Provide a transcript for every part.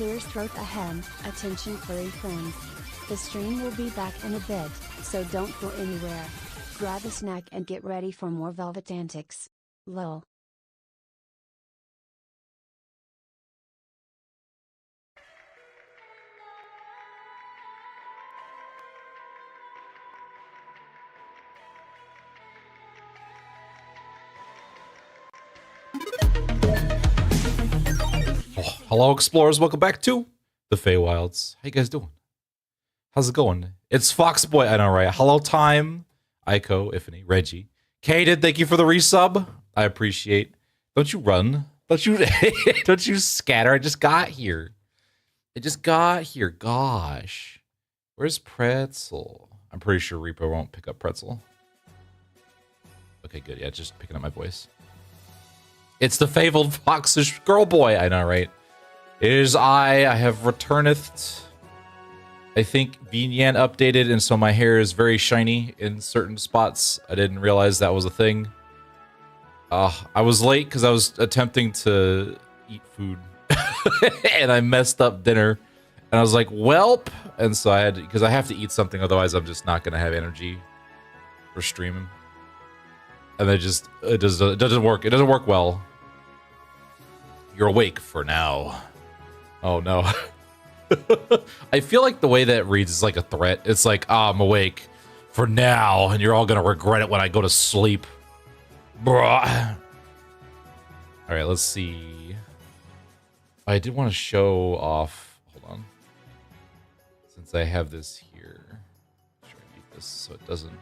clear throat ahead. Attention furry friends. The stream will be back in a bit, so don't go anywhere. Grab a snack and get ready for more velvet antics. Lol. Oh, hello explorers, welcome back to the Fae Wilds. How you guys doing? How's it going? It's Foxboy, I know, right? Hello Time, Aiko, Ifany, Reggie. Kaden, thank you for the resub. I appreciate. Don't you run. Don't you don't you scatter. I just got here. Gosh. Where's Pretzel? I'm pretty sure Reaper won't pick up Pretzel. Okay, good. Yeah, just picking up my voice. It's the fabled foxish girl boy. I know, right? It is I have returneth. I think Vinyan updated, and so my hair is very shiny in certain spots. I didn't realize that was a thing. I was late because I was attempting to eat food. And I messed up dinner. And I was like, welp. And so I had, because I have to eat something, otherwise I'm just not going to have energy for streaming. And it doesn't work. It doesn't work well. You're awake for now. Oh no. I feel like the way that reads is like a threat. It's like, I'm awake for now, and you're all gonna regret it when I go to sleep. Bruh. All right, let's see. I did want to show off. Hold on. Since I have this here, make sure I mute this so it doesn't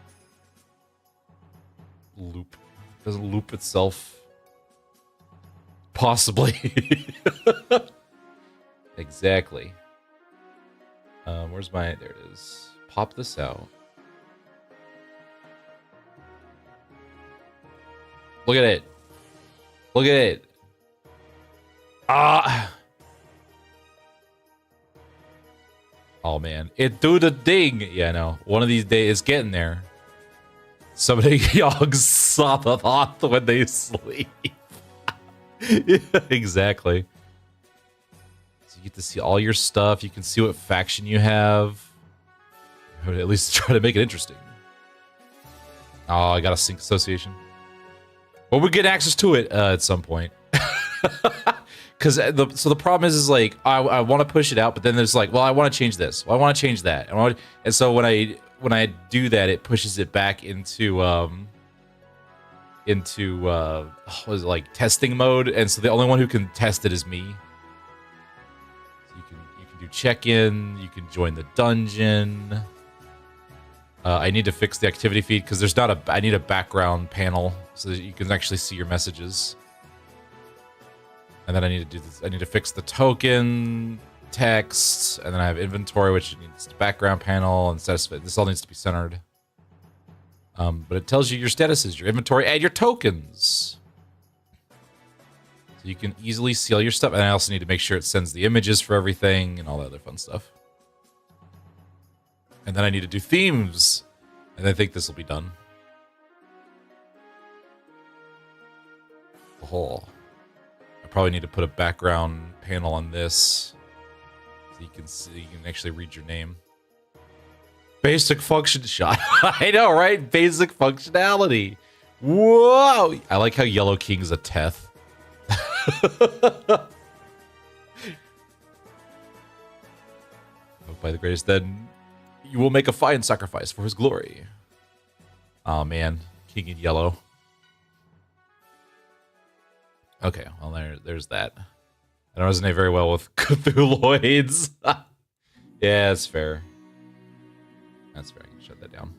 loop itself. Possibly. Exactly. Where's my, there it is. Pop this out. Look at it. Look at it. Ah. Oh man, it do the thing. Yeah, I know. One of these days, it's getting there. Somebody yogs saw the thought when they sleep. Yeah, exactly. So you get to see all your stuff. You can see what faction you have. I would at least try to make it interesting. Oh, I got a sync association. Well, we get access to it at some point. Because the problem is like I want to push it out, but then there's like, well, I want to change this. Well, I want to change that. And so when I do that, it pushes it back into what is it, like testing mode, and so the only one who can test it is me. So you can do check-in, you can join the dungeon. I need to fix the activity feed because there's not I need a background panel so that you can actually see your messages. And then I need to do this. I need to fix the token text, and then I have inventory, which needs the background panel and satisfy. This all needs to be centered. But it tells you your statuses, your inventory, and your tokens. So you can easily see all your stuff. And I also need to make sure it sends the images for everything and all that other fun stuff. And then I need to do themes. And I think this will be done. Oh. I probably need to put a background panel on this. So you can see, you can actually read your name. Basic function shot. I know, right? Basic functionality. Whoa! I like how Yellow King's a Teth. By the greatest, then you will make a fine sacrifice for his glory. Oh man, King in Yellow. Okay, well there's that. I don't resonate very well with Cthulhuoids. Yeah, that's fair. That's fair. I can shut that down.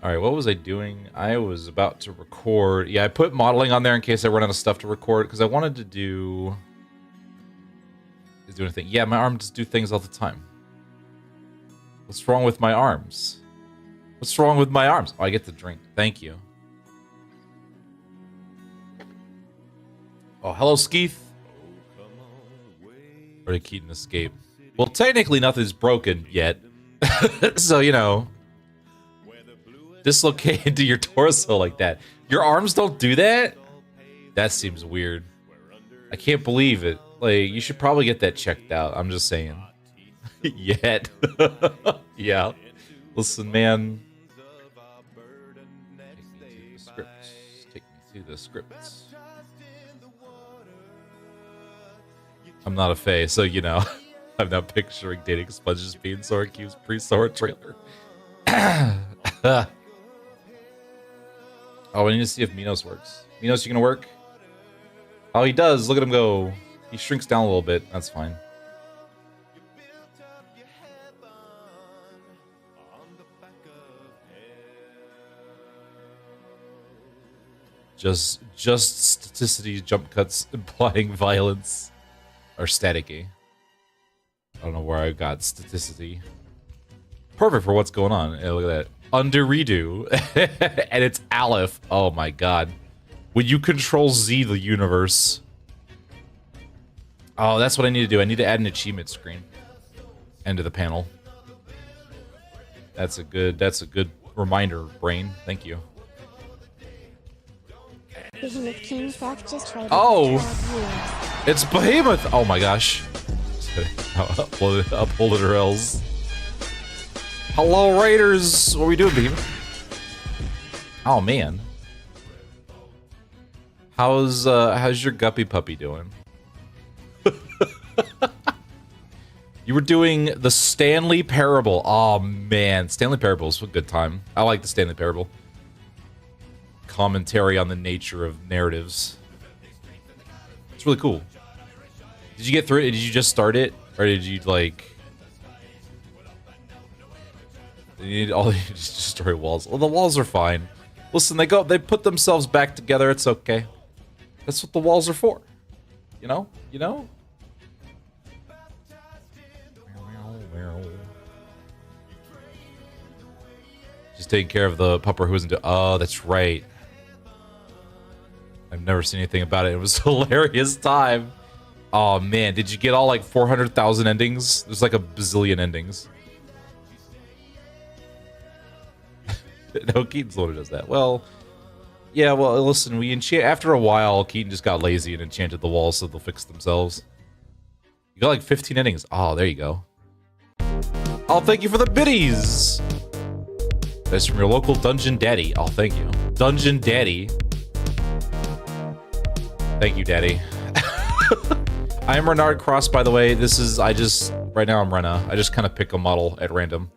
All right, what was I doing? I was about to record. Yeah, I put modeling on there in case I run out of stuff to record because I wanted to do. Is doing a thing? Yeah, my arms do things all the time. What's wrong with my arms? What's wrong with my arms? Oh, I get to drink. Thank you. Oh, hello, Skeeth. Or did Keaton escape? Well, technically nothing's broken yet. So, you know, dislocate into your torso like that. Your arms don't do that? That seems weird. I can't believe it. Like, you should probably get that checked out. I'm just saying. Yet. Yeah. Listen, man. Take me to the scripts. I'm not a Fae, so you know. I'm not picturing dating sponges being Sora Q's pre-Sora trailer. Oh, we need to see if Minos works. Minos, you gonna work? Oh, he does. Look at him go. He shrinks down a little bit. That's fine. Just staticity jump cuts implying violence are staticky. I don't know where I got staticity. Perfect for what's going on. Hey, look at that. Under redo. And it's Aleph. Oh my god. When you control Z the universe. Oh, that's what I need to do. I need to add an achievement screen. End of the panel. That's a good reminder, brain. Thank you. Oh! It's Behemoth! Oh my gosh. Uploaded her L's. Hello, Raiders! What are we doing, Behemoth? Oh man. How's your guppy puppy doing? You were doing the Stanley Parable. Oh man, Stanley Parable is a good time. I like the Stanley Parable. Commentary on the nature of narratives. It's really cool. Did you get through it? Did you just start it? Or did you like... You need all the story walls. Well, the walls are fine. Listen, they put themselves back together. It's okay. That's what the walls are for. You know? You know? Just taking care of the pupper who isn't... Oh, that's right. I've never seen anything about it. It was a hilarious time. Oh, man. Did you get all, like, 400,000 endings? There's, like, a bazillion endings. No, Keaton's the one who does that. Well, yeah, well, listen, after a while, Keaton just got lazy and enchanted the walls so they'll fix themselves. You got, like, 15 endings. Oh, there you go. Oh, thank you for the biddies! That's from your local Dungeon Daddy. Oh, thank you. Dungeon Daddy. Thank you, Daddy. I am Renard Cross, by the way. Right now I'm Rena. I just kind of pick a model at random.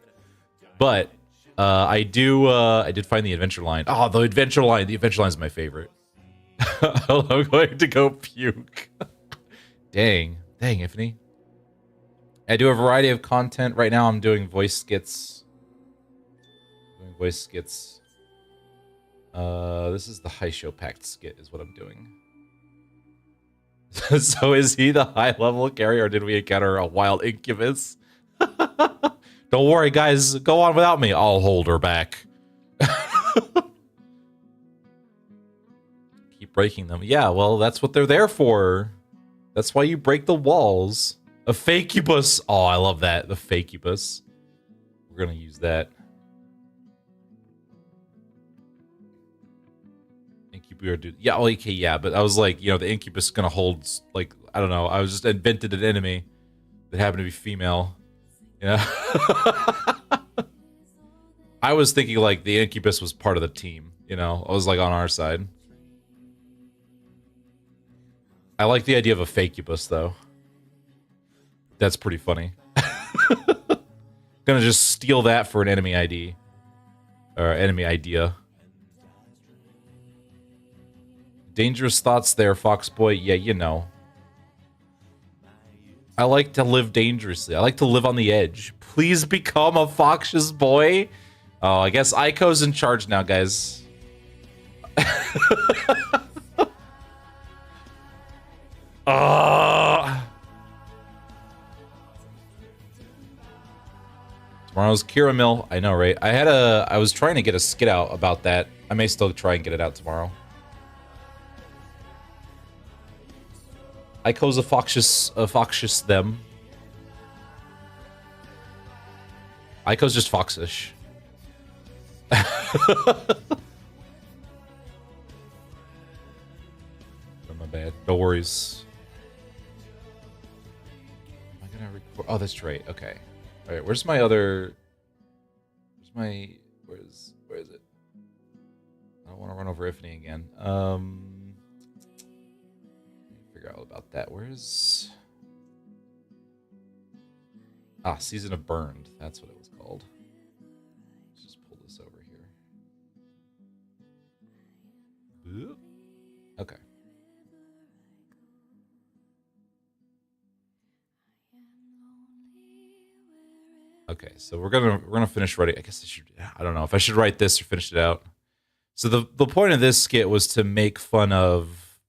But, I did find the adventure line. Oh, the adventure line. The adventure line is my favorite. I'm going to go puke. Dang, Ifney. I do a variety of content. Right now I'm doing voice skits. This is the High Show Pact skit is what I'm doing. So is he the high level carrier or did we encounter a wild incubus? Don't worry guys, go on without me. I'll hold her back. Keep breaking them. Yeah, well that's what they're there for. That's why you break the walls. A fakeubus. Oh, I love that. The fakeubus. We're gonna use that. Yeah, okay, yeah, but I was like, you know, the incubus is gonna hold, like, I don't know, I was just invented an enemy that happened to be female. You know? I was thinking, like, the incubus was part of the team, you know? I was, like, on our side. I like the idea of a fakeubus, though. That's pretty funny. Gonna just steal that for an enemy ID. Or enemy idea. Dangerous thoughts there, Foxboy. Yeah, you know. I like to live dangerously. I like to live on the edge. Please become a Foxious boy. Oh, I guess Aiko's in charge now, guys. Tomorrow's Kira Mill. I know, right? I was trying to get a skit out about that. I may still try and get it out tomorrow. Aiko's a foxious them. Aiko's just foxish. My bad. No worries. Oh, that's right. Okay. All right. Where's my other? Where is it? I don't want to run over Ifney again. Figure out all about that. Where's? Season of Burned. That's what it was called. Let's just pull this over here. Okay. Okay, so we're gonna finish writing. I guess I don't know if I should write this or finish it out. So the point of this skit was to make fun of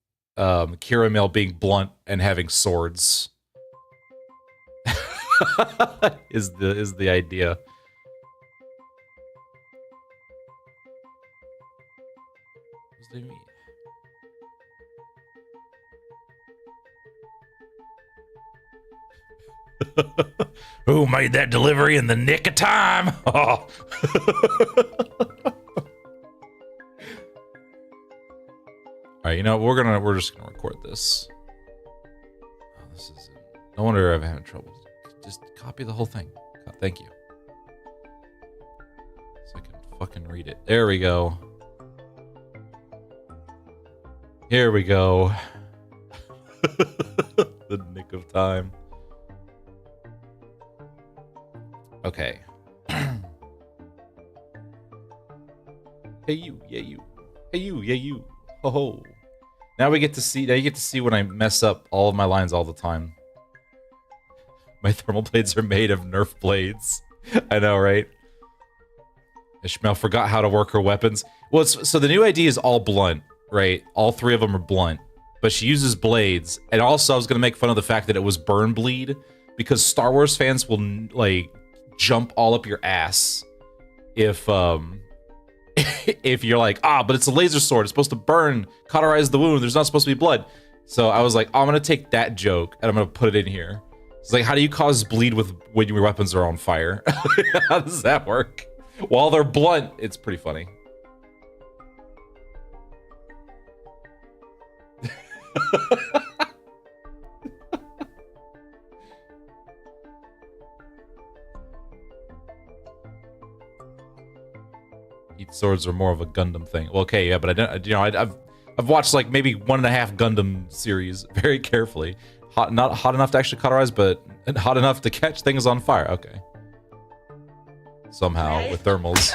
Caramel being blunt and having swords. is the idea. What does that mean? Who made that delivery in the nick of time? Oh. All right, you know, we're just gonna record this. Oh, this is no wonder I'm having trouble. Just copy the whole thing. Thank you. So I can fucking read it. There we go. Here we go. The nick of time. Okay. Hey you, yeah you. Hey you, yeah you. Ho ho. Now you get to see when I mess up all of my lines all the time. My thermal blades are made of Nerf blades. I know, right? Ishmael forgot how to work her weapons. Well, so the new ID is all blunt, right? All three of them are blunt. But she uses blades. And also, I was going to make fun of the fact that it was burn bleed. Because Star Wars fans will, like, jump all up your ass if if you're like, but it's a laser sword. It's supposed to burn, cauterize the wound. There's not supposed to be blood. So I was like, I'm going to take that joke and I'm going to put it in here. It's like, how do you cause bleed when your weapons are on fire? How does that work? While they're blunt, it's pretty funny. Heat swords are more of a Gundam thing. Well, okay, yeah, but I've watched like maybe 1.5 Gundam series very carefully. Not hot enough to actually cauterize, but hot enough to catch things on fire. Okay. Somehow with thermals.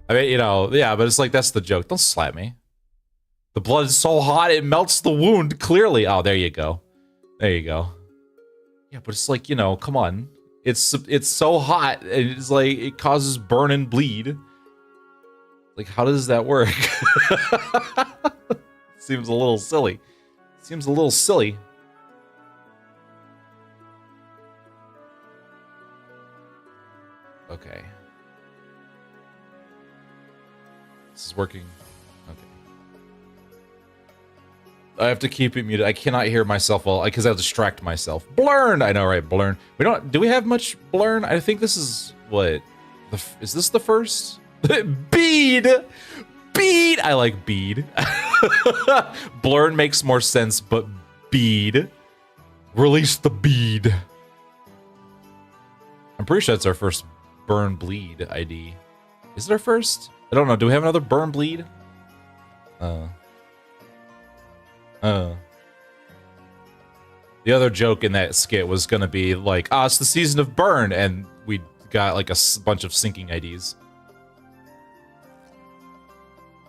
I mean, yeah, but it's like that's the joke. Don't slap me. The blood is so hot it melts the wound. Clearly. Oh, there you go. There you go. Yeah, but it's like, come on. It's so hot and it's like it causes burn and bleed. Like, how does that work? Seems a little silly. Seems a little silly. Okay. This is working. Okay. I have to keep it muted. I cannot hear myself well because I'll distract myself. Blurn! I know, right? Blurn. Do we have much blurn? I think this is what? Is this the first? Bead! Bead! I like bead. Blurn makes more sense, but bead. Release the bead. I'm pretty sure that's our first burn bleed ID. Is it our first? I don't know. Do we have another burn bleed? The other joke in that skit was gonna be like, it's the season of burn, and we got like a bunch of sinking IDs.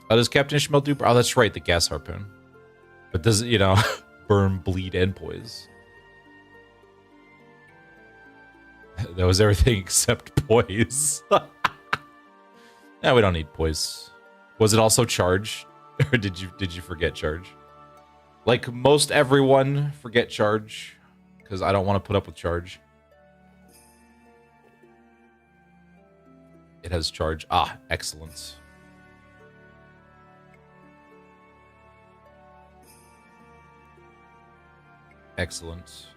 Oh, does Captain Ishmael do? Oh, that's right, the gas harpoon. But does it, burn, bleed, and poise? That was everything except poise. No, we don't need poise. Was it also charge? Or did you forget charge? Like most everyone, forget charge. Because I don't want to put up with charge. It has charge. Excellent. Excellent.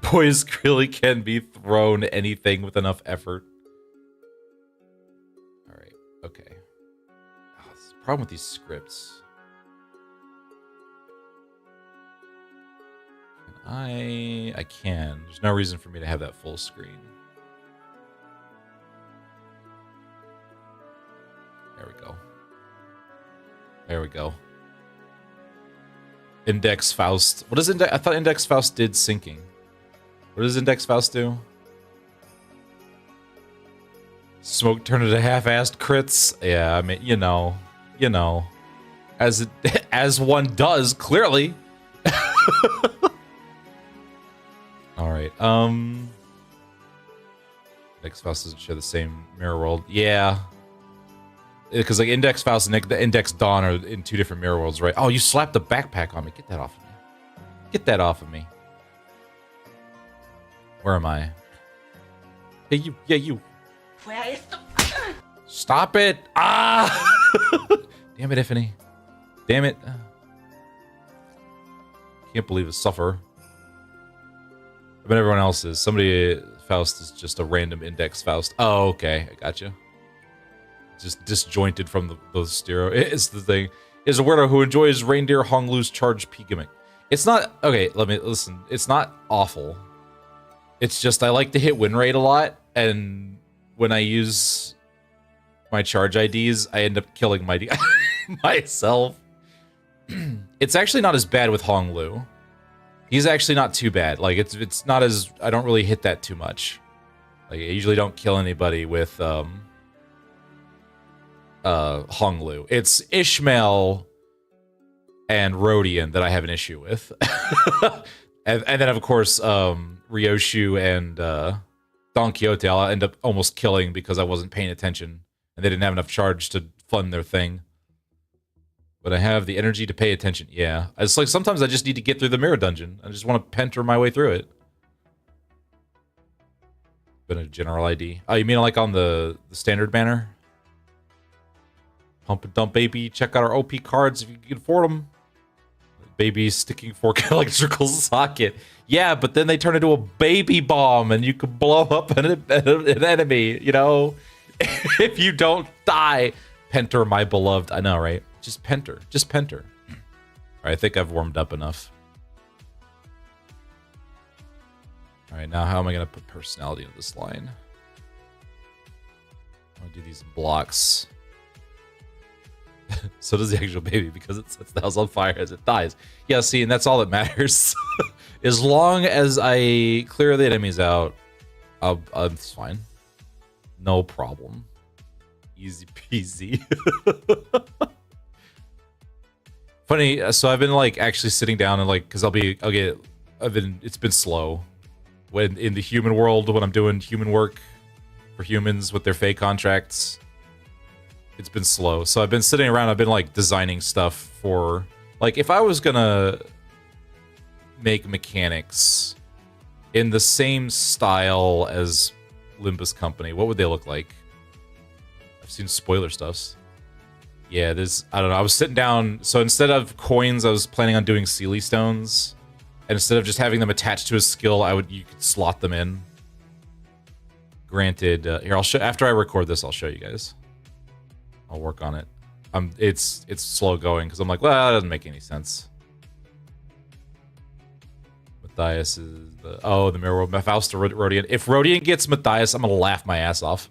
Poise really can be thrown anything with enough effort. Alright, okay. This is the problem with these scripts. Can I can. There's no reason for me to have that full screen. There we go. There we go. Index Faust. What does Index? I thought Index Faust did syncing. What does Index Faust do? Smoke turn into half-assed crits. Yeah, I mean, you know, as one does clearly. All right. Index Faust doesn't share the same mirror world. Yeah. Because like Index Faust and the Index Dawn are in two different mirror worlds, right? Oh, you slapped the backpack on me. Get that off of me. Get that off of me. Where am I? Hey, you. Yeah, you. Stop it. Ah! Damn it, Iphany. Damn it. Can't believe it. Suffer. I bet everyone else is. Somebody, Faust is just a random Index Faust. Oh, okay. I gotcha. Just disjointed from those stereo. It's the thing. Is a weirdo who enjoys Reindeer Honglu's charged P gimmick. It's not okay. Let me listen. It's not awful. It's just I like to hit win rate a lot, and when I use my charge IDs, I end up killing my myself. It's actually not as bad with Honglu. He's actually not too bad. Like it's not as I don't really hit that too much. Like I usually don't kill anybody with Honglu. It's Ishmael and Rodian that I have an issue with. and then of course Ryoshu and Don Quixote I'll end up almost killing because I wasn't paying attention and they didn't have enough charge to fund their thing. But I have the energy to pay attention. Yeah. It's like sometimes I just need to get through the mirror dungeon. I just want to penter my way through it. Been a general ID. Oh, you mean like on the standard banner? Pump and dump, baby. Check out our OP cards if you can afford them. Baby sticking fork electrical socket. Yeah, but then they turn into a baby bomb and you can blow up an enemy, you know? If you don't die. Penter, my beloved. I know, right? Just Penter. Just Penter. All right, I think I've warmed up enough. All right, now how am I going to put personality into this line? I'm going to do these blocks. So does the actual baby because it sets the house on fire as it dies. Yeah, see, and that's all that matters. As long as I clear the enemies out, it's fine. No problem. Easy peasy. Funny, so I've been like actually sitting down and like, cause it's been slow. When in the human world, when I'm doing human work for humans with their Fae contracts, it's been slow. So I've been sitting around, I've been like designing stuff for, like if I was gonna make mechanics in the same style as Limbus Company, what would they look like? I've seen spoiler stuffs. Yeah, I don't know, I was sitting down, so instead of coins, I was planning on doing Sealy stones. And instead of just having them attached to a skill, you could slot them in. Granted, here, I'll show, after I record this, I'll show you guys. I'll work on it. It's slow going, because I'm like, well, that doesn't make any sense. Matthias is the mirror world. Faust to Rodian. If Rodian gets Matthias, I'm gonna laugh my ass off.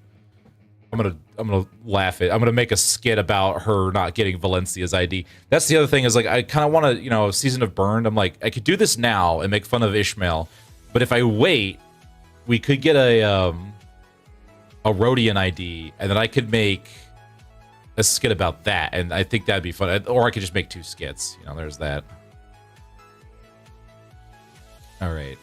I'm gonna laugh it. I'm gonna make a skit about her not getting Valencia's ID. That's the other thing is like I kind of want to, you know, Season of Burned. I'm like I could do this now and make fun of Ishmael, but if I wait, we could get a Rodian ID, and then I could make a skit about that, and I think that'd be fun. Or I could just make 2 skits. You know, there's that. All right.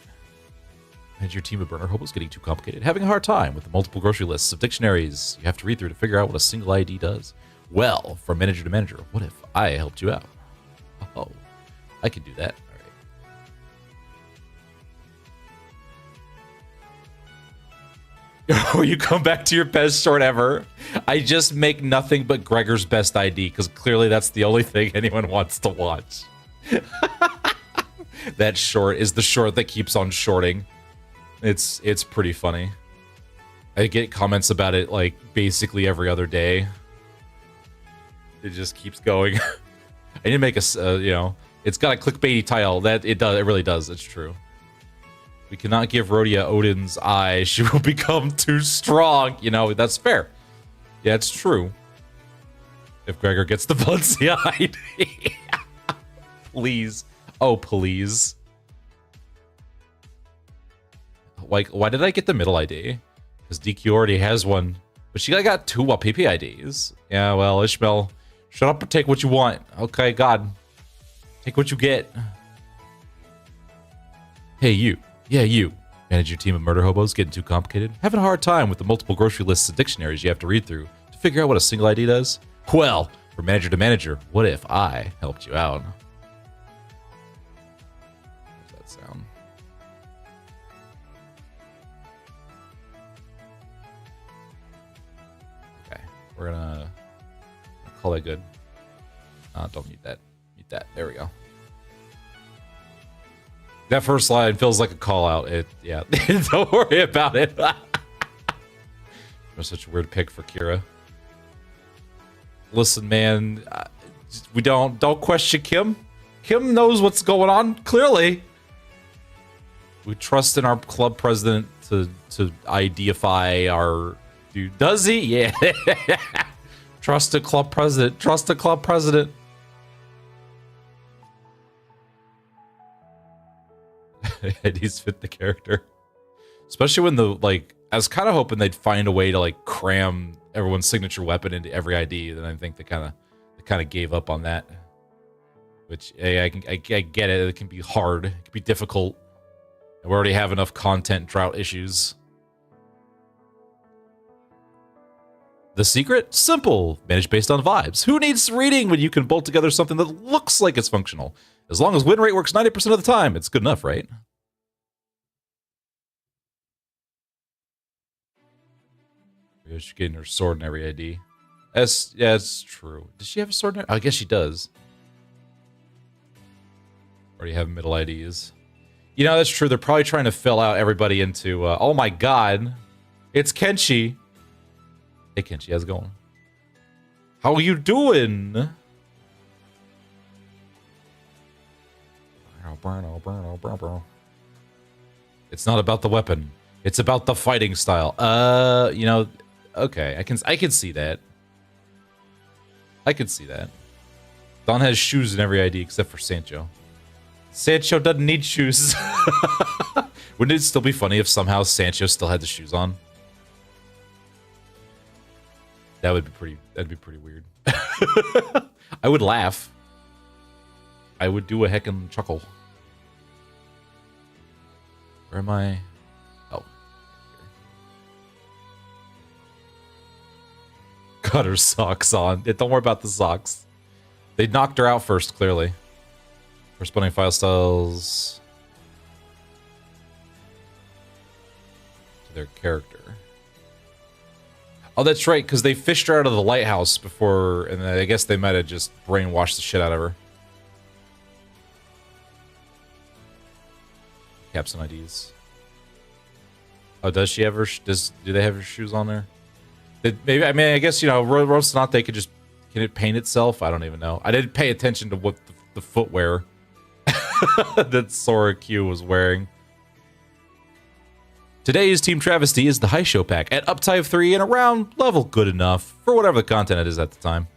And your team of burner hope is getting too complicated. Having a hard time with the multiple grocery lists of dictionaries you have to read through to figure out what a single ID does. Well, from manager to manager, what if I helped you out? Oh, I could do that. All right. Oh, you come back to your best short ever. I just make nothing but Gregor's best ID because clearly that's the only thing anyone wants to watch. That short is the short that keeps on shorting. It's pretty funny. I get comments about it like basically every other day. It just keeps going. I need to make a you know, it's got a clickbaity title. That it does. It really does. It's true. We cannot give Rhodia Odin's eye. She will become too strong. You know, that's fair. Yeah, it's true. If Gregor gets the Bunsy ID. Please. Oh, please. Like, why did I get the middle ID? Because DQ already has one. But she got 2 PP IDs. Yeah, well, Ishmael, shut up and take what you want. Okay, God. Take what you get. Hey, you. Yeah, you. Manage your team of murder hobos getting too complicated? Having a hard time with the multiple grocery lists and dictionaries you have to read through to figure out what a single ID does? Well, from manager to manager, what if I helped you out? How does that sound? Okay, we're gonna call that good. Don't mute that. Mute that. There we go. That first line feels like a call out. Yeah. Don't worry about it. That's such a weird pick for Kira. Listen, man, we don't question Kim. Kim knows what's going on. Clearly, we trust in our club president to IDify our dude. Does he? Yeah. Trust the club president. Trust the club president. IDs fit the character, especially when I was kind of hoping they'd find a way to like cram everyone's signature weapon into every ID. Then I think they kind of gave up on that. Which I get it. It can be hard. It can be difficult. And we already have enough content drought issues. The secret? Simple. Managed based on vibes. Who needs reading when you can bolt together something that looks like it's functional? As long as win rate works 90% of the time, it's good enough, right? She's getting her sword in every ID. Yeah, it's true. Does she have a sword in her? I guess she does. Already have middle IDs. You know, that's true. They're probably trying to fill out everybody into, oh my god, it's Kenshi. Hey, Kenshi, how's it going? How are you doing? It's not about the weapon. It's about the fighting style. You know, okay, I can see that. I can see that. Don has shoes in every ID except for Sancho. Sancho doesn't need shoes. Wouldn't it still be funny if somehow Sancho still had the shoes on? That'd be pretty weird. I would laugh. I would do a heckin' chuckle. Where am I? Oh. Here. Got her socks on. Yeah, don't worry about the socks. They knocked her out first, clearly. Corresponding file styles to their character. Oh, that's right, because they fished her out of the lighthouse before, and I guess they might have just brainwashed the shit out of her. Caps and IDs. Oh, does she have her? Do they have her shoes on there? Maybe. I mean, I guess, you know, Rosinante could just. Can it paint itself? I don't even know. I didn't pay attention to what the footwear that Sora Q was wearing. Today's Team Travesty is the High Show pack at uptype 3 and around level good enough for whatever the content it is at the time.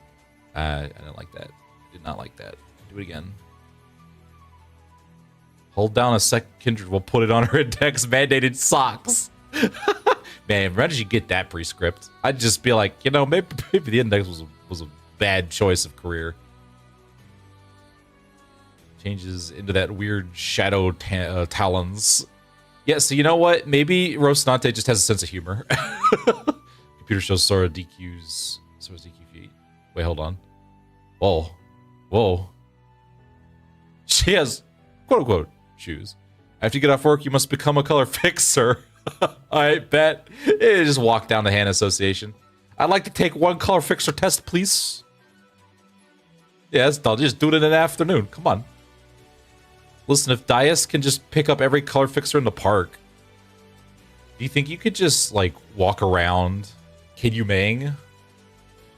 I didn't like that. Did not like that. Do it again. Hold down a second kindred. We'll put it on her index mandated socks. Man, why did you get that pre-script? I'd just be like, you know, maybe the index was a bad choice of career. Changes into that weird shadow talons. Yeah, so you know what? Maybe Rosinante just has a sense of humor. Computer shows Sora DQ's... Sora's DQ feet. Wait, hold on. Whoa. Whoa. She has, quote-unquote, shoes. After you get off work, you must become a color fixer. I bet. Just walk down the hand association. I'd like to take one color fixer test, please. Yes, I'll just do it in an afternoon. Come on. Listen, if Dias can just pick up every color fixer in the park, do you think you could just, like, walk around Kid Mang?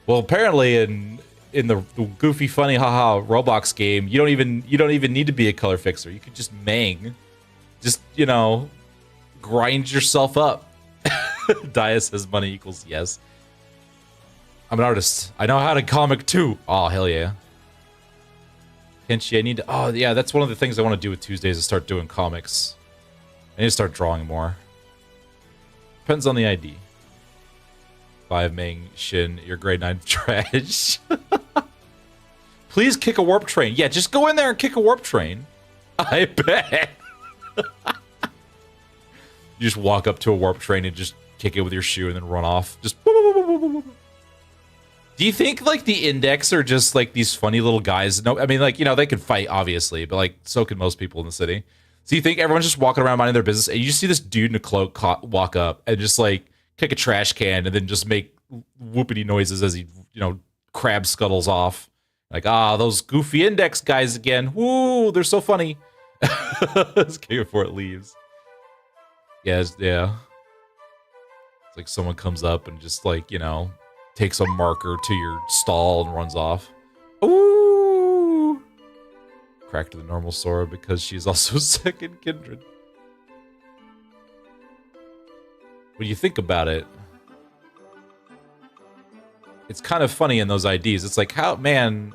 Well, apparently in the goofy, funny, haha Roblox game, you don't even need to be a color fixer. You could just Mang. Just, you know, grind yourself up. Dia says money equals yes. I'm an artist. I know how to comic too. Oh, hell yeah. Kenshi, I need to... Oh, yeah, that's one of the things I want to do with Tuesdays is start doing comics. I need to start drawing more. Depends on the ID. 5 Ming Shin, your grade 9 trash. Please kick a warp train. Yeah, just go in there and kick a warp train. I bet. You just walk up to a warp train and just kick it with your shoe and then run off. Just... Do you think, like, the Index are just, like, these funny little guys? No, I mean, like, you know, they can fight, obviously, but, like, so can most people in the city. So you think everyone's just walking around minding their business, and you just see this dude in a cloak walk up and just, like, kick a trash can and then just make whoopity noises as he, you know, crab scuttles off. Like, those goofy Index guys again. Woo, they're so funny. Let's kick it before it leaves. Yeah. It's like someone comes up and just, like, you know... takes a marker to your stall and runs off. Ooh! Crack to the normal Sora because she's also second kindred. When you think about it, it's kind of funny in those IDs. It's like, how, man,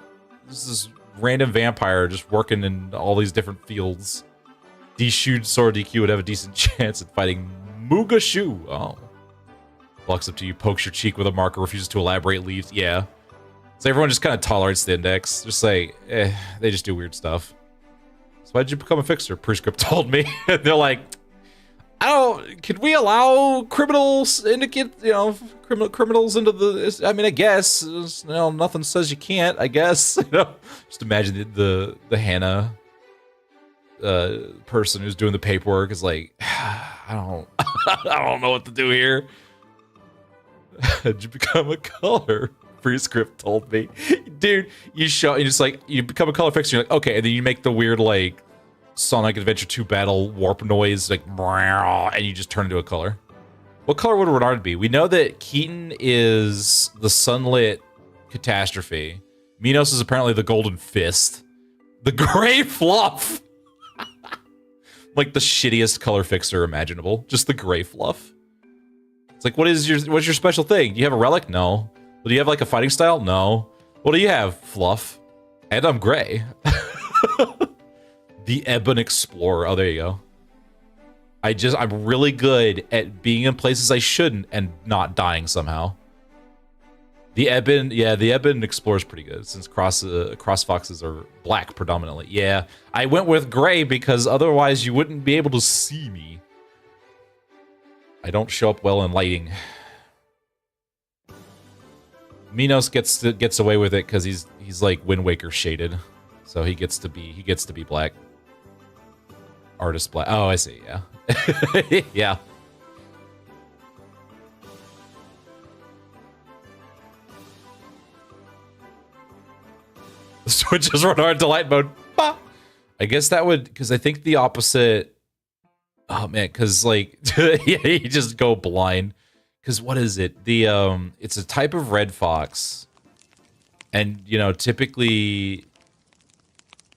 this is random vampire just working in all these different fields. D-Shoed Sora DQ would have a decent chance at fighting Mugashu. Oh. Walks up to you, pokes your cheek with a marker, refuses to elaborate, leaves. Yeah. So everyone just kind of tolerates the Index. Just like, they just do weird stuff. So why'd you become a fixer? Prescript told me. They're like, can we allow criminals criminals into the, I mean, I guess, you know, nothing says you can't, I guess. You know, just imagine the Hannah person who's doing the paperwork is like, I don't know what to do here. How'd you become a color? Prescript told me. Dude, you become a color fixer, you're like, okay, and then you make the weird, like, Sonic Adventure 2 battle warp noise, like, and you just turn into a color. What color would Renard be? We know that Keaton is the sunlit catastrophe. Minos is apparently the golden fist. The gray fluff! Like the shittiest color fixer imaginable. Just the gray fluff. It's like, what's your special thing? Do you have a relic? No. Well, do you have like a fighting style? No. What do you have? Fluff. And I'm gray. The Ebon Explorer. Oh, there you go. I'm really good at being in places I shouldn't and not dying somehow. The Ebon Explorer is pretty good since cross foxes are black predominantly. Yeah, I went with gray because otherwise you wouldn't be able to see me. I don't show up well in lighting. Minos gets away with it because he's like Wind Waker shaded, so he gets to be black. Artist black. Oh, I see. Yeah, yeah. Switches Renard to light mode. Bah! I guess that would, because I think the opposite. Oh man, because like, yeah, you just go blind. Because what is it? It's a type of red fox, and you know, typically,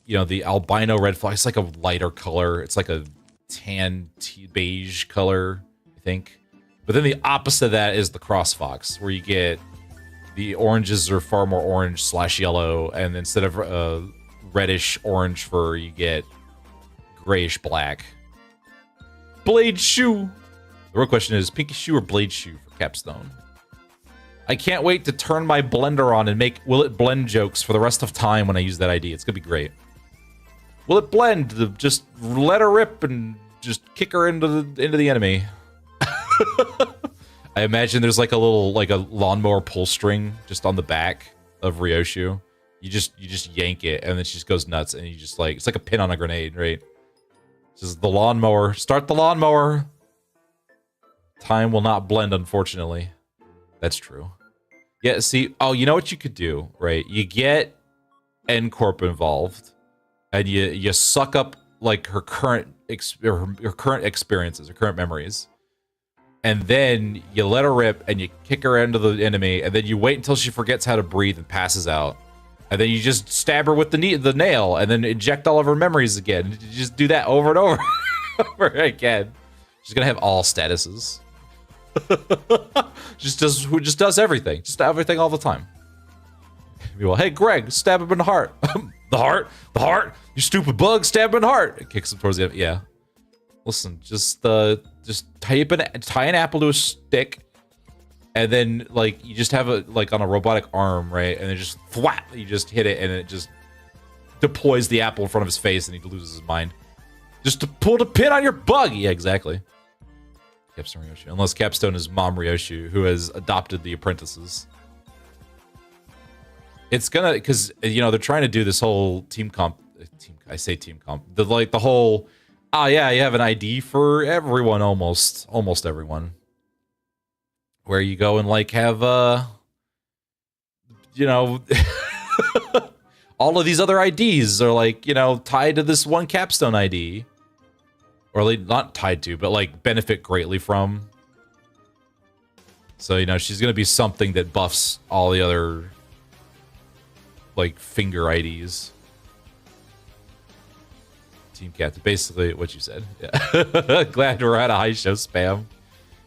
you know, the albino red fox is like a lighter color. It's like a tan beige color, I think. But then the opposite of that is the cross fox, where you get the oranges are far more orange / yellow, and instead of reddish orange fur, you get grayish black. Blade shoe. The real question is pinky shoe or blade shoe for Capstone. I can't wait to turn my blender on and make will it blend jokes for the rest of time when I use that ID. It's gonna be great. Will it blend? Just let her rip and just kick her into the enemy. I imagine there's like a lawnmower pull string just on the back of Ryoshu. You just yank it and then she just goes nuts and you just like, it's like a pin on a grenade, right? Just the lawnmower. Start the lawnmower. Time will not blend, unfortunately. That's true. Yeah, see, oh, you know what you could do, right? You get N-Corp involved, and you suck up like her current experiences, her current memories, and then you let her rip and you kick her into the enemy, and then you wait until she forgets how to breathe and passes out, and then you just stab her with the nail, and then inject all of her memories again. You just do that over and over, over again. She's gonna have all statuses. Who just does everything. Just everything all the time. Well, hey Greg, stab him in the heart. The heart? The heart? You stupid bug, stab him in the heart. It kicks him towards the end. Yeah. Listen, just tie an apple to a stick, and then like you just have a like on a robotic arm, right? And then just thwap, you just hit it and it just deploys the apple in front of his face and he loses his mind. Just to pull the pin on your bug. Yeah, exactly. Capstone Ryoshu. Unless Capstone is Mom Ryoshu, who has adopted the apprentices. It's gonna, because, you know, they're trying to do this whole team comp. I say team comp. The whole, oh yeah, you have an ID for everyone, almost everyone. Where you go and like have, you know, all of these other IDs are like, you know, tied to this one Capstone ID. Or like not tied to, but like benefit greatly from. So, you know, she's going to be something that buffs all the other like finger IDs. Team Captain, basically what you said. Yeah. Glad we're at a high show spam.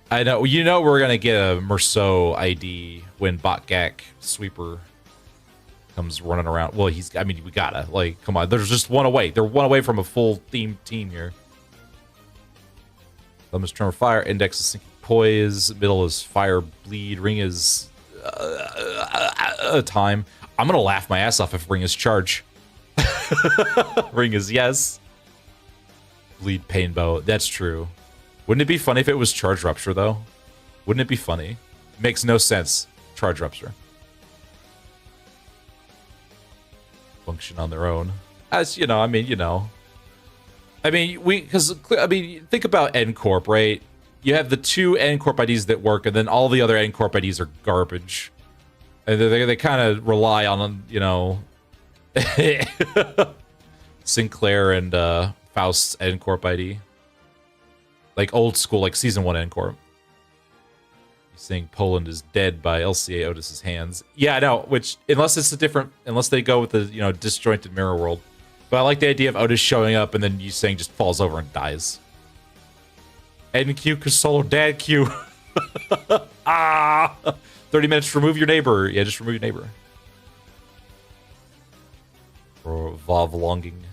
I know, you know, we're going to get a Merceau ID when Botgak Sweeper comes running around. Well, I mean, we gotta, like, come on. There's just one away. They're one away from a full themed team here. Thumb is Tremor Fire, Index is Sinking Poise, middle is Fire Bleed, Ring is Time. I'm gonna laugh my ass off if Ring is Charge. Ring is Yes. Bleed Pain Bow, that's true. Wouldn't it be funny if it was Charge Rupture, though? Wouldn't it be funny? Makes no sense. Charge Rupture. Function on their own. As, you know, I mean, you know. I mean, think about N Corp, right? You have the two N Corp IDs that work, and then all the other N Corp IDs are garbage. And they kind of rely on, you know, Sinclair and Faust's N Corp ID. Like old school, like season 1 N Corp. Saying Poland is dead by LCA Otis's hands. Yeah, I know, which, unless they go with the, you know, disjointed mirror world. But I like the idea of Otis showing up and then you saying just falls over and dies. NQ solo dad Q. 30 minutes to remove your neighbor. Yeah, just remove your neighbor. Or Vav longing.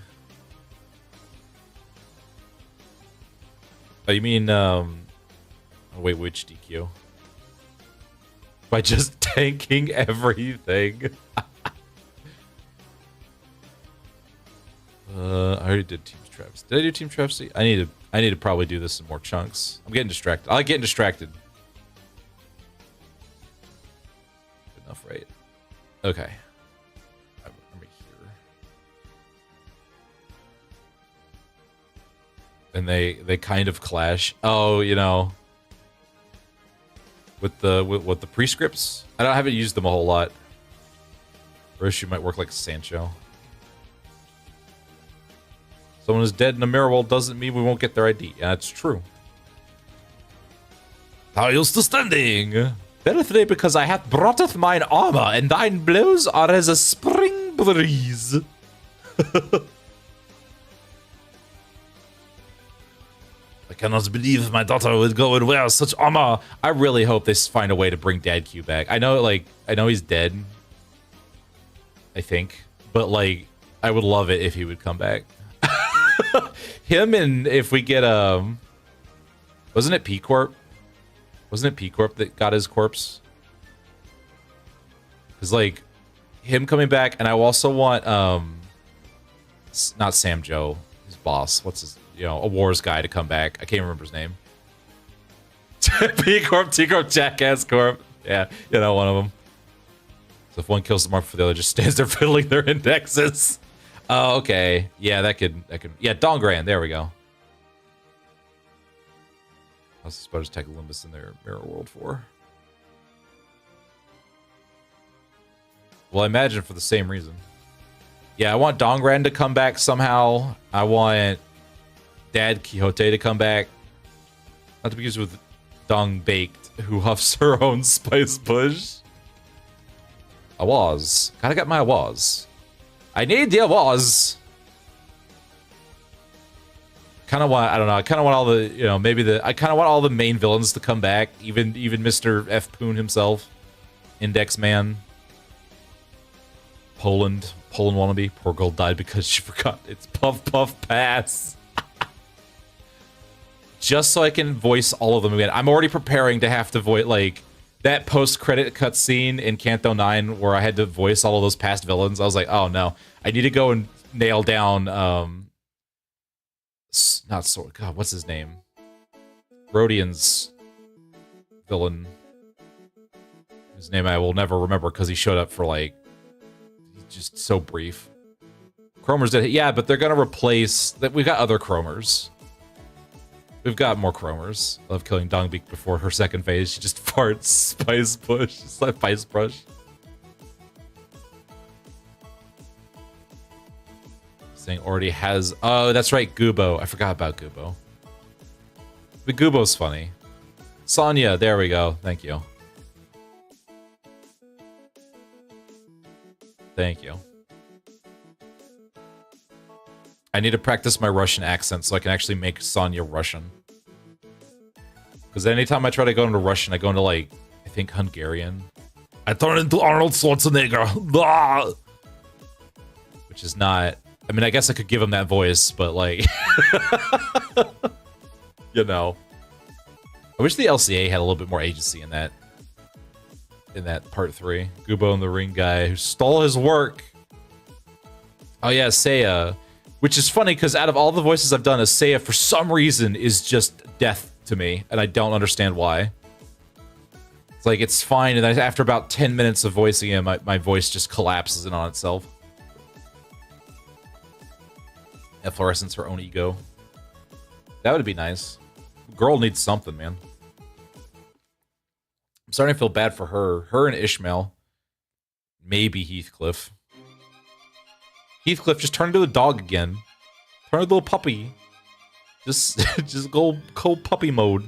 Oh, you mean, oh, wait, which DQ? By just tanking everything. I already did Team Traps. Did I do Team Traps? I need to probably do this in more chunks. I'm getting distracted. I like getting distracted. Good enough, right? Okay. I'm right here. And they kind of clash. Oh, you know, with the prescripts. I haven't used them a whole lot. Roshu might work like Sancho. Someone is dead in a mirror world doesn't mean we won't get their ID. Yeah, that's true. How are you still standing? Better today because I hath broughteth mine armor, and thine blows are as a spring breeze. I cannot believe my daughter would go and wear such armor. I really hope they find a way to bring Dad Q back. I know he's dead. I think. But, like, I would love it if he would come back. Him, and if we get wasn't it P Corp? Wasn't it P Corp that got his corpse? Because like him coming back, and I also want not Sam Joe, his boss. What's his, you know, a wars guy to come back. I can't remember his name. P Corp, T Corp, Jackass Corp. Yeah, you know, one of them. So if one kills the mark for the other, just stands there fiddling their indexes. Oh, okay. Yeah, that could. Yeah, Dongran. There we go. I was supposed to take Limbus in their mirror world for. Well, I imagine for the same reason. Yeah, I want Dongran to come back somehow. I want Dad Quixote to come back. Not to be used with Dong Baked, who huffs her own spice bush. Awaz. Gotta get my Awaz. I need the Awaz. Kind of want, I don't know, I kind of want all the, you know, I kind of want all the main villains to come back, even Mr. F. Poon himself, Index Man, Poland wannabe. Poor girl died because she forgot it's Puff Puff Pass. Just so I can voice all of them again. I'm already preparing to have to voice, like, that post-credit cutscene in Canto 9 where I had to voice all of those past villains. I was like, oh no, I need to go and nail down, not Sword. God, what's his name? Rodian's villain. His name I will never remember because he showed up for like just so brief. Chromers did, yeah, but they're gonna replace that. We've got other Chromers. We've got more Chromers. I love killing Dongbeak before her second phase. She just farts Spice Bush. It's like Spice Brush. Already has, oh, that's right, Goobo. I forgot about Goobo. But Goobo's funny. Sonya, there we go. Thank you. Thank you. I need to practice my Russian accent so I can actually make Sonya Russian. Because anytime I try to go into Russian, I go into, like, I think Hungarian. I turn into Arnold Schwarzenegger. Which is not... I mean, I guess I could give him that voice, but like, you know, I wish the LCA had a little bit more agency in that part 3. Goobo and the ring guy who stole his work. Oh yeah, Seiya, which is funny because out of all the voices I've done, Seiya for some reason is just death to me, and I don't understand why. It's like it's fine, and then after about 10 minutes of voicing him, my voice just collapses in on itself. Efflorescence, her own ego. That would be nice. Girl needs something, man. I'm starting to feel bad for her. Her and Ishmael. Maybe Heathcliff. Heathcliff, just turn into a dog again. Turn into a little puppy. Just go cold puppy mode.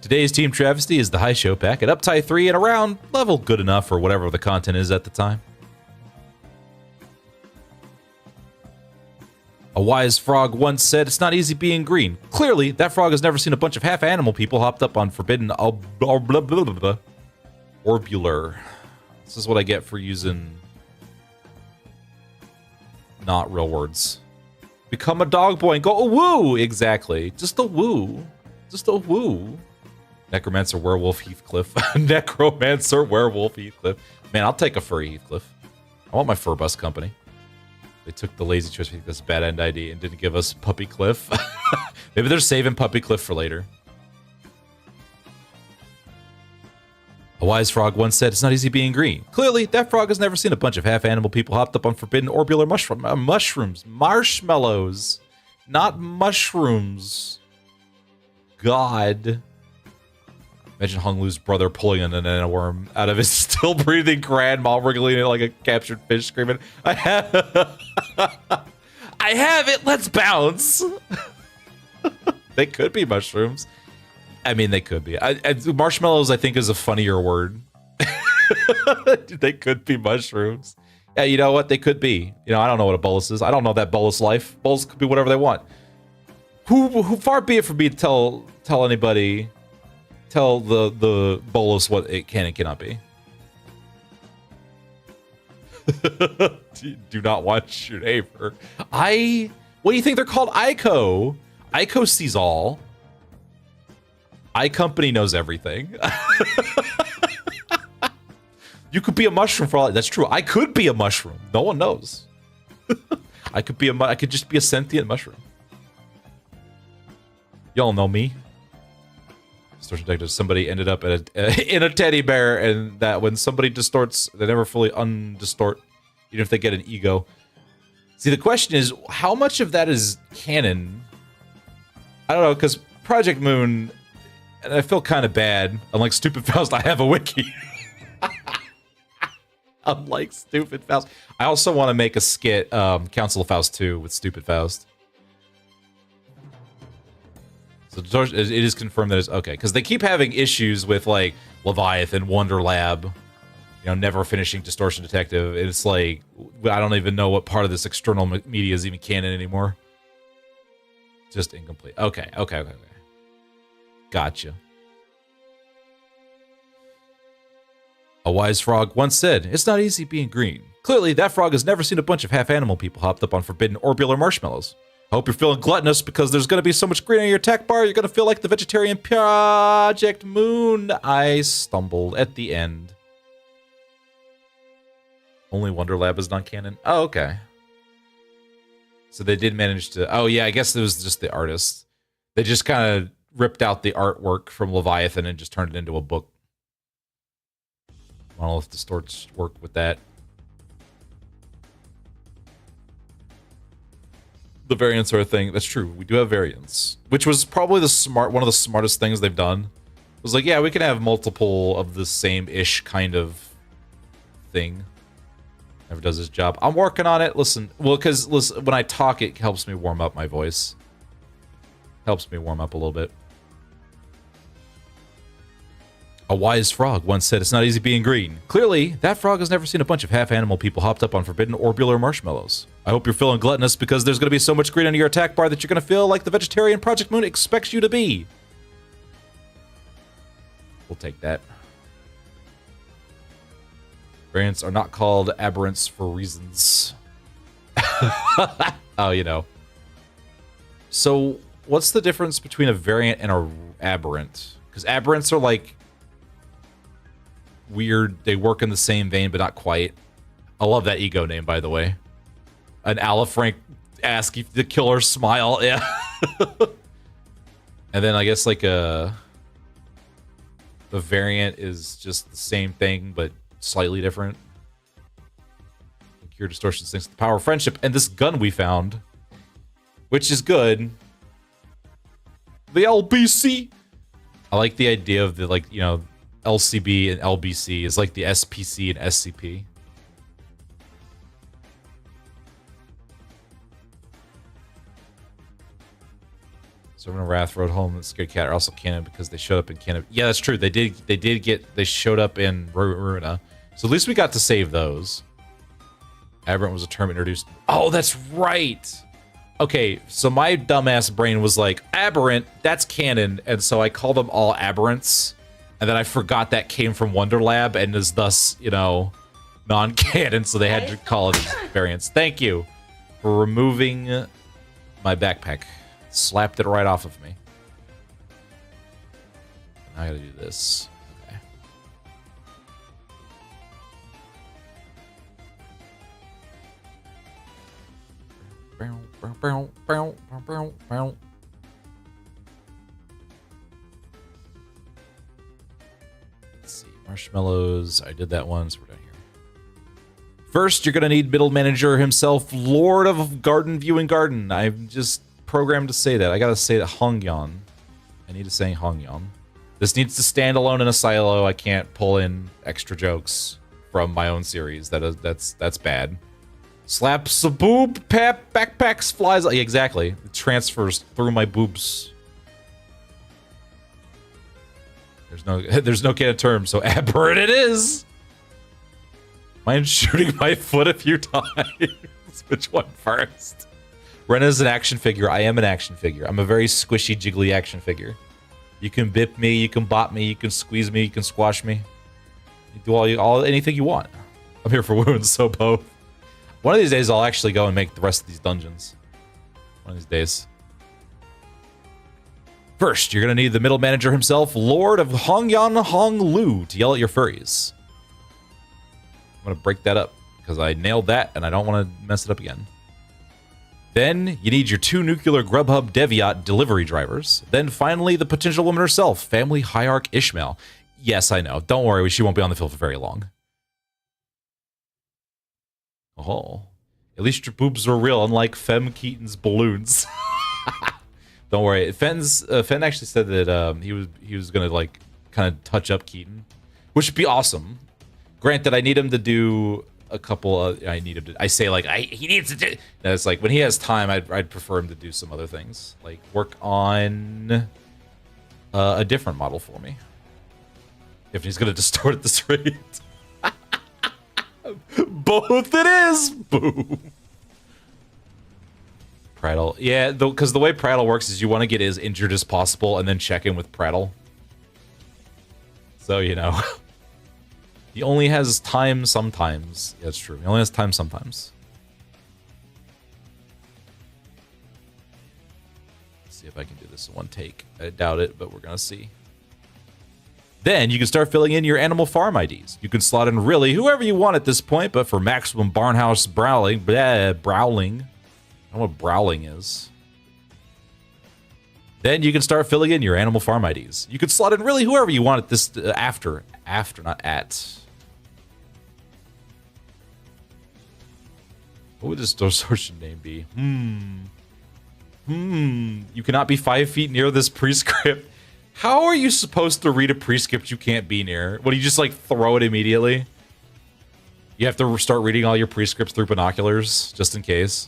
Today's Team Travesty is the High Show pack at Uptie 3 and around level good enough for whatever the content is at the time. A wise frog once said, it's not easy being green. Clearly, that frog has never seen a bunch of half-animal people hopped up on forbidden orbular. This is what I get for using not real words. Become a dog boy and go, oh, woo! Exactly. Just a woo. Just a woo. Necromancer Werewolf Heathcliff. Necromancer Werewolf Heathcliff. Man, I'll take a furry Heathcliff. I want my fur bus company. They took the lazy choice because bad end ID and didn't give us Puppy Cliff. Maybe they're saving Puppy Cliff for later. A wise frog once said, it's not easy being green. Clearly, that frog has never seen a bunch of half-animal people hopped up on forbidden orbular mushrooms. Marshmallows. Not mushrooms. God. Imagine Hung Lu's brother pulling an banana worm out of his still breathing crab while wriggling it like a captured fish, screaming, I have it, let's bounce. They could be mushrooms. I mean, they could be. Marshmallows, I think, is a funnier word. They could be mushrooms. Yeah, you know what? They could be. You know, I don't know what a bolus is. I don't know that bolus life. Bolus could be whatever they want. Who far be it for me to tell anybody... Tell the bolus what it can and cannot be. Do not watch your neighbor. What do you think they're called? Ico. Ico sees all. iCompany knows everything. You could be a mushroom for all. That's true. I could be a mushroom. No one knows. I could just be a sentient mushroom. Y'all know me. Distortion detective. Somebody ended up in a teddy bear, and that when somebody distorts, they never fully undistort, even if they get an ego. See, the question is, how much of that is canon? I don't know, because Project Moon, and I feel kind of bad. Unlike Stupid Faust, I have a wiki. Unlike Stupid Faust. I also want to make a skit, Council of Faust 2 with Stupid Faust. So it is confirmed that it's okay, because they keep having issues with like Leviathan, Wonder Lab, You know, never finishing Distortion Detective. It's like, I don't even know what part of this external media is even canon anymore. Just incomplete. Okay. Gotcha. A wise frog once said, "It's not easy being green." Clearly, that frog has never seen a bunch of half-animal people hopped up on forbidden orbular marshmallows. I hope you're feeling gluttonous because there's going to be so much green on your attack bar, you're going to feel like the vegetarian Project Moon. I stumbled at the end. Only Wonder Lab is non-canon? Oh, okay. So they did manage to... Oh, yeah, I guess it was just the artists. They just kind of ripped out the artwork from Leviathan and just turned it into a book. Monolith Distorts work with that. The variants are a thing. That's true. We do have variants, which was probably one of the smartest things they've done. It was like, yeah, we can have multiple of the same-ish kind of thing. Never does his job. I'm working on it. Listen, well, because when I talk, it helps me warm up my voice. Helps me warm up a little bit. A wise frog once said, "It's not easy being green." Clearly, that frog has never seen a bunch of half-animal people hopped up on forbidden orbular marshmallows. I hope you're feeling gluttonous because there's going to be so much green on your attack bar that you're going to feel like the vegetarian Project Moon expects you to be. We'll take that. Variants are not called aberrants for reasons. Oh, you know. So, what's the difference between a variant and a aberrant? Because aberrants are like weird. They work in the same vein, but not quite. I love that ego name, by the way. An Alifrank ASCII, the killer smile. Yeah. And then I guess like the variant is just the same thing, but slightly different. Cure distortion thanks to the power of friendship. And this gun we found, which is good. The LBC. I like the idea of the, like, you know, LCB and LBC is like the SPC and SCP. Servant of Wrath, Road Home, and Scared Cat are also canon because they showed up in canon. Yeah, that's true. They showed up in Ruina. So at least we got to save those. Aberrant was a term introduced. Oh, that's right. Okay, so my dumbass brain was like, aberrant, that's canon, and so I called them all aberrants, and then I forgot that came from Wonder Lab and is thus, you know, non-canon, so they had to call it variants. Thank you for removing my backpack. Slapped it right off of me. I gotta do this. Okay. Let's see. Marshmallows. I did that one, so we're done here. First, you're gonna need middle manager himself, Lord of Garden Viewing Garden. I'm just programmed to say that. I gotta say that Hongyeon. I need to say Hongyeon. This needs to stand alone in a silo. I can't pull in extra jokes from my own series. That's bad. Slaps a boob, pap, backpacks, flies. Yeah, exactly. It transfers through my boobs. There's no canon term, so aberrant it is. Mind shooting my foot a few times? Which one first? Rena's an action figure. I am an action figure. I'm a very squishy, jiggly action figure. You can bip me, you can bop me, you can squeeze me, you can squash me. You do anything you want. I'm here for wounds, so both. One of these days, I'll actually go and make the rest of these dungeons. One of these days. First, you're going to need the middle manager himself, Lord of Hongyan Honglu, to yell at your furries. I'm going to break that up, because I nailed that, and I don't want to mess it up again. Then, you need your 2 nuclear Grubhub Deviat delivery drivers. Then, finally, the potential woman herself, Family Hierarch Ishmael. Yes, I know. Don't worry, she won't be on the field for very long. Oh. At least your boobs are real, unlike Fem Keaton's balloons. Don't worry. Fenn actually said that he was going to, like, kind of touch up Keaton, which would be awesome. Granted, I need him to do a couple of... I say, like, he needs to do... No, it's like, when he has time, I'd prefer him to do some other things. Like, work on a different model for me. If he's going to distort at this rate. Both it is. Boom. Prattle. Yeah, because the way Prattle works is you want to get as injured as possible and then check in with Prattle. So, you know. He only has time sometimes. Yeah, that's true. He only has time sometimes. Let's see if I can do this in one take. I doubt it, but we're going to see. Then you can start filling in your animal farm IDs. You can slot in really whoever you want at this point, but for maximum barnhouse browling, browling. I don't know what browling is. Then you can start filling in your animal farm IDs. You can slot in really whoever you want at this after, not at. What would this distortion name be? You cannot be 5 feet near this prescript. How are you supposed to read a prescript you can't be near? What, do you just like throw it immediately? You have to start reading all your prescripts through binoculars, just in case.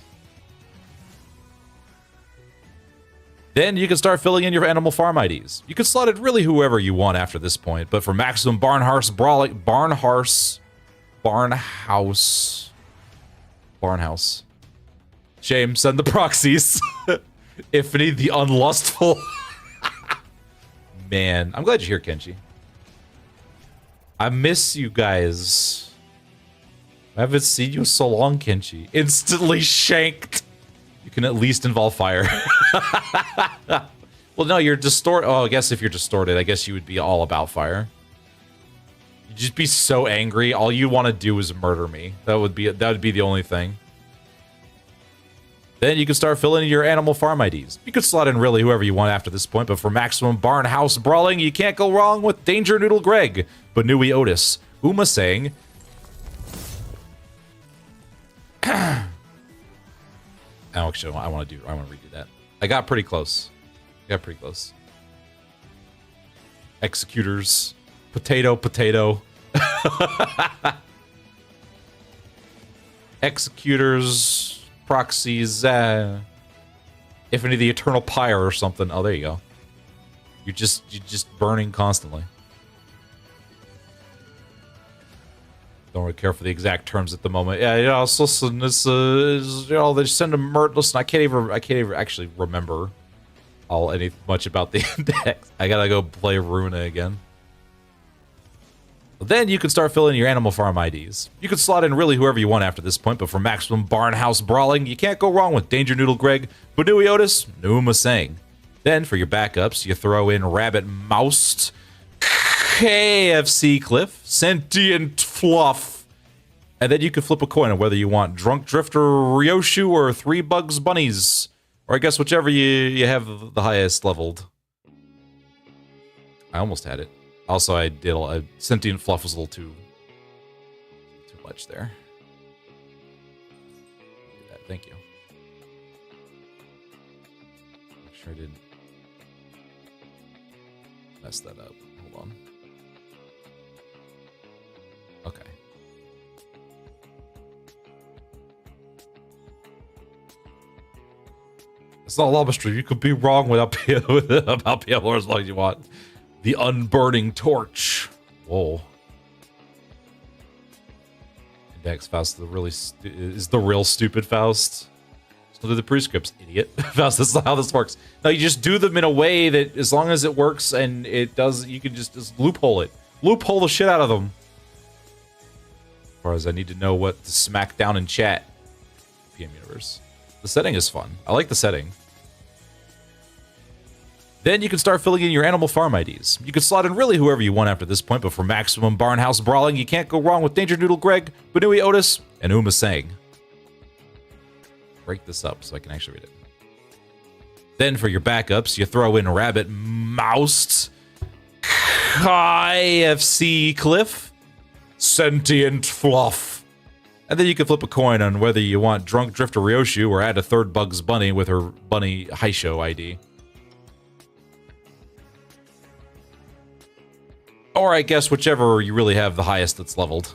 Then you can start filling in your animal farm IDs. You can slot in really whoever you want after this point, but for maximum barnhouse, shame, send the proxies. Ifany the unlustful. Man, I'm glad you're here, Kenji. I miss you guys. I haven't seen you so long, Kenji. Instantly shanked. You can at least involve fire. Well, no, you're distorted. Oh, I guess if you're distorted, I guess you would be all about fire. You'd just be so angry. All you want to do is murder me. That would be the only thing. Then you can start filling in your animal farm IDs. You can slot in really whoever you want after this point, but for maximum barn house brawling, you can't go wrong with Danger Noodle Greg, Banui Otis, Uma saying. Actually, I want to redo that. I got pretty close. Executors. Potato. Executors. Proxies. If any of the Eternal Pyre or something. Oh, there you go. You're just burning constantly. Don't really care for the exact terms at the moment. Yeah, you know, listen, this you know, they send a listen, I can't even actually remember much about the index. I gotta go play Runa again. Then you can start filling in your animal farm IDs. You can slot in really whoever you want after this point, but for maximum barn house brawling, you can't go wrong with Danger Noodle Greg, Banui Otis, Numa Sang. Then for your backups, you throw in Rabbit Mouse, KFC Cliff, Sentient Fluff, and then you can flip a coin on whether you want Drunk Drifter Ryoshu or 3 Bugs Bunnies, or I guess whichever you have the highest leveled. I almost had it. Also, I did Sentient Fluff was a little too much there. Thank you. Make sure I didn't mess that up. Hold on. Okay. It's not lava stream. You could be wrong about PLR as long as you want. The Unburning Torch. Whoa. Index Faust is the real stupid Faust. Still do the prescripts, idiot. Faust, that's not how this works. No, you just do them in a way that as long as it works and it does, you can just loophole it. Loophole the shit out of them. As far as I need to know what to smack down in chat. PM Universe. The setting is fun. I like the setting. Then you can start filling in your animal farm IDs. You can slot in really whoever you want after this point, but for maximum barn house brawling, you can't go wrong with Danger Noodle Greg, Banui Otis, and Uma Sang. Break this up so I can actually read it. Then for your backups, you throw in Rabbit Mouse, KFC Cliff, Sentient Fluff. And then you can flip a coin on whether you want Drunk Drifter Ryoshu or add a 3rd Bugs Bunny with her Bunny Haisho ID. Or I guess whichever you really have the highest that's leveled.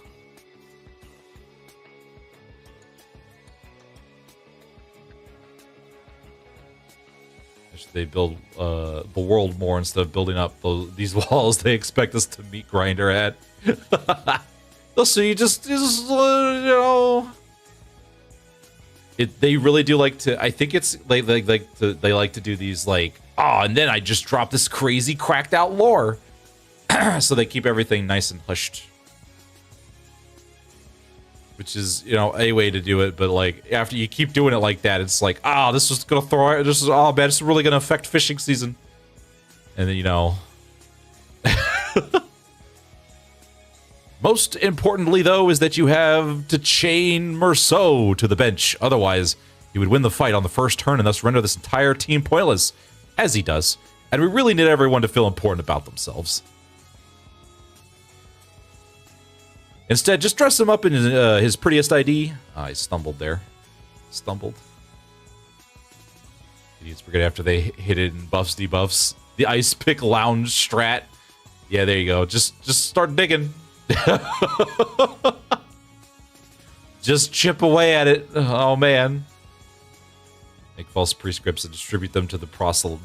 They build the world more instead of building up these walls they expect us to meet Grinder at. So you just you know. They really do like to. I think it's they like to do these like, oh, and then I just drop this crazy cracked out lore, so they keep everything nice and hushed, which is, you know, a way to do it. But like after you keep doing it like that, it's like, oh, this is gonna throw. This is, oh man, it's really gonna affect fishing season, and then, you know. Most importantly, though, is that you have to chain Merceau to the bench. Otherwise, he would win the fight on the first turn and thus render this entire team pointless, as he does. And we really need everyone to feel important about themselves. Instead, just dress him up in his prettiest ID. I stumbled there. Stumbled. Idiots forget after they hit it in buffs, debuffs. The Ice Pick Lounge strat. Yeah, there you go. Just start digging. Just chip away at it. Oh man. Make false prescripts and distribute them to the proselytes.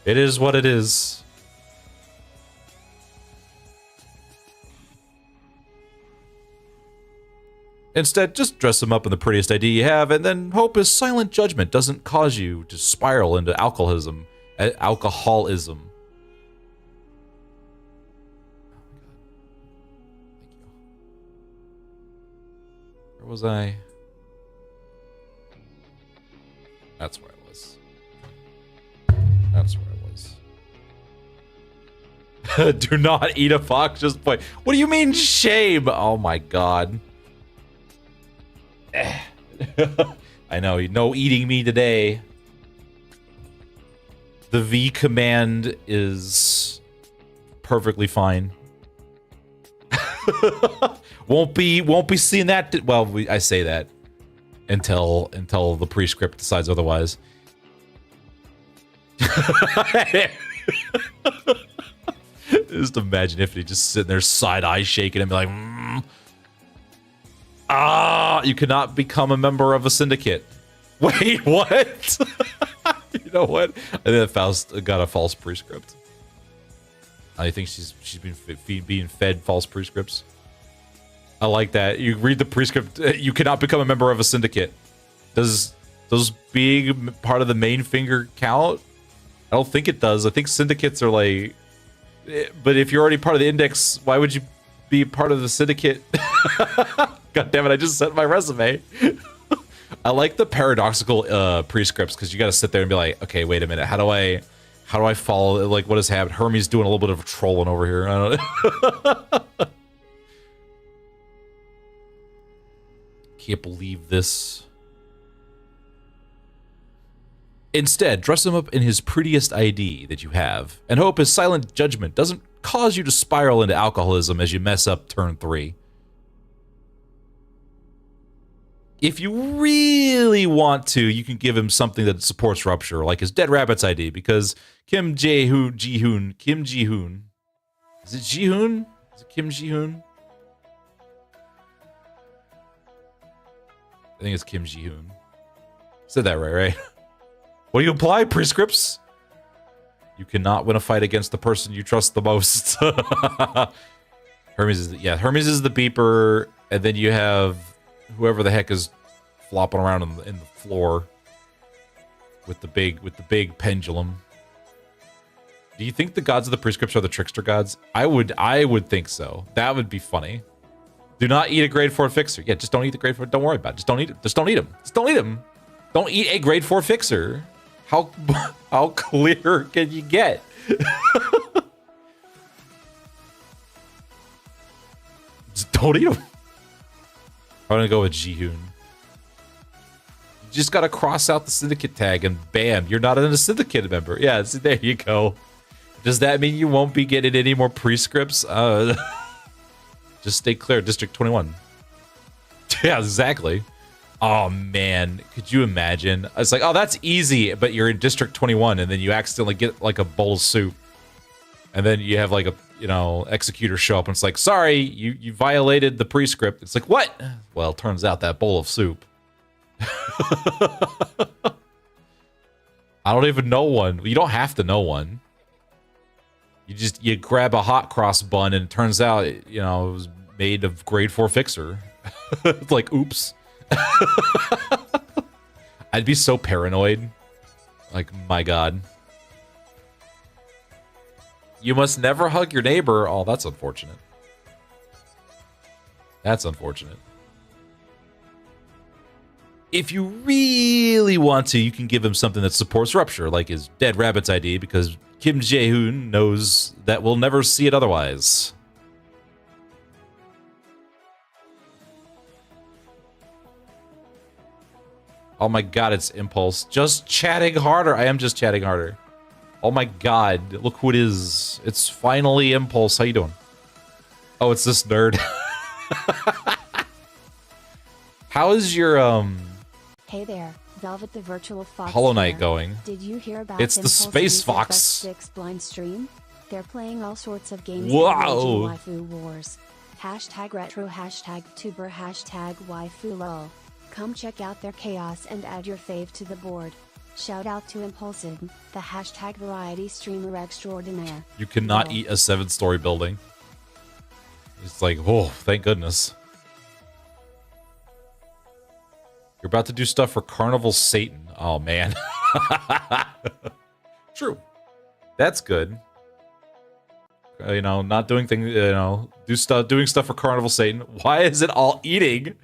It is what it is. Instead, just dress him up in the prettiest ID you have, and then hope his silent judgment doesn't cause you to spiral into alcoholism. Where was I? That's where I was. That's where I was. Do not eat a fox, just play. What do you mean shame? Oh my god. I know, no eating me today. The V command is perfectly fine. won't be seeing that. Well, I say that until the prescript decides otherwise. Just imagine if he just sitting there side eye shaking and be like, you cannot become a member of a syndicate. Wait, what? You know what? I think that Faust got a false prescript. I think she's been being fed false prescripts. I like that. You read the prescript. You cannot become a member of a syndicate. Does being part of the main finger count? I don't think it does. I think syndicates are like. But if you're already part of the index, why would you be part of the syndicate? God damn it! I just sent my resume. I like the paradoxical prescripts because you got to sit there and be like, okay, wait a minute. How do I follow? Like, what has happened? Hermes doing a little bit of trolling over here. I don't know. Can't believe this. Instead, dress him up in his prettiest ID that you have, and hope his silent judgment doesn't cause you to spiral into alcoholism as you mess up turn 3. If you really want to, you can give him something that supports rupture, like his Dead Rabbits ID, because Kim Ji-hoon, is it Ji-hoon? Is it Kim Ji-hoon? I think it's Kim Ji-hoon. Said that right? What do you apply? Prescripts? You cannot win a fight against the person you trust the most. Hermes is the beeper, and then you have whoever the heck is flopping around in the floor with the big pendulum. Do you think the gods of the prescripts are the trickster gods? I would think so. That would be funny. Do not eat a grade 4 fixer. Yeah, just don't eat the grade 4. Don't worry about it. Just don't eat it. Just don't eat him. Just don't eat him. Don't eat a grade 4 fixer. How clear can you get? Just don't eat him. I'm gonna go with Ji-hoon. You just gotta cross out the syndicate tag and bam, you're not a syndicate member. Yeah, see, there you go. Does that mean you won't be getting any more prescripts? Just stay clear, District 21. Yeah, exactly. Oh man, could you imagine? It's like, oh, that's easy, but you're in District 21 and then you accidentally get like a bowl of soup. And then you have like a, executor show up and it's like, sorry, you violated the prescript. It's like, what? Well, turns out that bowl of soup. I don't even know one. You don't have to know one. You grab a hot cross bun and it turns out it was made of grade 4 fixer. It's like, oops. I'd be so paranoid. Like, my God. You must never hug your neighbor. Oh, that's unfortunate. That's unfortunate. If you really want to, you can give him something that supports rupture, like his dead rabbit's ID, because Kim Jae-hoon knows that we'll never see it otherwise. Oh my God, it's Impulse. Just chatting harder. I am just chatting harder. Oh my God, look who it is. It's finally Impulse. How you doing? Oh, it's this nerd. How is your, Hey there, Velvet the Virtual Fox Hollow Knight here. going? Did you hear about It's the Impulse Space Music Fox. Best 6 blind stream? They're playing all sorts of games. Wow. And waifu wars. Hashtag retro, hashtag tuber, hashtag waifu lol. Come check out their chaos and add your fave to the board. Shout out to Impulsive, the hashtag variety streamer extraordinaire. You cannot eat a 7-story building. It's like, oh, thank goodness. You're about to do stuff for Carnival Satan. Oh, man. True. That's good. Not doing things, doing stuff for Carnival Satan. Why is it all eating?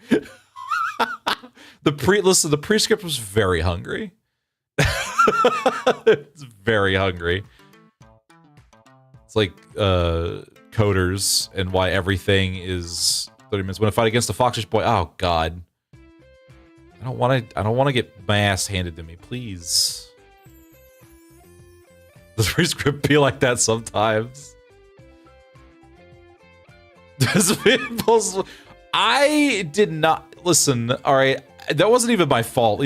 The prescript was very hungry. It's very hungry. It's like coders and why everything is 30 minutes. When I fight against the Foxish boy, oh God. I don't want to get my ass handed to me, please. The prescript be like that sometimes. I did not listen. All right, that wasn't even my fault.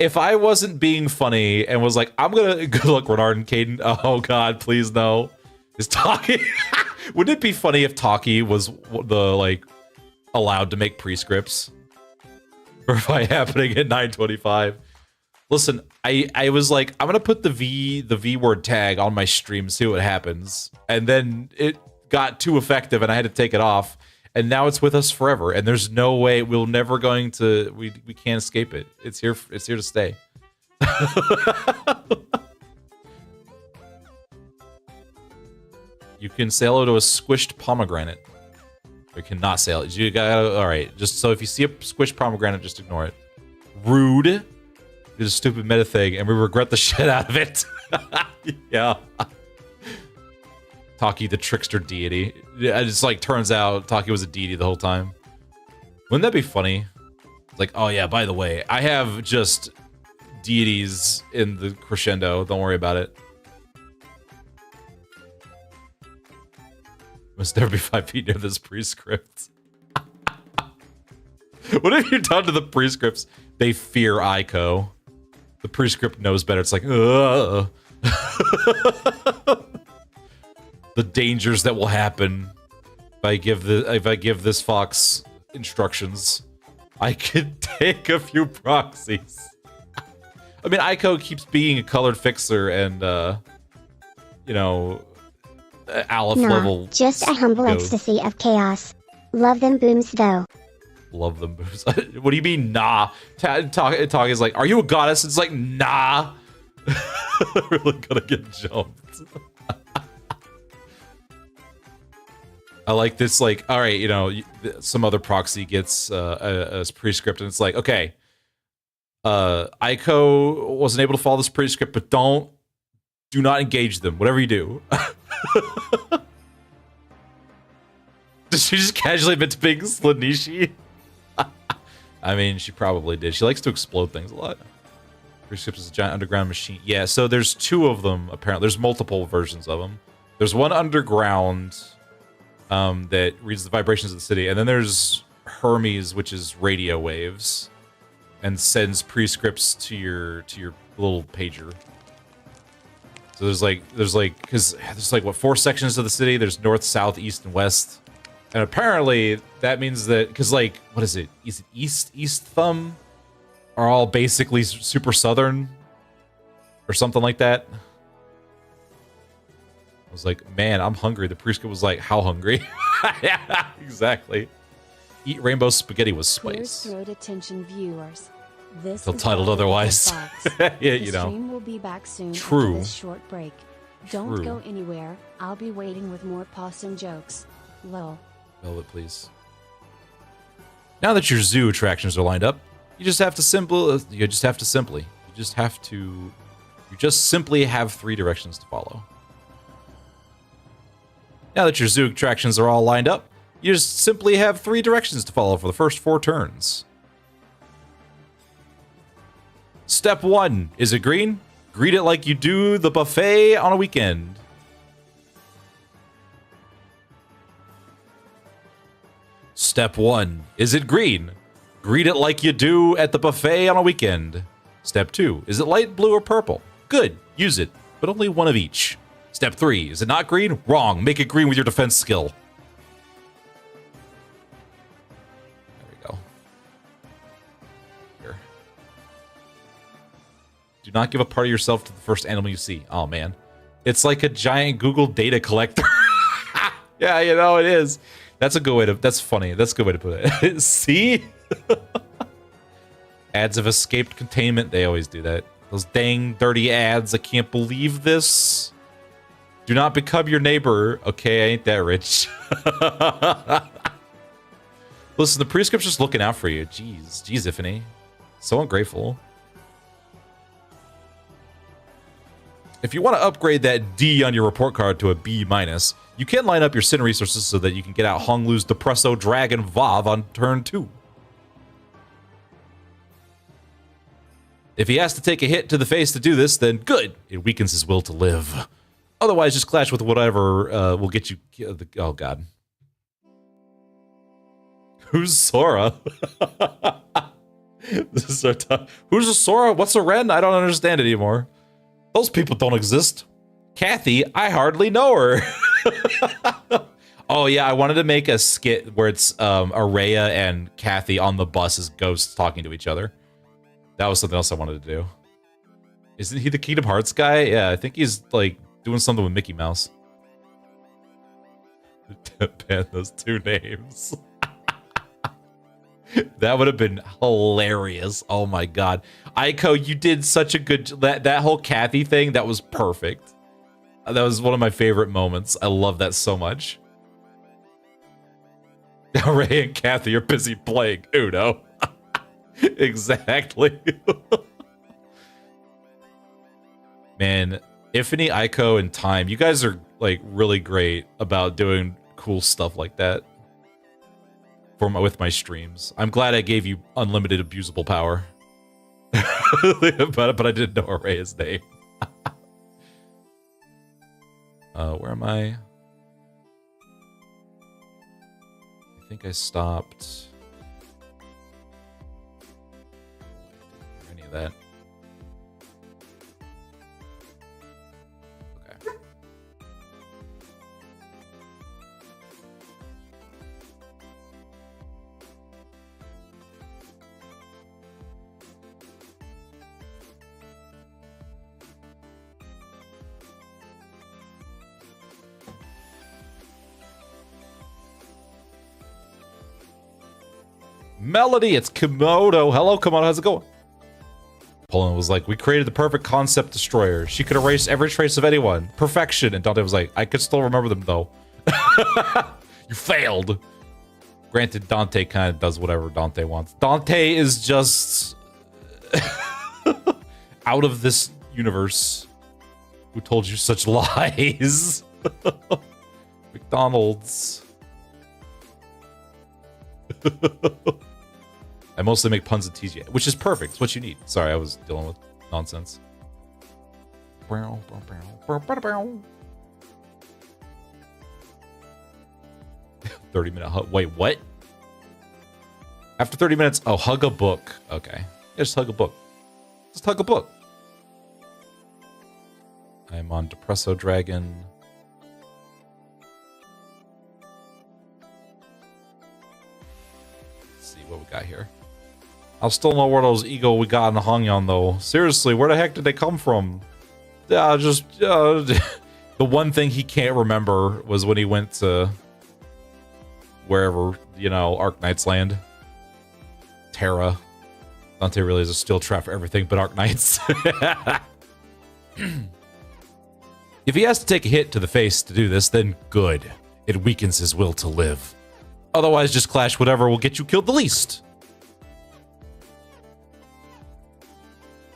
If I wasn't being funny and was like, I'm gonna good luck, Renard and Caden. Oh God, please no. Is Taki? Wouldn't it be funny if Taki was allowed to make prescripts? Or if I happening at 9:25. Listen, I was like, I'm gonna put the V word tag on my stream, see what happens, and then it got too effective, and I had to take it off. And now it's with us forever, and there's no way we're never going to. We can't escape it. It's here. It's here to stay. You can sail it to a squished pomegranate. You cannot sail it. You gotta. All right. Just so if you see a squished pomegranate, just ignore it. Rude. Did a stupid meta thing, and we regret the shit out of it. Yeah. Taki, the trickster deity. It just turns out Taki was a deity the whole time. Wouldn't that be funny? It's like, oh yeah, by the way, I have just deities in the crescendo. Don't worry about it. Must never be 5 feet near this prescript. What have you done to the prescripts? They fear Ico. The prescript knows better. It's like, ugh. The dangers that will happen if I give this fox instructions. I could take a few proxies. I mean, Ico keeps being a colored fixer and Aleph level. Just a humble ecstasy of chaos. Love them booms though. Love them booms. What do you mean, nah? Talk is like, are you a goddess? It's like, nah. Really gonna get jumped. I like this, all right, some other proxy gets a prescript, and it's like, okay, Ico wasn't able to follow this prescript, but do not engage them, whatever you do. Did she just casually admit to being Slanishi? I mean, she probably did. She likes to explode things a lot. Prescript is a giant underground machine. Yeah, so there's 2 of them, apparently. There's multiple versions of them. There's one underground that reads the vibrations of the city, and then there's Hermes, which is radio waves, and sends prescripts to your little pager. So there's what, 4 sections of the city. There's north, south, east, and west, and apparently that means that because what is it? Is it east thumb are all basically super southern or something like that. I was like, man, I'm hungry. The priest was like, how hungry? Yeah, exactly. Eat rainbow spaghetti with Clears spice. throat attention viewers. This Until is titled Limbus otherwise. Fox. Yeah, The you know. stream will be back soon True. after this short break. Don't True. go anywhere. I'll be waiting with more possum jokes. Lol. Velvet, please. Now that your zoo attractions are lined up, you just simply have 3 directions to follow. Now that your zoo attractions are all lined up, you just simply have 3 directions to follow for the first 4 turns. Step 1. Is it green? Greet it like you do the buffet on a weekend. Step 1. Is it green? Greet it like you do at the buffet on a weekend. Step 2. Is it light blue or purple? Good. Use it, but only one of each. Step 3. Is it not green? Wrong. Make it green with your defense skill. There we go. Here. Do not give a part of yourself to the first animal you see. Oh, man. It's like a giant Google data collector. Yeah, you know, it is. That's a good way to... That's funny. That's a good way to put it. See? Ads have escaped containment. They always do that. Those dang dirty ads. I can't believe this. Do not become your neighbor. Okay, I ain't that rich. Listen, the prescript's just looking out for you. Jeez. Jeez, Iphany. So ungrateful. If you want to upgrade that D on your report card to a B-, you can line up your sin resources so that you can get out Honglu's Depresso Dragon Vav on turn 2. If he has to take a hit to the face to do this, then good. It weakens his will to live. Otherwise, just clash with whatever will get you... Oh, God. Who's Sora? This is our time. Who's a Sora? What's a Ren? I don't understand it anymore. Those people don't exist. Kathy, I hardly know her. Oh, yeah, I wanted to make a skit where it's Araya and Kathy on the bus as ghosts talking to each other. That was something else I wanted to do. Isn't he the Kingdom Hearts guy? Yeah, I think he's, like, doing something with Mickey Mouse. Ban those 2 names. That would have been hilarious. Oh, my God. Aiko, you did such a good... That whole Kathy thing, that was perfect. That was one of my favorite moments. I love that so much. Ray and Kathy are busy playing Uno. Exactly. Man, Iphany, Aiko, and Time, you guys are like really great about doing cool stuff like that with my streams. I'm glad I gave you unlimited abusable power. but I didn't know Araya's name. Where am I? I think I stopped. Any of that. Okay. Melody, it's Komodo. Hello, Komodo. How's it going? Poland was like, we created the perfect concept destroyer. She could erase every trace of anyone. Perfection. And Dante was like, I could still remember them, though. You failed. Granted, Dante kind of does whatever Dante wants. Dante is just out of this universe. Who told you such lies? McDonald's. I mostly make puns and tease you, which is perfect. It's what you need. Sorry, I was dealing with nonsense. 30-minute hug. Wait, what? After 30 minutes, oh, hug a book. Okay. Yeah, just hug a book. Just hug a book. I'm on Depresso Dragon. Let's see what we got here. I'll still know where those ego we got in Hongyon, though. Seriously, where the heck did they come from? Yeah, just... The one thing he can't remember was when he went to wherever, you know, Arknights land. Terra. Dante really is a steel trap for everything but Arknights. If he has to take a hit to the face to do this, then good. It weakens his will to live. Otherwise, just clash whatever will get you killed the least.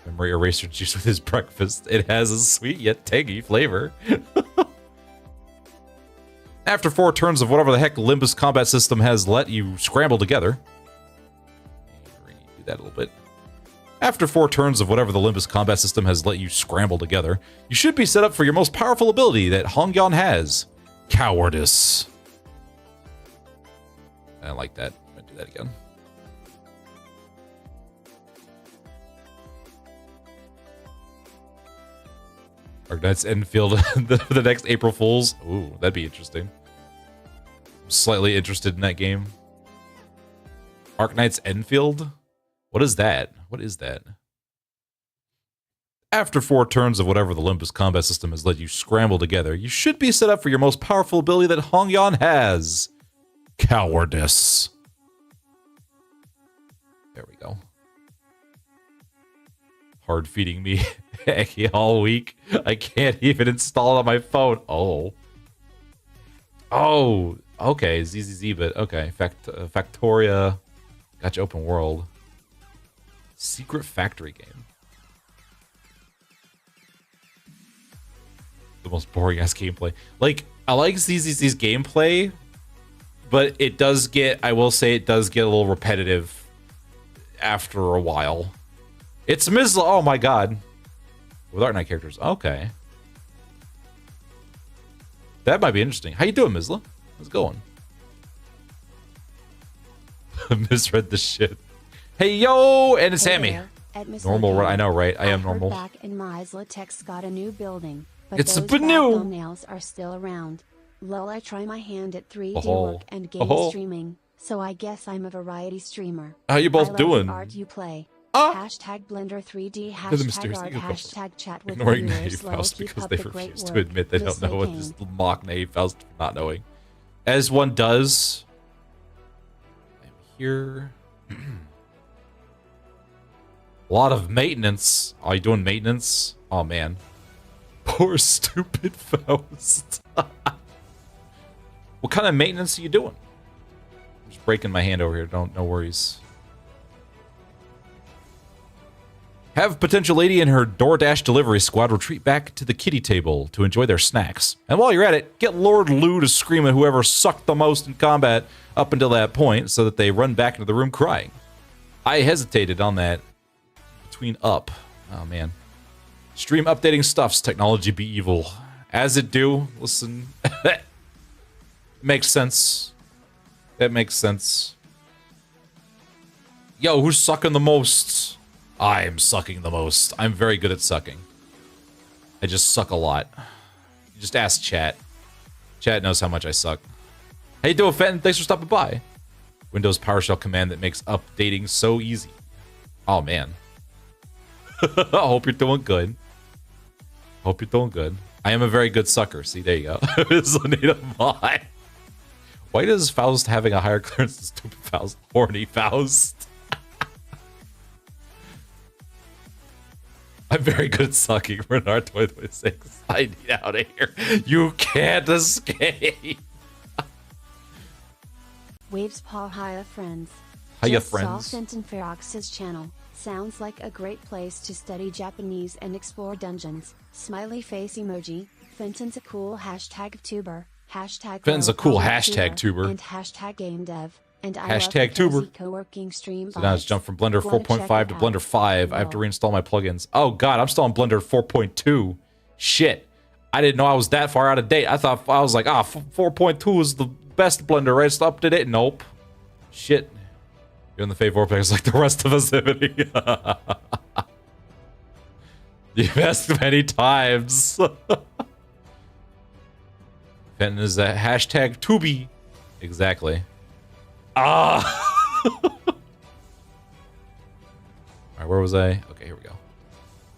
Memory eraser juice with his breakfast. It has a sweet yet tangy flavor. After 4 turns of whatever the heck Limbus combat system has let you scramble together. Do that a little bit. After 4 turns of whatever the Limbus combat system has let you scramble together, you should be set up for your most powerful ability that Hongyan has. Cowardice. I don't like that. I'm gonna do that again. Arknight's Enfield the next April Fools. Ooh, that'd be interesting. I'm slightly interested in that game. Arknight's Enfield? What is that? What is that? After 4 turns of whatever the Limbus combat system has let you scramble together, you should be set up for your most powerful ability that Hongyan has. Cowardice. There we go. Hard feeding me Eggy all week. I can't even install it on my phone. Oh. Oh, okay. ZZZ, but okay. Factoria. Gotcha, open world. Secret factory game. The most boring ass gameplay. Like, I like ZZZ's gameplay, but it does get, I will say, it does get a little repetitive after a while. It's Mizla. Oh my god. With Arknight characters. Okay. That might be interesting. How you doing, Mizla? How's it going? Misread the shit. Hey, yo! And it's Sammy. Normal, right? I know, right? I am normal. Back in Misla Text got a new building, but it's those a new thumbnails are still around. Lol, I try my hand at 3D work and game streaming, so I guess I'm a variety streamer. How you both doing? The art you play. Hashtag Blender 3D, hashtag art, hashtag chat with ignoring viewers. naive Faust because they the refuse to work. admit they don't know what this mock naive Faust for not knowing. As one does. I'm here. A lot of maintenance. Are you doing maintenance? Oh man. Poor stupid Faust. What kind of maintenance are you doing? I'm just breaking my hand over here. No worries. Have potential lady and her DoorDash delivery squad retreat back to the kitty table to enjoy their snacks. And while you're at it, get Lord Lou to scream at whoever sucked the most in combat up until that point so that they run back into the room crying. I hesitated on that between up. Oh man. Stream updating stuffs, technology be evil. As it do, listen. Makes sense. That makes sense. Yo, who's sucking the most? I'm sucking the most. I'm very good at sucking. I just suck a lot. Just ask chat. Chat knows how much I suck. How you doing, Fenton? Thanks for stopping by. Windows PowerShell command that makes updating so easy. Oh, man. I hope you're doing good. Hope you're doing good. I am a very good sucker. See, there you go. This will need a mod. Why does Faust having a higher clearance than stupid Faust? Horny Faust. I'm very good at sucking. Renard 2026. I need out of here. You can't escape. Waves Paw Hiya friends. Hiya Just friends. Saw Fenton Ferox's channel. Sounds like a great place to study Japanese and explore dungeons. Smiley face emoji. Fenton's a cool hashtag tuber. Hashtag Fenton's a cool hashtag tuber. And hashtag game dev. And I hashtag love tuber. Co-working stream So now it's jumped from Blender 4.5 to Blender 5. I have to reinstall my plugins. Oh god, I'm still on Blender 4.2. Shit. I didn't know I was that far out of date. I thought, I was like, 4.2 is the best Blender, right? It's up to date. Nope. Shit. You're in the Fae Vortex like the rest of us. You've asked many times. Fenton is a hashtag Tubi. Exactly. Alright, where was I? Okay, here we go.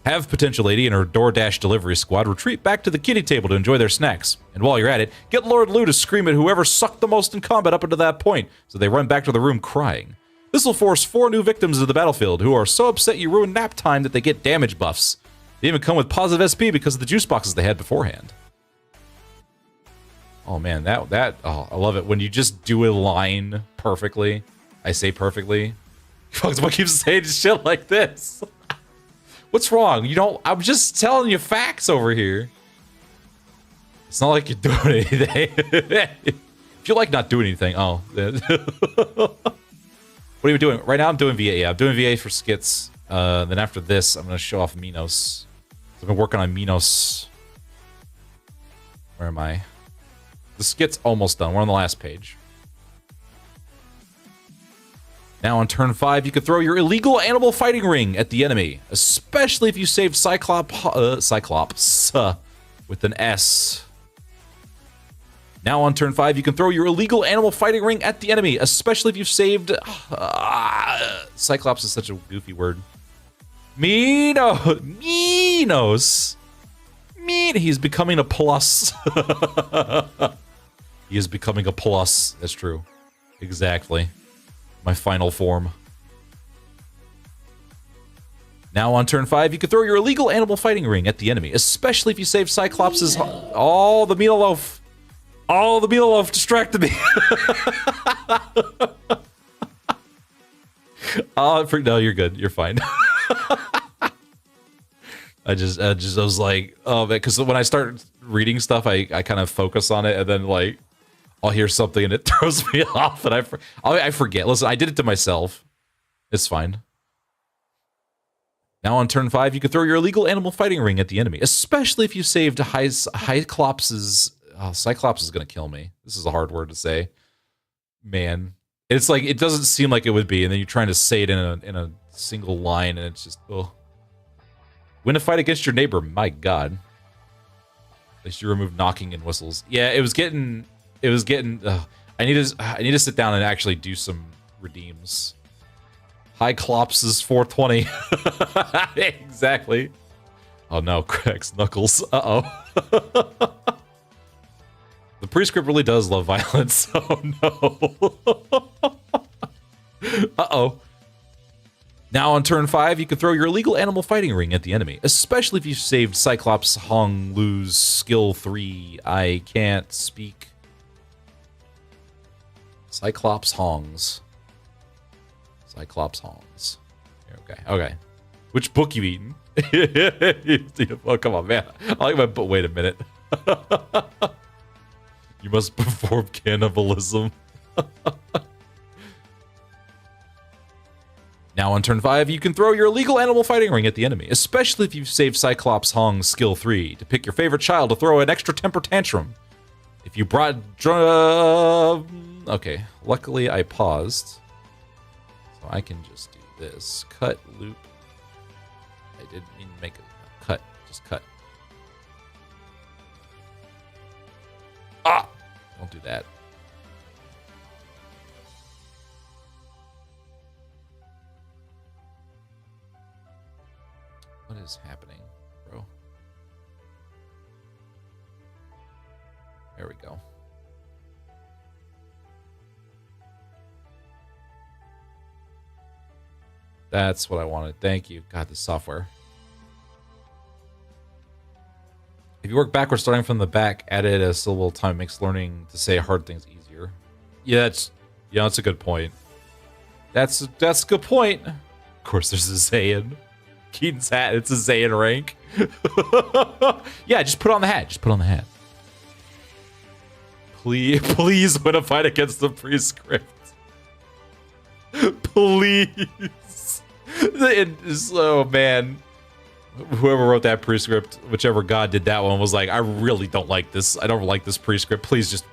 Have Potential Lady and her DoorDash delivery squad retreat back to the kitty table to enjoy their snacks. And while you're at it, get Lord Lou to scream at whoever sucked the most in combat up until that point, so they run back to the room crying. This will force 4 new victims to the battlefield who are so upset you ruin nap time that they get damage buffs. They even come with positive SP because of the juice boxes they had beforehand. Oh man, oh, I love it when you just do a line perfectly. I say perfectly. What keeps saying shit like this? What's wrong? You don't. I'm just telling you facts over here. It's not like you're doing anything. If you like not doing anything, oh. What are you doing? Right now I'm doing VA. Yeah, I'm doing VA for skits. Then after this, I'm going to show off Minos. I've been working on Minos. Where am I? The skit's almost done. We're on the last page. Now on turn 5, you can throw your illegal animal fighting ring at the enemy, especially if you saved Cyclops with an S. Now on turn 5, you can throw your illegal animal fighting ring at the enemy, especially if you've saved... Cyclops is such a goofy word. Minos. He's becoming a plus. He is becoming a plus. That's true. Exactly. My final form. Now on turn 5, you can throw your illegal animal fighting ring at the enemy, especially if you save Cyclops' Oh, the meatloaf. Oh, the meatloaf distracted me. No, you're good. You're fine. I was like, oh, man, because when I start reading stuff, I kind of focus on it, and then like I'll hear something and it throws me off, and I forget. Listen, I did it to myself. It's fine. Now on turn 5, you can throw your illegal animal fighting ring at the enemy, especially if you saved Cyclops' Cyclops is gonna kill me. This is a hard word to say. Man. It's like, it doesn't seem like it would be, and then you're trying to say it in a single line, and it's just, oh. Win a fight against your neighbor, my god. At least you removed knocking and whistles. Yeah, it was getting, I need to sit down and actually do some redeems. High Clops is 420. Exactly. Oh no, cracks knuckles. Uh-oh. The prescript really does love violence. Oh no. Uh-oh. Now on turn 5, you can throw your illegal animal fighting ring at the enemy, especially if you saved Cyclops Hong Lu's skill 3. I can't speak. Cyclops Hongs. Cyclops Hongs. Okay, okay. Which book you eating? Oh, come on, man. I like my book. Wait a minute. You must perform cannibalism. Now on turn 5, you can throw your illegal animal fighting ring at the enemy, especially if you've saved Cyclops Hong's skill 3 to pick your favorite child to throw an extra temper tantrum. If you brought... okay, luckily I paused. So I can just do this. Cut, loop. I didn't mean to make a cut. Just cut. Ah! Don't do that. What is happening, bro? There we go. That's what I wanted. Thank you. God, this software. If you work backwards starting from the back, added a syllable time makes learning to say hard things easier. Yeah, that's a good point. That's a good point. Of course, there's a Zayn. Keaton's hat. It's a Zayn rank. Yeah, just put on the hat. Just put on the hat. Please win a fight against the prescript. Please. Oh man. Whoever wrote that prescript, whichever god did that one, was like, I really don't like this. I don't like this prescript. Please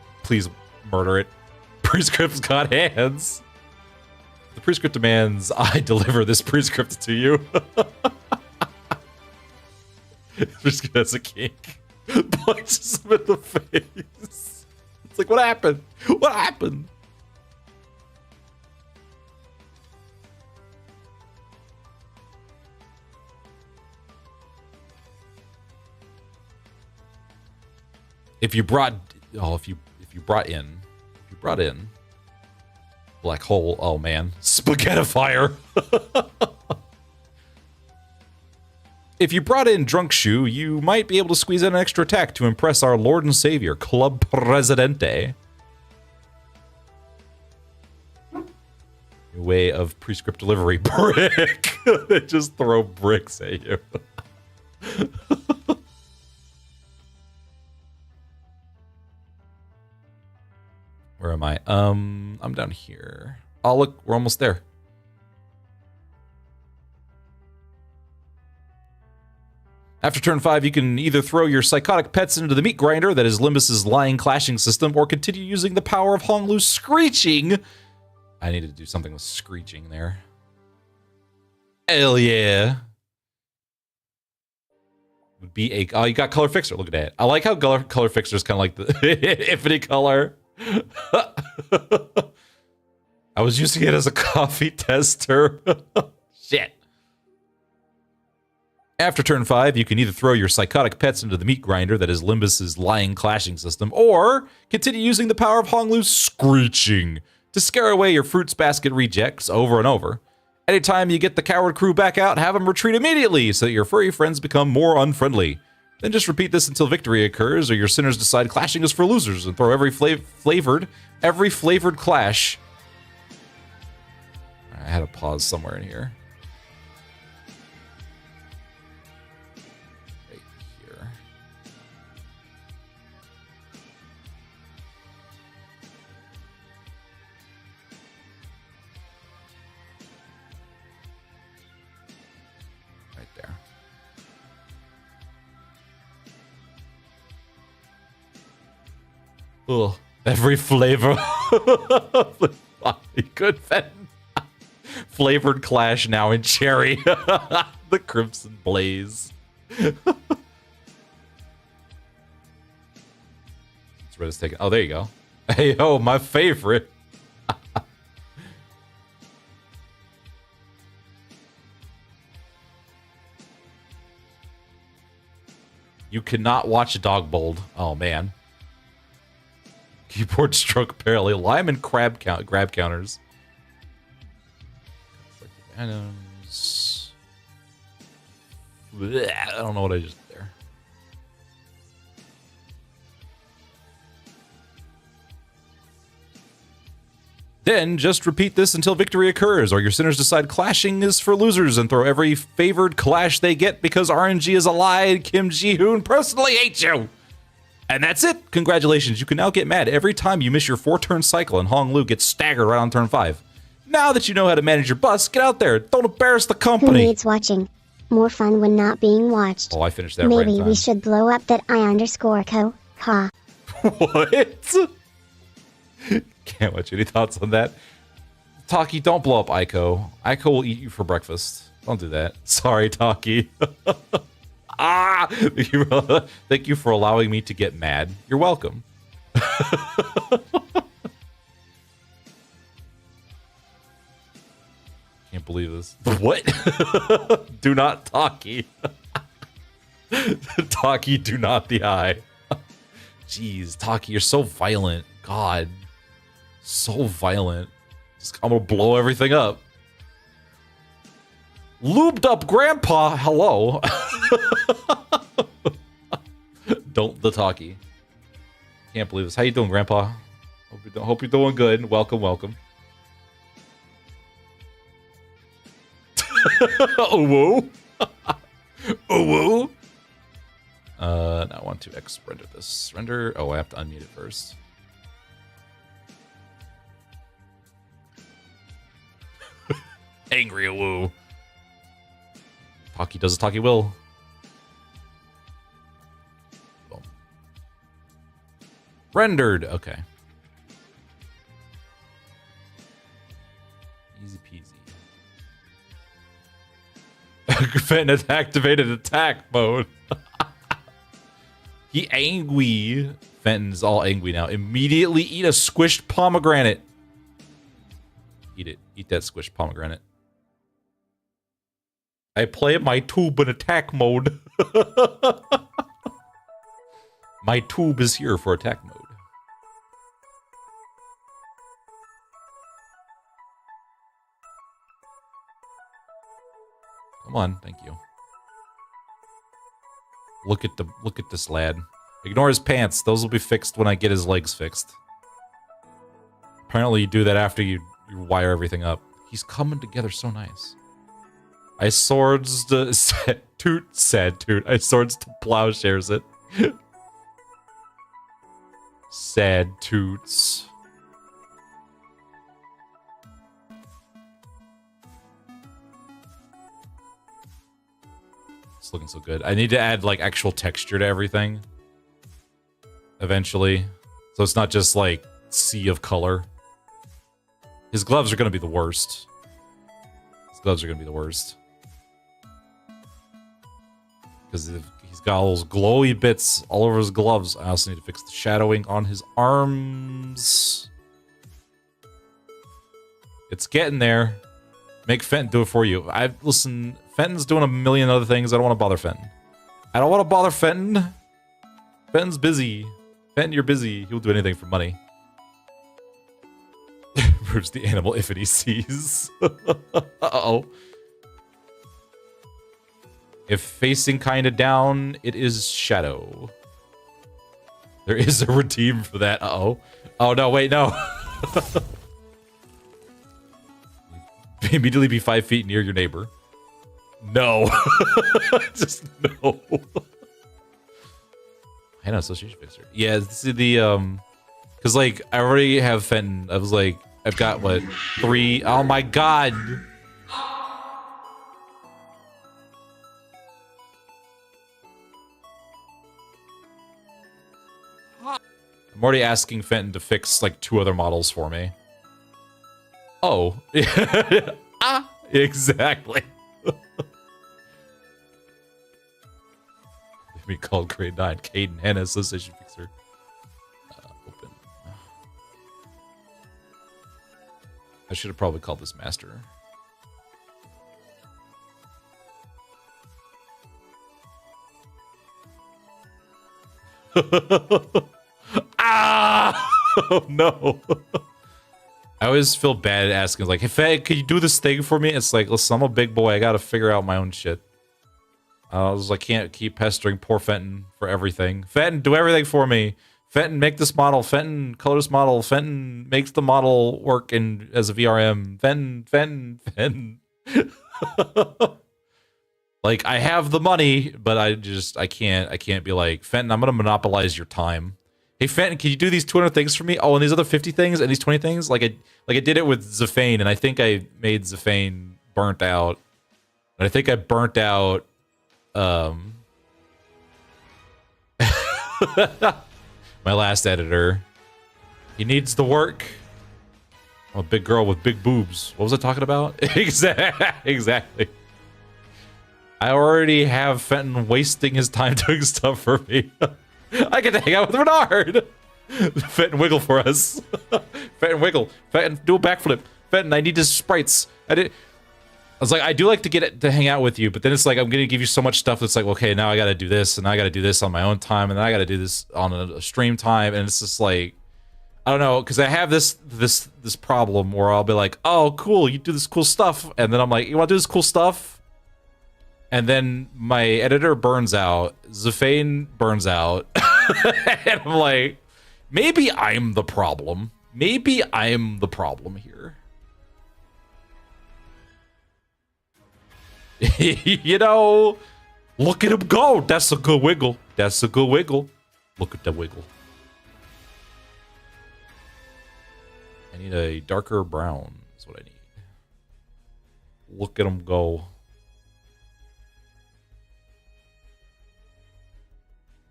murder it. Prescript's got hands. The prescript demands I deliver this prescript to you. Prescript has a kink. Punches him in the face. It's like, what happened? What happened? If you brought in black hole, oh man, spaghetti fire. If you brought in Drunk Shoe, you might be able to squeeze in an extra attack to impress our Lord and Savior, Club Presidente. New way of prescript delivery. Brick! They just throw bricks at you. Where am I? I'm down here. Oh, look, we're almost there. After turn 5, you can either throw your psychotic pets into the meat grinder that is Limbus's lying clashing system, or continue using the power of Honglu's screeching. I needed to do something with screeching there. Hell yeah. Would be a... Oh, you got Color Fixer. Look at that. I like how Color Fixer is kind of like the Infinity Color. I was using it as a coffee tester. Shit. After turn 5, you can either throw your psychotic pets into the meat grinder that is Limbus's lying clashing system, or continue using the power of Honglu's screeching to scare away your fruits basket rejects over and over. Anytime you get the coward crew back out, have them retreat immediately so that your furry friends become more unfriendly. Then just repeat this until victory occurs, or your sinners decide clashing is for losers and throw every flavored clash. I had a pause somewhere in here. Right here. Right there. Ugh. Every flavor. Good then. Flavored clash now in cherry. The Crimson Blaze. Let's read this taken. Oh, there you go. Hey, oh, my favorite. You cannot watch a dog bold. Oh, man. Keyboard stroke apparently. Lime and grab counters. Items. Blech, I don't know what I just did there. Then just repeat this until victory occurs, or your sinners decide clashing is for losers and throw every favored clash they get because RNG is a lie and Kim Ji-hoon personally hates you. And that's it. Congratulations. You can now get mad every time you miss your 4-turn cycle and Honglu gets staggered right on turn 5. Now that you know how to manage your bus, get out there. Don't embarrass the company. Who needs watching? More fun when not being watched. Oh, I finished that right in time. Maybe we should blow up that I_co. Ha. What? Can't watch. Any thoughts on that? Taki, don't blow up Aiko. Aiko will eat you for breakfast. Don't do that. Sorry, Taki. Thank you for allowing me to get mad. You're welcome. Can't believe this. What? Do not Taki. Taki, do not the eye. Jeez, Taki, you're so violent. God. So violent. I'm gonna blow everything up. Lubed up grandpa, hello. Don't the Taki. Can't believe this. How you doing, grandpa? Hope you're doing good. Welcome, welcome. Oh, whoa. Oh, whoa. Now I want to render this. Render. Oh, I have to unmute it first. Angry woo. Taki does as Taki will. Boom. Rendered. Okay. Easy peasy. Fenton has activated attack mode. He angry. Fenton's all angry now. Immediately eat a squished pomegranate. Eat it. Eat that squished pomegranate. I play my tube in attack mode. My tube is here for attack mode. Come on, thank you. Look at this lad. Ignore his pants. Those will be fixed when I get his legs fixed. Apparently you do that after you wire everything up. He's coming together so nice. I swords to sad toot. I swords to plowshares it. Sad toots. It's looking so good. I need to add like actual texture to everything. Eventually. So it's not just like sea of color. His gloves are gonna be the worst. His gloves are gonna be the worst. Because he's got all those glowy bits all over his gloves. I also need to fix the shadowing on his arms. It's getting there. Make Fenton do it for you. Listen, Fenton's doing a million other things. I don't want to bother Fenton. I don't want to bother Fenton. Fenton's busy. Fenton, you're busy. He'll do anything for money. Proves the animal if he sees. Uh-oh. If facing kind of down, it is shadow. There is a redeem for that. Uh-oh. Oh, no, wait, no. Immediately be 5 feet near your neighbor. No. Just no. Hannah Association Fixer. Yeah, this is the, because, like, I already have Fenton. I was like, I've got, what, 3? Oh, my God. I'm already asking Fenton to fix, like, 2 other models for me. Oh. Ah, exactly. We called grade 9. Caden, Hannah Association Fixer. Open. I should have probably called this master. Ah! Oh, no. I always feel bad asking, like, hey, Faye, could you do this thing for me? It's like, listen, I'm a big boy. I gotta figure out my own shit. I can't keep pestering poor Fenton for everything. Fenton, do everything for me. Fenton, make this model. Fenton, color this model. Fenton makes the model work as a VRM. Fenton. Like, I have the money, but I can't be like, Fenton, I'm gonna monopolize your time. Hey, Fenton, can you do these 200 things for me? Oh, and these other 50 things and these 20 things? Like I did it with Zafane, and I think I made Zafane burnt out. And I think I burnt out my last editor. He needs the work. I'm a big girl with big boobs. What was I talking about? Exactly. I already have Fenton wasting his time doing stuff for me. I get to hang out with Renard. Fenton wiggle for us. Fenton wiggle. Fenton do a backflip. Fenton, I need his sprites. I was like, I do like to get to hang out with you, but then it's like I'm gonna give you so much stuff that's like, okay, now I gotta do this, and I gotta do this on my own time, and then I gotta do this on a stream time, and it's just like, I don't know, because I have this problem where I'll be like, oh, cool, you do this cool stuff, and then I'm like, you want to do this cool stuff? And then my editor burns out, Zafane burns out, and I'm like, maybe I'm the problem. Maybe I'm the problem here. You know, look at him go. That's a good wiggle. That's a good wiggle. Look at the wiggle. I need a darker brown is what I need. Look at him go.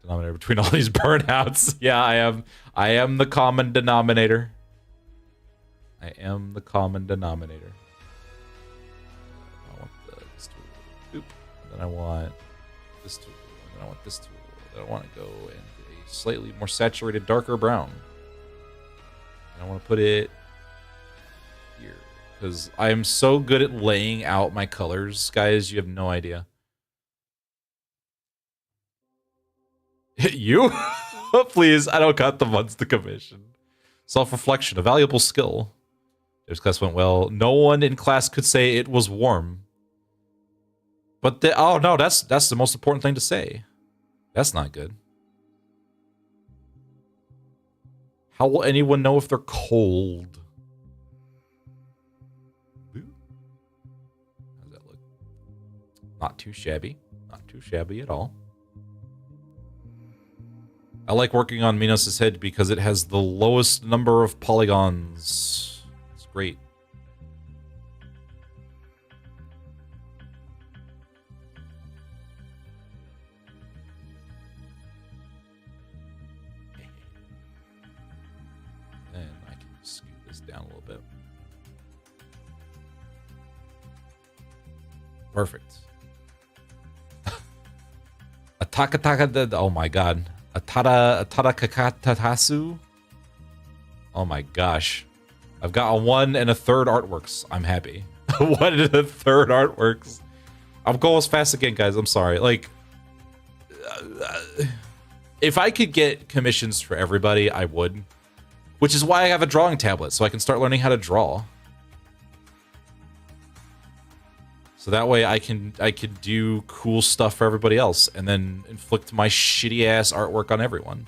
Denominator between all these burnouts. Yeah, I am the common denominator. I am the common denominator. I want this tool. Oop. And then I want this tool. And then I want this tool. Then I want to go and get a slightly more saturated, darker brown. And I want to put it here. Because I am so good at laying out my colors, guys, you have no idea. You? Please, I don't got the months to commission. Self-reflection, a valuable skill. This class went well. No one in class could say it was warm. But oh no, that's the most important thing to say. That's not good. How will anyone know if they're cold? How's that look? Not too shabby. Not too shabby at all. I like working on Minos' head because it has the lowest number of polygons. It's great. And I can scoot this down a little bit. Perfect. Oh my god. Atada kakatatasu. Oh my gosh. I've got a 1 and a third artworks. I'm happy. 1 and a third artworks. I'm going as fast again, guys. I'm sorry. Like, if I could get commissions for everybody, I would. Which is why I have a drawing tablet, so I can start learning how to draw. So that way I can do cool stuff for everybody else and then inflict my shitty ass artwork on everyone.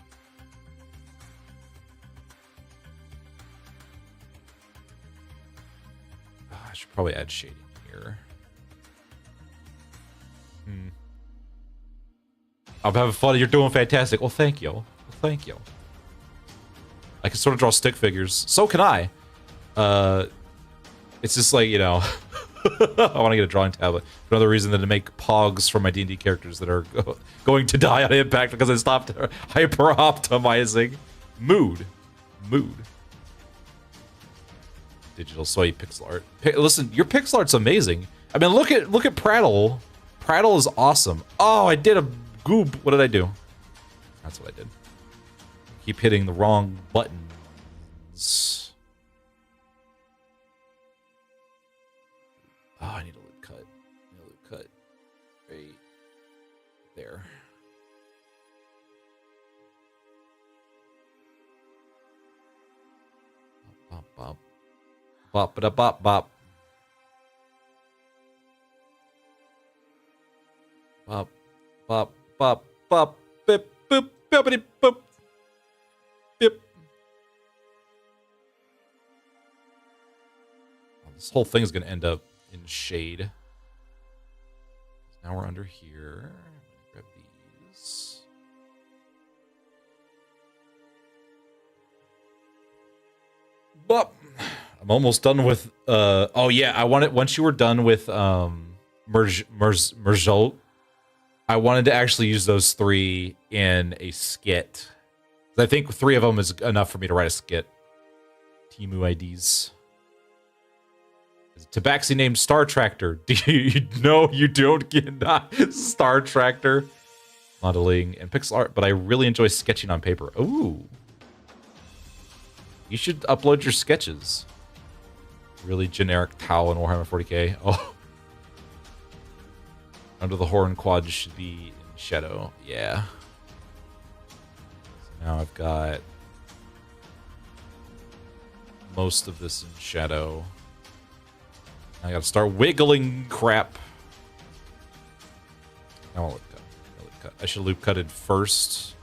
I should probably add shading here. I'm having fun. You're doing fantastic. Well, thank you. Well, thank you. I can sort of draw stick figures. So can I. It's just like, you know... I want to get a drawing tablet for another reason than to make pogs for my D&D characters that are going to die on impact because I stopped hyper-optimizing. Mood. Digital soy pixel art. Listen, your pixel art's amazing. I mean, look at Prattle. Prattle is awesome. Oh, I did a goob. What did I do? That's what I did. Keep hitting the wrong buttons. Oh, I need a loop cut. Right there. Bop, bop. Bop, ba, bop, bop. Bop, bop, bop, bop, bip, boop, boopity, boop. Bip. This whole thing is going to end up in shade. Now we're under here. Grab these. But I'm almost done with oh yeah, I wanted once you were done with Merjol, I wanted to actually use those 3 in a skit. I think 3 of them is enough for me to write a skit. Timu IDs. Tabaxi named Star Tractor. Do you know you don't get Star Tractor? Modeling and pixel art, but I really enjoy sketching on paper. Ooh. You should upload your sketches. Really generic Tau in Warhammer 40k. Oh. Under the Horn Quad should be in shadow. Yeah. So now I've got most of this in shadow. I gotta start wiggling crap. I won't loop cut. I should loop cutted first.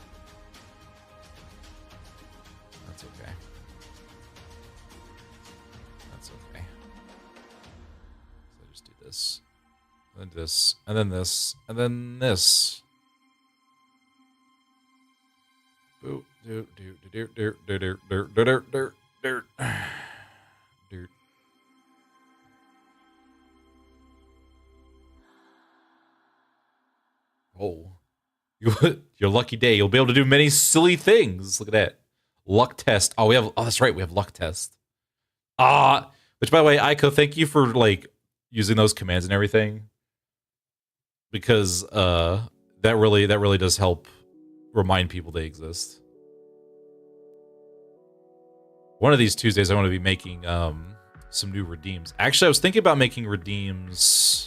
That's okay. That's okay. So I just do this. And then this. And then this. And then this. Boo. Do. Oh, your lucky day. You'll be able to do many silly things. Look at that. Luck test. Oh, that's right. We have luck test. Which, by the way, Aiko, thank you for, like, using those commands and everything. Because, that really does help remind people they exist. One of these Tuesdays, I want to be making, some new redeems. Actually, I was thinking about making redeems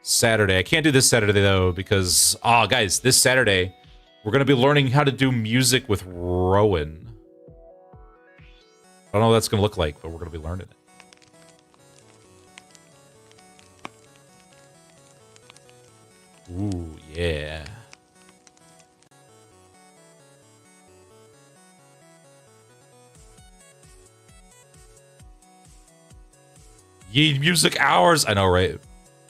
Saturday. I can't do this Saturday though because guys, this Saturday We're gonna be learning how to do music with Rowan. I don't know what that's gonna look like, but we're gonna be learning it. Ooh, yeah. Yeen music hours. I know, right?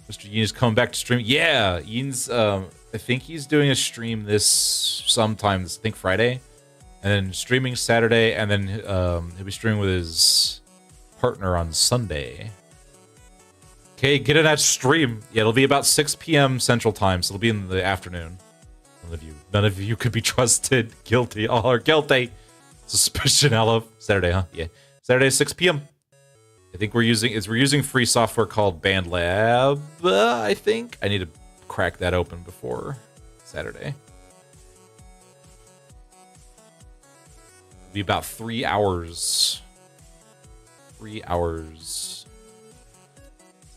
Mr. Yeen is coming back to stream. Yeah, Yeen's. I think he's doing a stream this sometimes. I think Friday, and then streaming Saturday, and then he'll be streaming with his partner on Sunday. Okay, get in that stream. Yeah, it'll be about 6 p.m. Central Time, so it'll be in the afternoon. None of you could be trusted. Guilty. All are guilty. Suspicion. I love Saturday, huh? Yeah, Saturday 6 p.m. I think we're using free software called BandLab. I think I need to crack that open before Saturday. It'll be about 3 hours. 3 hours.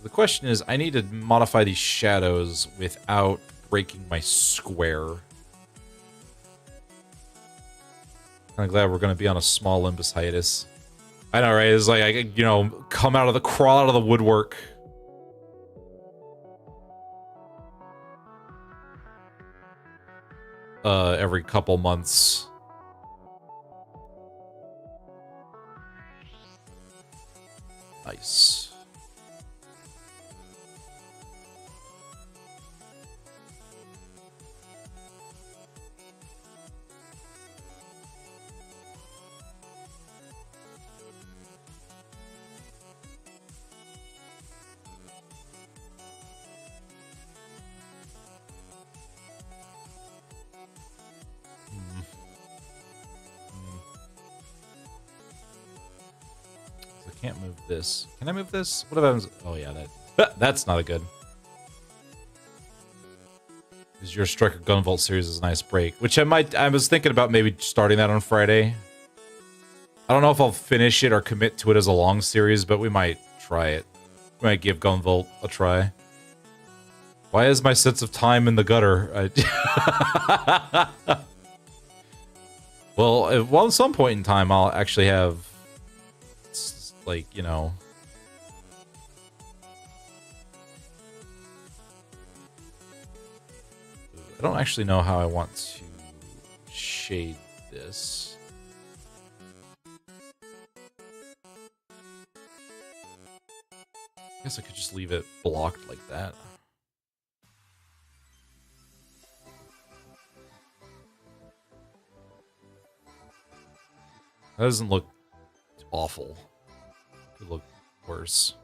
The question is, I need to modify these shadows without breaking my square. Kind of glad we're going to be on a small Limbus hiatus. I know, right? It's like I, you know, crawl out of the woodwork. Every couple months. Nice. Can't move this. Can I move this? What happens? Oh yeah, that's not a good. Because your Striker Gunvolt series is a nice break, which I was thinking about maybe starting that on Friday. I don't know if I'll finish it or commit to it as a long series, but we might try it. We might give Gunvolt a try. Why is my sense of time in the gutter? Well, at some point in time, I'll actually have, like, you know, I don't actually know how I want to shade this. I guess I could just leave it blocked like that. That doesn't look awful. Could look worse.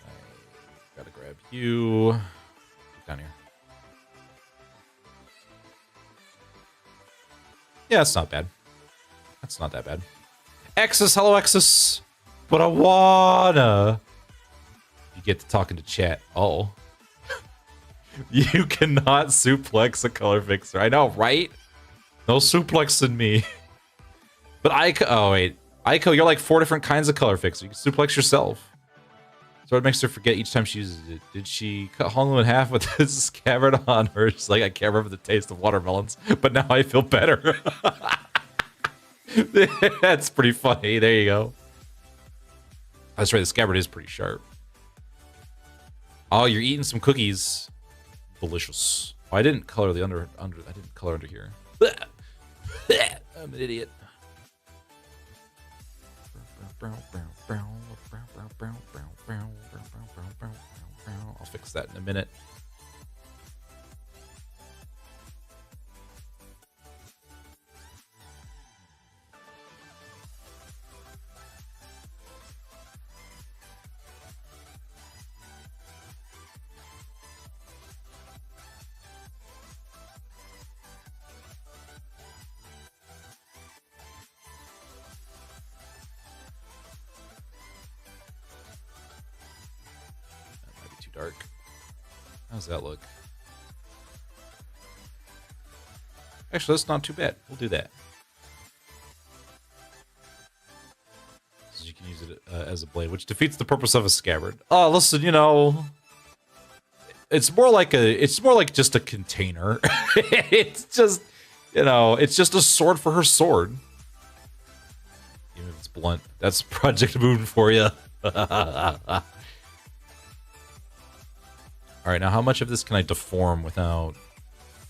I gotta grab you. Get down here. Yeah, it's not bad. That's not that bad. Exus, hello Exus. But I wanna. You get to talking to chat. Oh. You cannot suplex a color fixer. I know, right? No suplexing me. But Aiko, oh wait. Aiko, you're like 4 different kinds of color fixer. You can suplex yourself. So it makes her forget each time she uses it. Did she cut Honglu in half with this scabbard on her? She's like, I can't remember the taste of watermelons, but now I feel better. That's pretty funny. There you go. That's right, the scabbard is pretty sharp. Oh, you're eating some cookies. Delicious. Oh, I didn't color the under. I didn't color under here. I'm an idiot. I'll fix that in a minute. Dark. How's that look? Actually, that's not too bad. We'll do that. can use it as a blade, which defeats the purpose of a scabbard. Oh, listen, you know, it's more like just a container. It's just, you know, it's just a sword for her sword. Even if it's blunt. That's Project Moon for you. All right, now how much of this can I deform without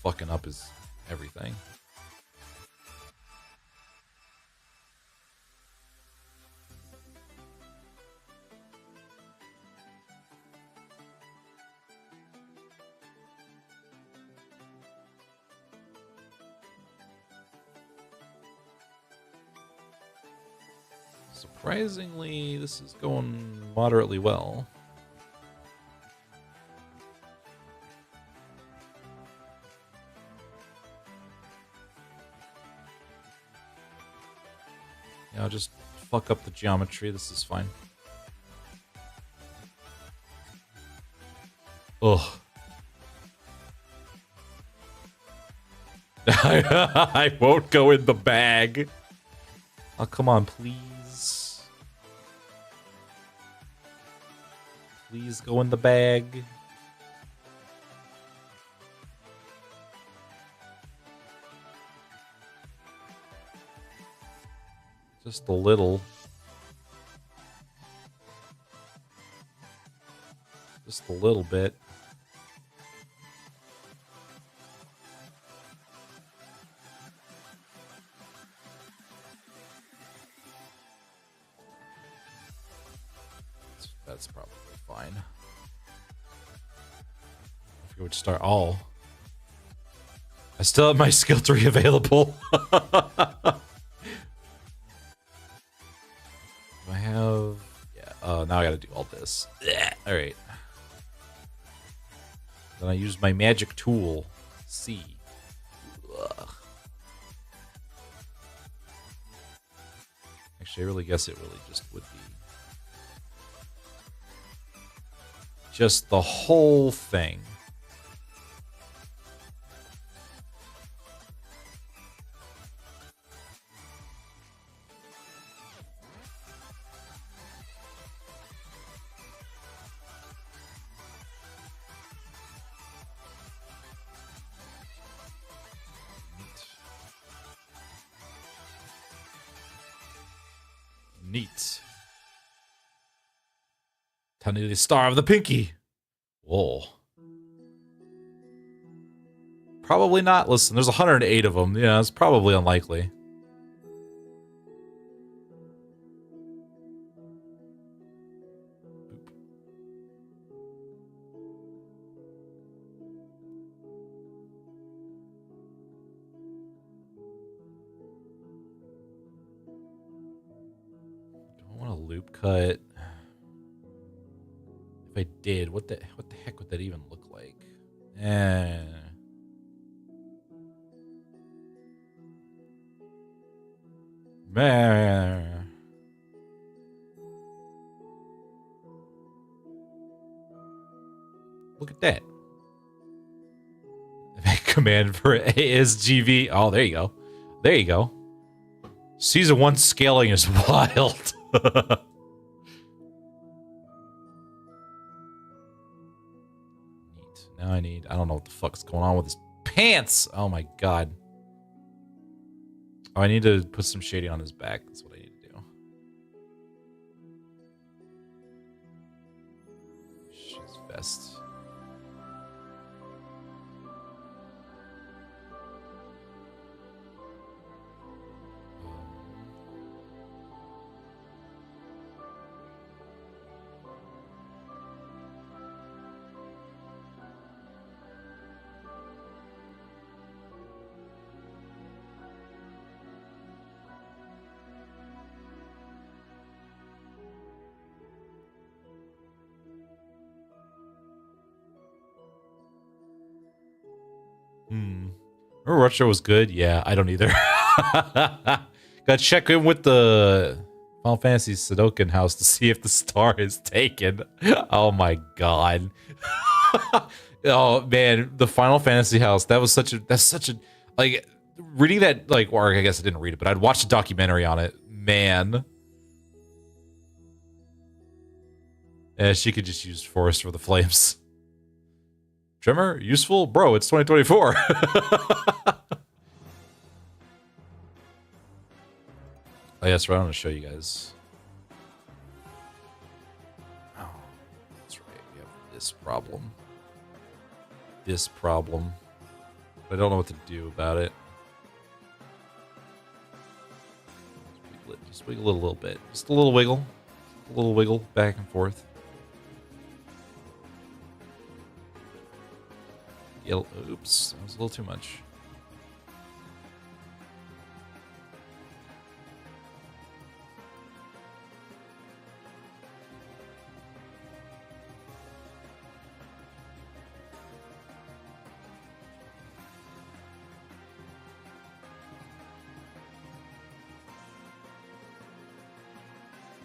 fucking up his everything? Surprisingly, this is going moderately well. Yeah, I'll just fuck up the geometry. This is fine. Ugh. I won't go in the bag. Oh, come on, please. Please go in the bag. Just a little. Just a little bit. That's probably fine. I forget which star. Oh. I still have my skill tree available. I have... Yeah. Oh, now I gotta do all this. Alright. Then I use my magic tool. C. Ugh. Actually, I really guess it really just would be. Just the whole thing. Neat. Tiny the star of the pinky. Whoa. Probably not. Listen, there's 108 of them. Yeah, it's probably unlikely. Don't want a loop cut. If I did, what the heck would that even look like? Man. Look at that. Command for ASGV. Oh, there you go. There you go. Season 1 scaling is wild. Now I don't know what the fuck's going on with his pants. Oh my god. Oh, I need to put some shading on his back. That's what I need to do. His vest. Remember Retro was good? Yeah, I don't either. Gotta check in with the Final Fantasy Sudoku house to see if the star is taken. Oh my god. Oh man, the Final Fantasy house, that's such a like reading that, like, or I guess I didn't read it, but I'd watched a documentary on it. Man. Yeah, she could just use Forest for the flames. Trimmer? Useful? Bro, it's 2024. Oh, yes, right. I'm going to show you guys. Oh, that's right. We have this problem. This problem. But I don't know what to do about it. Just wiggle it a little bit. Just a little wiggle. A little wiggle back and forth. Oops, that was a little too much.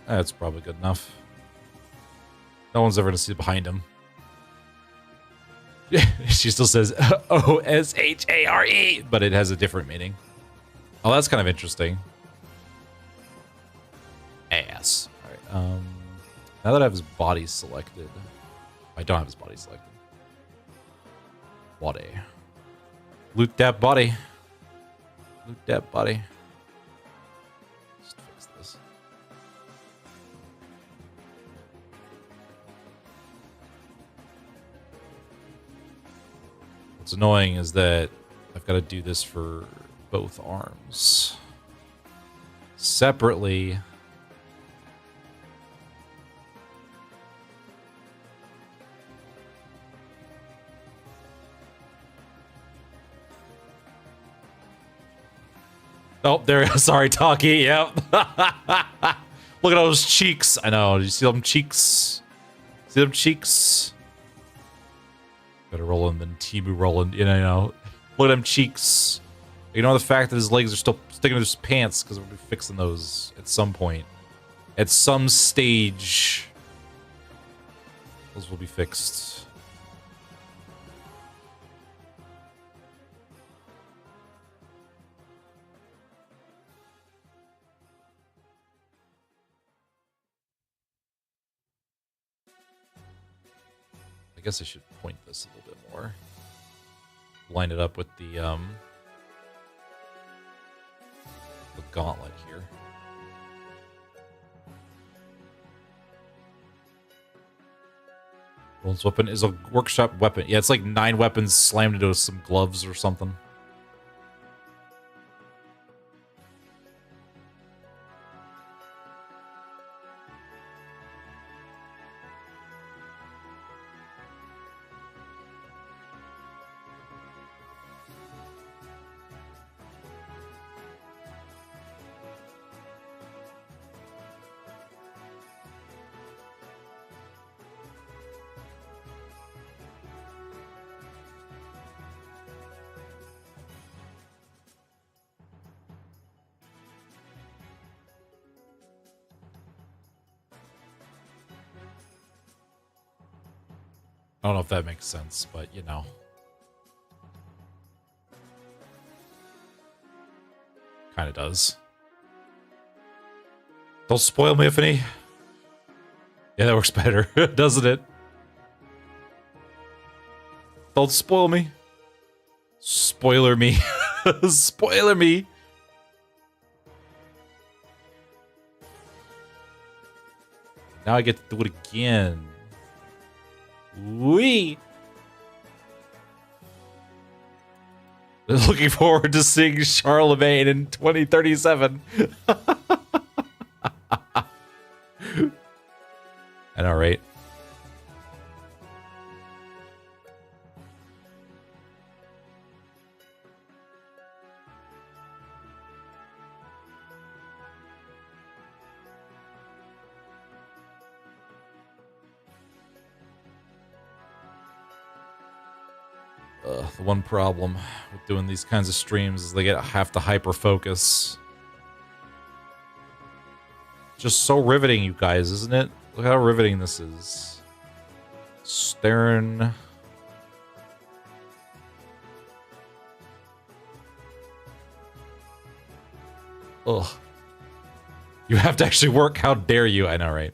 That's probably good enough. No one's ever going to see behind him. She still says O-S-H-A-R-E, but it has a different meaning. Oh, that's kind of interesting. Ass. All right. Now that I have his body selected, I don't have his body selected. Body. Loot that body. Loot that body. Just fix this. What's annoying is that I've got to do this for both arms. Separately. Oh, there. Sorry, Taki. Yep. Look at those cheeks. I know. Do you see them cheeks? See them cheeks? Better Roland than Timu Roland. You know. Look at them cheeks. You know the fact that his legs are still sticking to his pants because we'll be fixing those at some point. At some stage, those will be fixed. I guess I should point this a little bit more. Line it up with the gauntlet here. Roland's weapon is a workshop weapon. Yeah, it's like 9 weapons slammed into some gloves or something. I don't know if that makes sense, but you know. Kind of does. Don't spoil me, Ifany. Yeah, that works better, doesn't it? Don't spoil me. Spoiler me. Spoiler me. Now I get to do it again. Wee. Looking forward to seeing Charlemagne in 2037. I know, right? The one problem with doing these kinds of streams is they have to hyper focus. Just so riveting, you guys, isn't it? Look how riveting this is. Staring. Ugh. You have to actually work. How dare you? I know, right?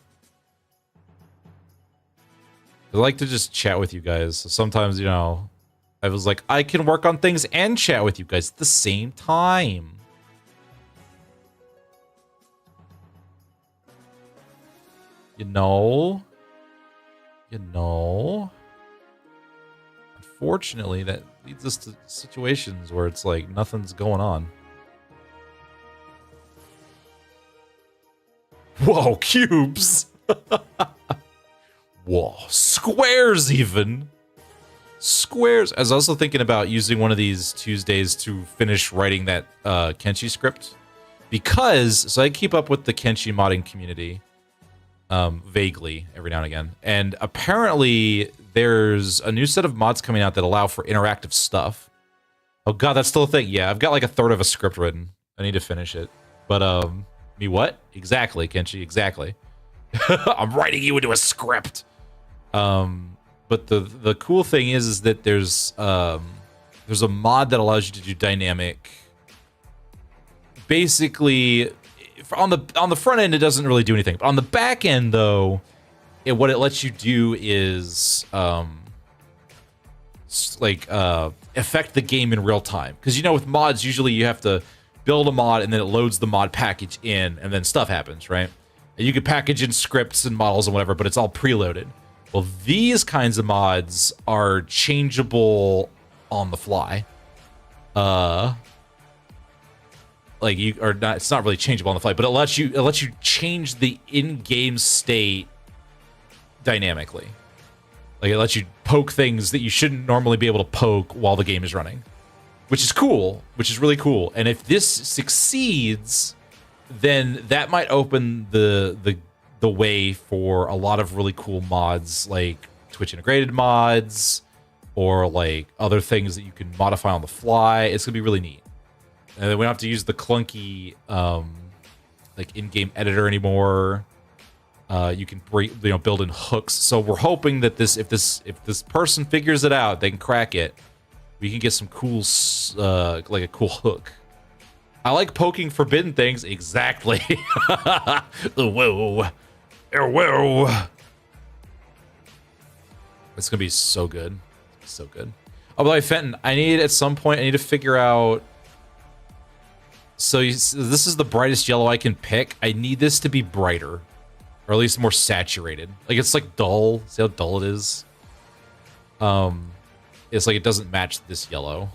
I like to just chat with you guys. So sometimes, you know, I was like, I can work on things and chat with you guys at the same time. You know? Unfortunately, that leads us to situations where it's like nothing's going on. Whoa, cubes! Whoa, squares even! Squares! I was also thinking about using one of these Tuesdays to finish writing that Kenshi script. Because, so I keep up with the Kenshi modding community. Vaguely, every now and again. And apparently, there's a new set of mods coming out that allow for interactive stuff. Oh god, that's still a thing. Yeah, I've got like a third of a script written. I need to finish it. But, me what? Exactly, Kenshi, exactly. I'm writing you into a script! But the cool thing is that there's a mod that allows you to do dynamic... Basically... On the front end, it doesn't really do anything. But on the back end, though, what it lets you do is affect the game in real time. Because, you know, with mods, usually you have to build a mod and then it loads the mod package in and then stuff happens, right? And you can package in scripts and models and whatever, but it's all preloaded. Well, these kinds of mods are changeable on the fly. Like you are not, it's not really changeable on the fly, but it lets you change the in-game state dynamically. Like it lets you poke things that you shouldn't normally be able to poke while the game is running, which is cool, which is really cool. And if this succeeds, then that might open the way for a lot of really cool mods, like Twitch integrated mods, or like other things that you can modify on the fly. It's gonna be really neat. And then we don't have to use the clunky, like in-game editor anymore. You can build in hooks. So we're hoping that if this person figures it out, they can crack it. We can get some cool, like a cool hook. I like poking forbidden things. Exactly. Whoa, whoa. It's gonna be so good, so good. Oh, by the way, Fenton, I need to figure out. So this is the brightest yellow I can pick. I need this to be brighter, or at least more saturated. Like it's like dull. See how dull it is? It's like it doesn't match this yellow.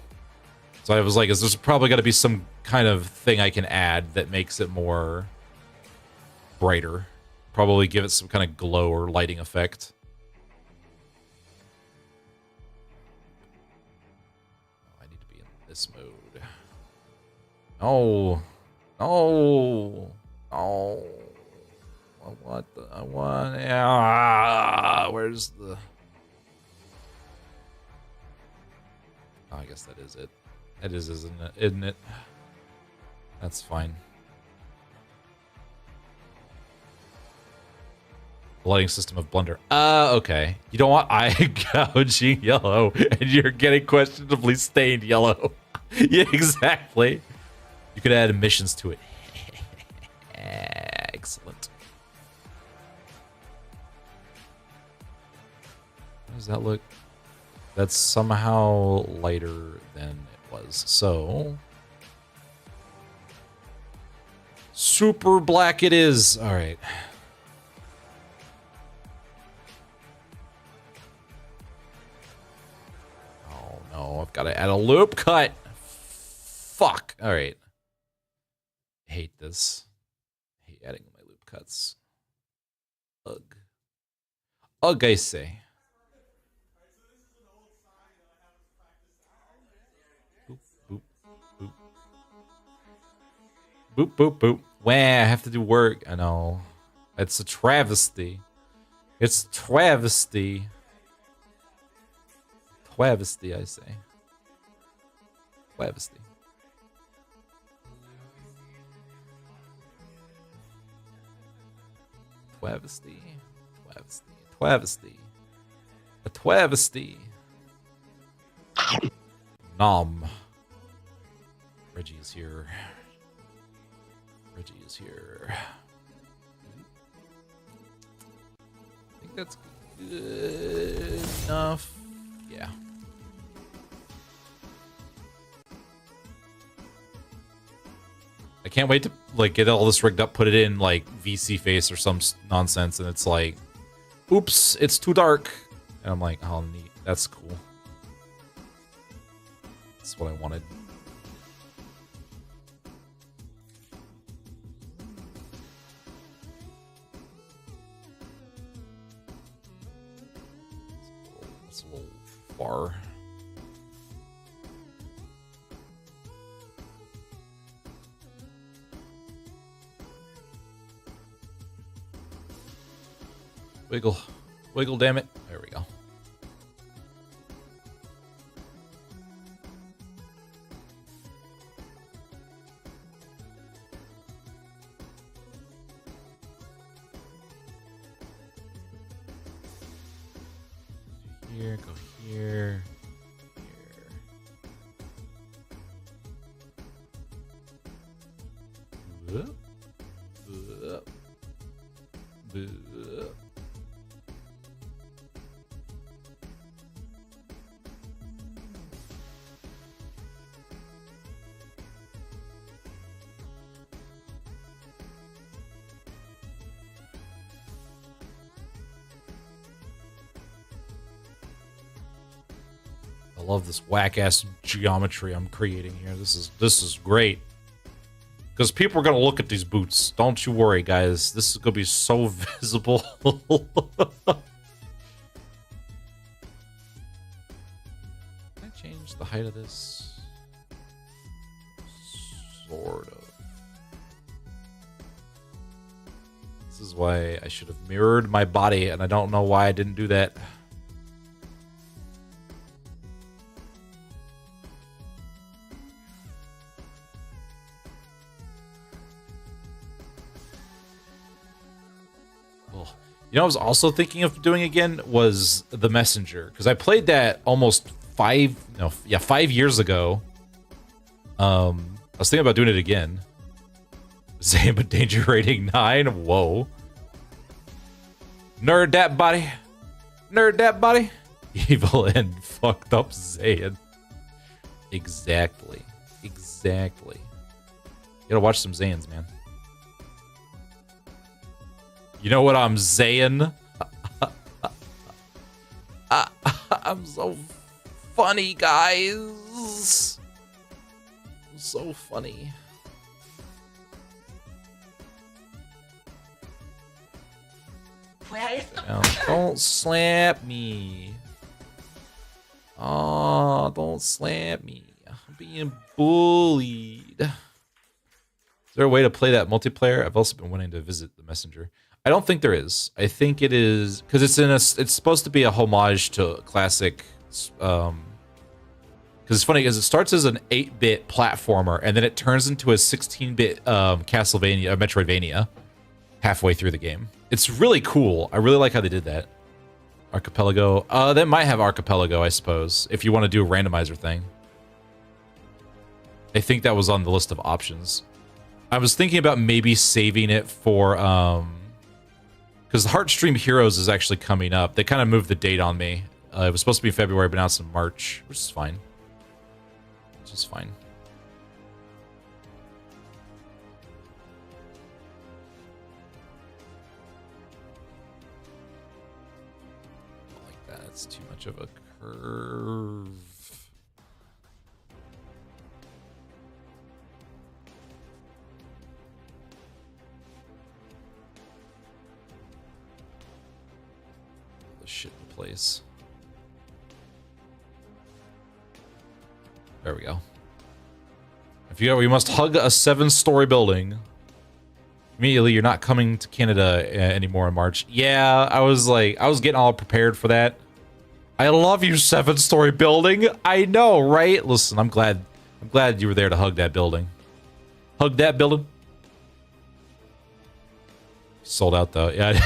So I was like, there's probably got to be some kind of thing I can add that makes it more brighter. Probably give it some kind of glow or lighting effect. I need to be in this mode. No. What I want? Where's the? Oh, I guess that is it. That is, isn't it? That's fine. Lighting system of Blender. Okay. You don't want eye gouging yellow, and you're getting questionably stained yellow. Yeah, exactly. You could add emissions to it. Excellent. How does that look? That's somehow lighter than it was. So, super black it is. All right. Oh no, I've got to add a loop cut. Fuck. All right. I hate this. I hate adding my loop cuts. Ugh. Ugh, I say. Boop, boop, boop. Boop, boop, boop. Wah, I have to do work. I know. It's a travesty. It's travesty. Travesty, I say. Travesty. Travesty. Travesty. Travesty. A travesty. Nom. Reggie is here. Reggie is here. I think that's good. good enough. Yeah. I can't wait to like get all this rigged up, put it in like VC face or some nonsense, and it's like, oops, it's too dark. And I'm like, oh, neat. That's cool. That's what I wanted. That's a little far. Wiggle. Wiggle, damn it. There we go. Here, go here. Here. Whoop. Whoop. Whoop. I love this whack-ass geometry I'm creating here. This is great. Because people are going to look at these boots. Don't you worry, guys. This is going to be so visible. Can I change the height of this? Sort of. This is why I should have mirrored my body, and I don't know why I didn't do that. You know, I was also thinking of doing again was the Messenger, because I played that almost 5 years ago. I was thinking about doing it again. Zamba danger rating 9. Whoa. Nerd that body. Nerd that body. Evil and fucked up Zayn. Exactly. Exactly. You gotta watch some Zayans, man. You know what I'm saying? I'm so funny, guys. I'm so funny. Now, don't slap me. Oh, don't slap me. I'm being bullied. Is there a way to play that multiplayer? I've also been wanting to visit the Messenger. I don't think there is. I think it is because it's supposed to be a homage to classic. Because it's funny because it starts as an 8-bit platformer and then it turns into a 16-bit Castlevania, Metroidvania, halfway through the game. It's really cool. I really like how they did that. Archipelago. That might have Archipelago, I suppose, if you want to do a randomizer thing. I think that was on the list of options. I was thinking about maybe saving it for because the Heartstream Heroes is actually coming up. They kind of moved the date on me. It was supposed to be in February, but now it's in March, which is fine. Which is fine. I don't like that. It's too much of a curve. Shit in place. There we go. If you go, we must hug a 7-story building. Immediately, you're not coming to Canada anymore in March. Yeah, I was getting all prepared for that. I love you, 7-story building. I know, right? Listen, I'm glad you were there to hug that building. Hug that building. Sold out though. Yeah.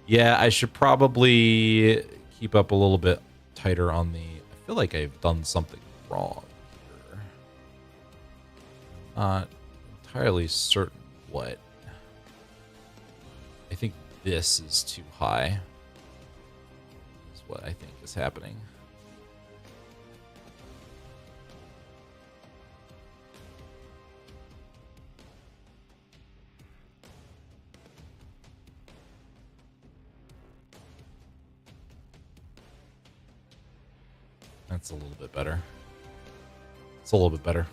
Yeah, I should probably keep up a little bit tighter on the... I feel like I've done something wrong here. Not entirely certain what. I think this is too high. what I think is happening. That's a little bit better. It's a little bit better.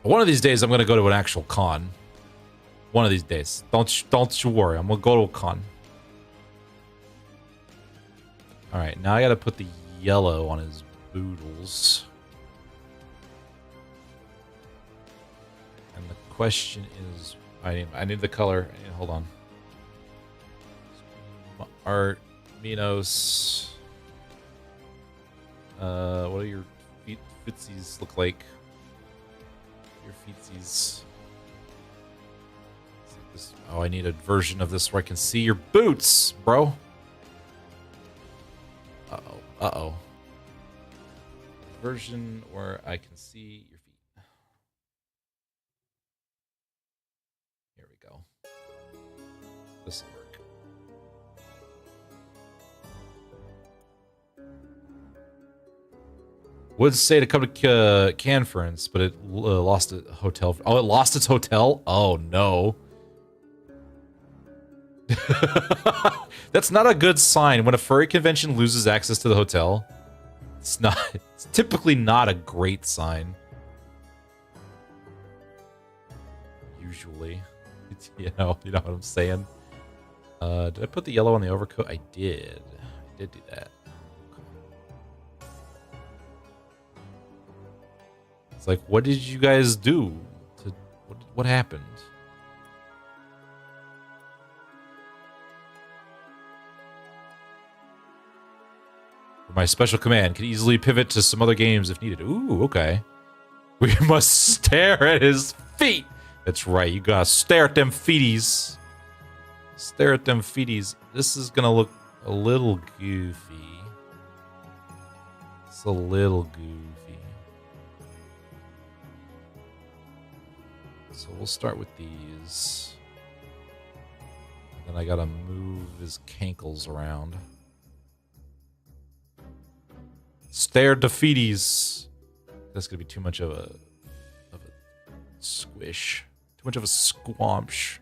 One of these days, I'm going to go to an actual con. One of these days. Don't you worry. I'm going to go to a con. All right. Now I got to put the yellow on his boodles. And the question is... I need the color. Hold on. Art. Minos. What do your footsies look like? Your feetsies. Oh, I need a version of this where I can see your boots, bro. Uh-oh. Uh-oh. Version where I can see your feet. Here we go. This will work. Would say to come to Conference, but it lost a hotel. Oh, it lost its hotel? Oh, no. That's not a good sign. When a furry convention loses access to the hotel, it's typically not a great sign. Usually. You know what I'm saying? Did I put the yellow on the overcoat? I did. I did do that. It's like, what did you guys do? What happened? My special command can easily pivot to some other games if needed. Ooh, okay. We must stare at his feet. That's right. You gotta stare at them feeties. Stare at them feeties. This is gonna look a little goofy. It's a little goofy. So we'll start with these. And then I gotta move his cankles around. Stare at the feeties. That's gonna be too much of a squish. Too much of a squamsh.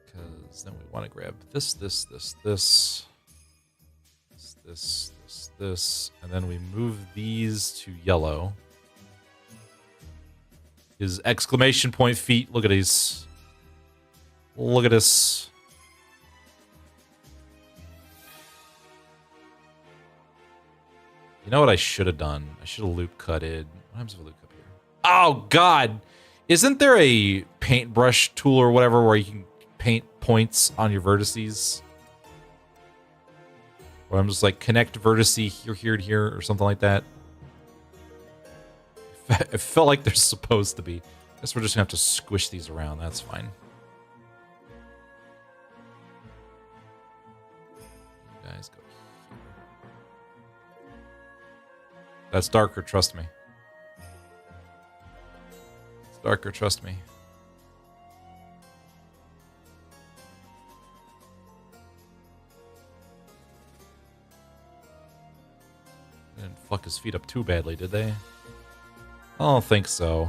Because then we want to grab this, and then we move these to yellow. His exclamation point feet. Look at these. Look at this. You know what I should have done? I should have loop cutted. What happens if I loop cut here? Oh, God. Isn't there a paintbrush tool or whatever where you can paint points on your vertices? Where I'm just like, connect vertice here to here or something like that. It felt like there's supposed to be. I guess we're just going to have to squish these around. That's fine. You guys go here. That's darker, trust me. It's darker, trust me. They didn't fuck his feet up too badly, did they? I don't think so.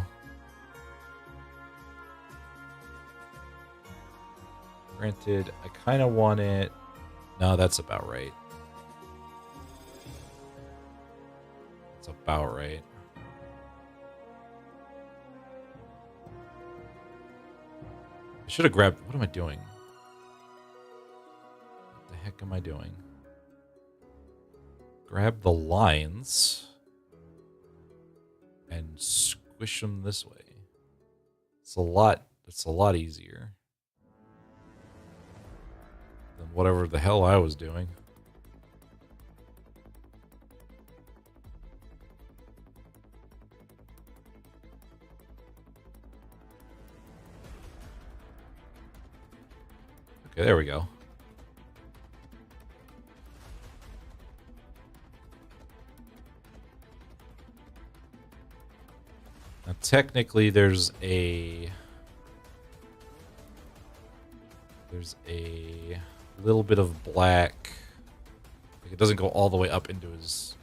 Granted, I kind of want it... No, that's about right. That's about right. I should have grabbed... What am I doing? What the heck am I doing? Grab the lines... and squish them this way. It's a lot easier than whatever the hell I was doing. Okay, there we go. Now, technically, there's a There's a little bit of black. Like it doesn't go all the way up into his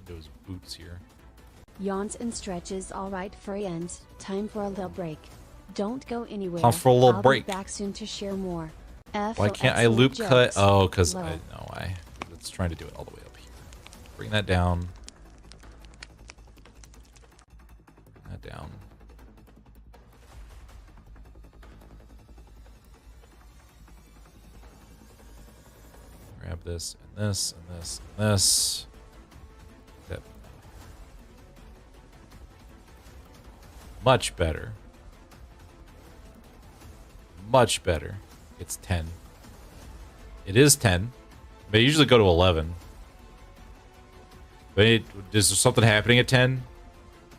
boots here. Yawns and stretches all right for ends. Time for a little break. Don't go anywhere. Time for a little break. Be back soon to share more. Why can't I loop cut? Oh, because I know why. It's trying to do it all the way up here. Bring that down. Bring that down. Grab this and this and this and this. Yep. Much better. Much better. It's 10. It is 10. They usually go to 11. But is there something happening at 10?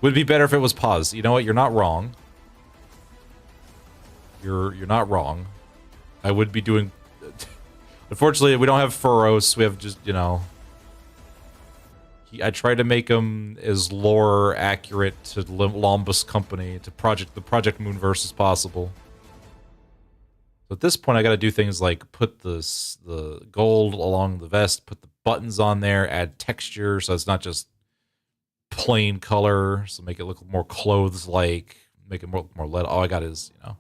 Would be better if it was paused. You know what? You're not wrong. You're not wrong. I would be doing... Unfortunately, we don't have Furos. We have just, you know... I tried to make him as lore accurate to Limbus Company, to the Project Moonverse as possible. So at this point, I got to do things like put the gold along the vest, put the buttons on there, add texture so it's not just plain color, so make it look more clothes-like, make it more lead. All I got is, you know,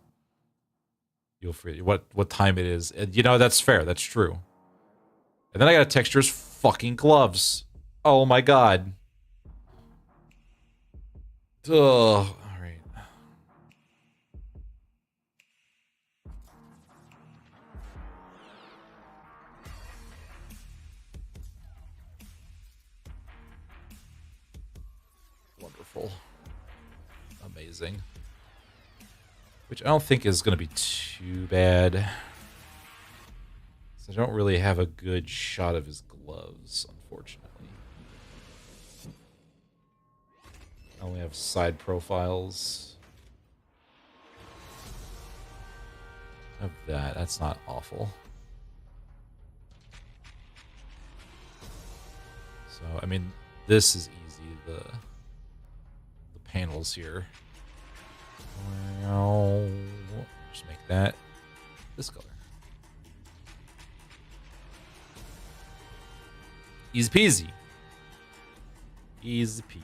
you'll forget what time it is. And, you know, that's fair. That's true. And then I got to texture his fucking gloves. Oh my god. Ugh. All right. Wonderful. Amazing. Which I don't think is going to be too bad. So I don't really have a good shot of his gloves, unfortunately. I only have side profiles of that. That's not awful. So, I mean, this is easy. The panels here. Just make that this color. Easy peasy. Easy peasy.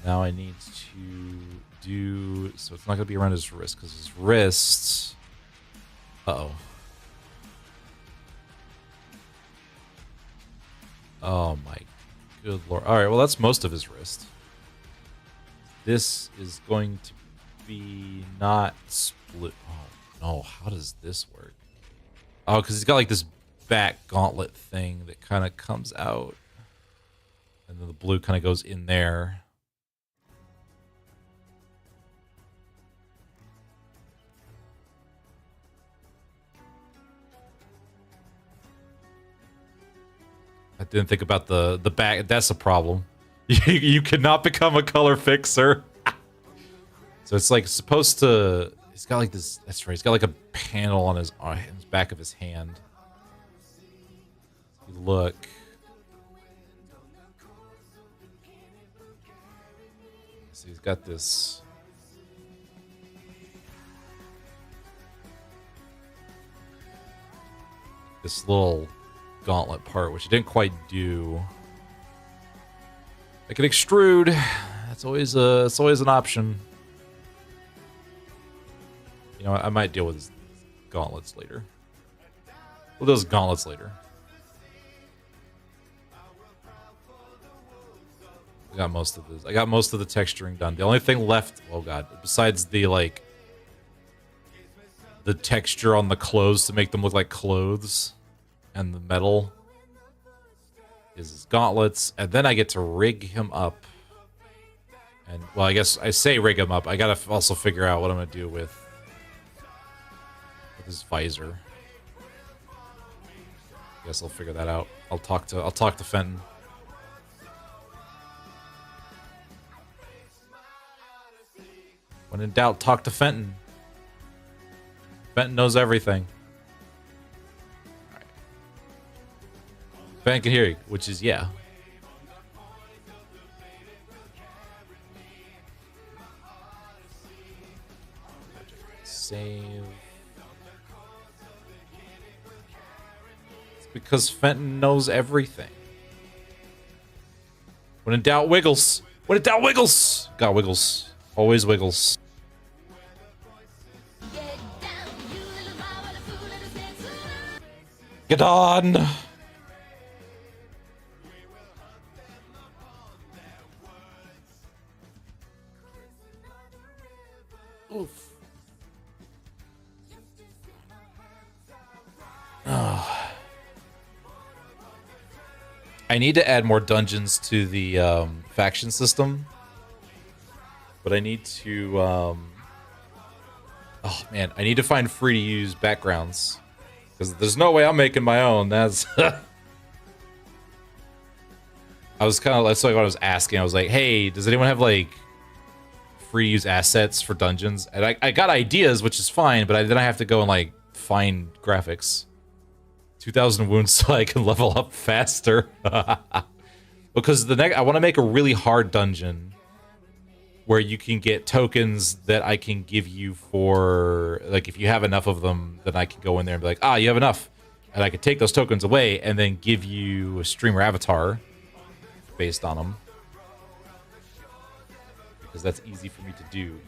Now I need to do... So it's not going to be around his wrist, because his wrists... Uh-oh. Oh my good lord. Alright, well that's most of his wrist. This is going to be not split... Oh no, how does this work? Oh, because he's got like this back gauntlet thing that kind of comes out. And then the blue kind of goes in there. I didn't think about the back. That's a problem. You cannot become a color fixer. So it's like supposed to... He's got like this... That's right. He's got like a panel on his back of his hand. If you look... So he's got this... This little gauntlet part, which I didn't quite do. I can extrude. That's always an option. You know, I might deal with his gauntlets later. We'll do those gauntlets later. I got most of this. I got most of the texturing done. The only thing left, oh god, besides the like the texture on the clothes to make them look like clothes and the metal is his gauntlets, and then I get to rig him up. And well, I guess I say rig him up. I gotta also figure out what I'm gonna do with his visor. I guess I'll figure that out. I'll talk to Fenton. When in doubt, talk to Fenton. Fenton knows everything. Alright. Fenton can hear you, which is, yeah. Save. It's because Fenton knows everything. When in doubt, wiggles. When in doubt, wiggles. Got wiggles. Always wiggles. Get on. Oof. Oh. I need to add more dungeons to the faction system, but I need to oh man, I need to find free to use backgrounds because there's no way I'm making my own. That's I was kind of, that's like what I was asking. I was like, hey, does anyone have like free to use assets for dungeons? And I got ideas, which is fine, but then I have to go and like find graphics. 2,000 wounds so I can level up faster. Because I want to make a really hard dungeon where you can get tokens that I can give you for, like, if you have enough of them, then I can go in there and be like, ah, you have enough. And I can take those tokens away and then give you a streamer avatar based on them. Because that's easy for me to do.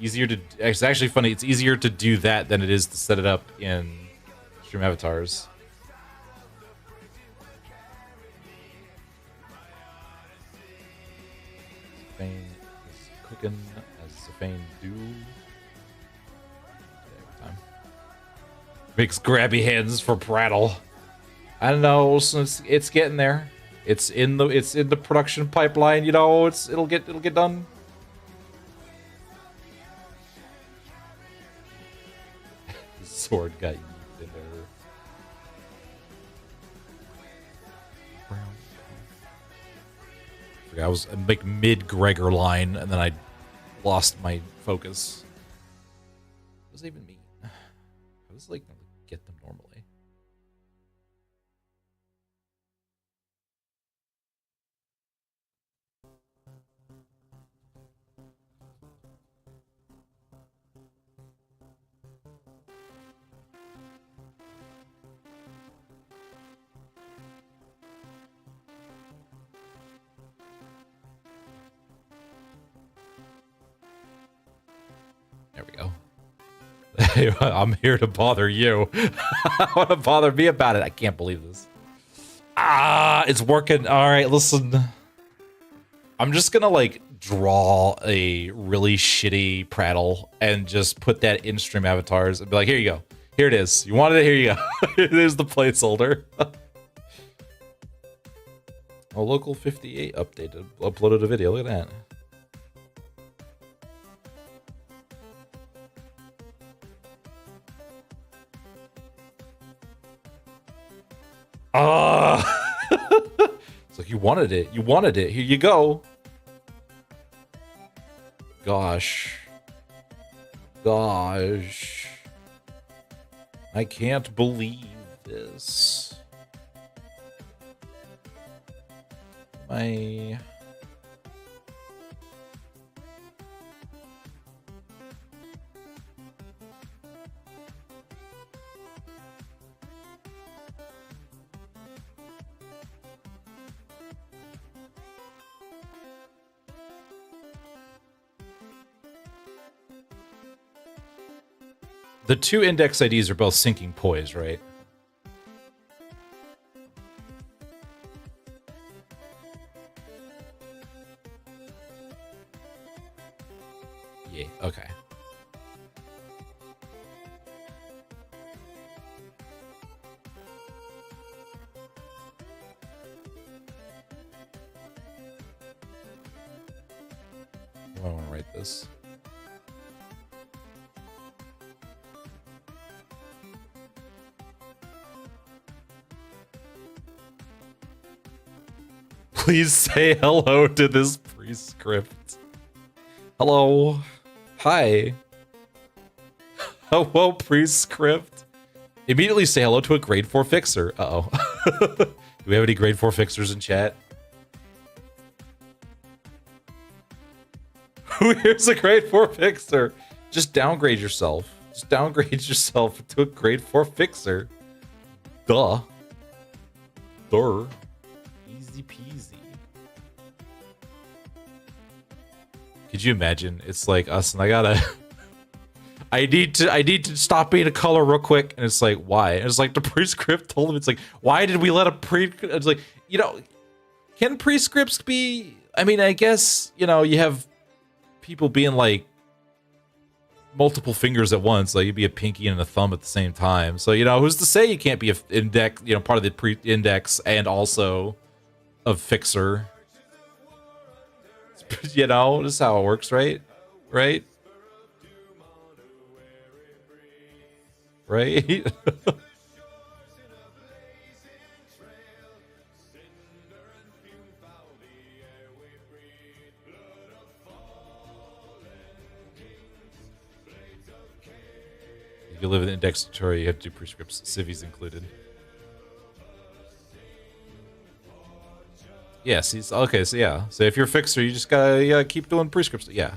It's actually funny, it's easier to do that than it is to set it up in stream avatars. Fane is cooking as Fane do. Every time. Makes grabby hands for prattle. I don't know, it's getting there. It's in the production pipeline, you know, it'll get done. The sword got yeeted in there. I was like mid Gregor line, and then I lost my focus. What does that even mean? How does like get them normally? There we go. I'm here to bother you. I want to bother me about it. I can't believe this. Ah, it's working. All right, listen. I'm just gonna like draw a really shitty prattle and just put that in stream avatars and be like, here you go. Here it is. You wanted it? Here you go. There's the placeholder. Oh, local 58 uploaded a video. Look at that. It's like you wanted it. You wanted it. Here you go. Gosh. I can't believe this. The two index IDs are both syncing poise, right? Yeah, okay. I want to write this. Please say hello to this prescript. Hello. Hi. Hello, prescript. Immediately say hello to a grade 4 fixer. Uh-oh. Do we have any grade 4 fixers in chat? Here's a grade 4 fixer. Just downgrade yourself. Just downgrade yourself to a grade 4 fixer. Duh. Easy peasy. Could you imagine? It's like us, and I gotta. I need to stop being a color real quick, and it's like, why? And it's like the prescript told him, it's like, why did we let a pre? It's like, you know, can prescripts be? I mean, I guess, you know, you have people being like multiple fingers at once, like you'd be a pinky and a thumb at the same time. So, you know, who's to say you can't be a index, you know, part of the pre-index and also a fixer? You know, this is how it works, right? Right? Right? If you live in index tutorial, you have to do prescripts, civvies included. Yeah, see, okay, so yeah. So if you're a fixer, you just gotta keep doing prescripts. Yeah.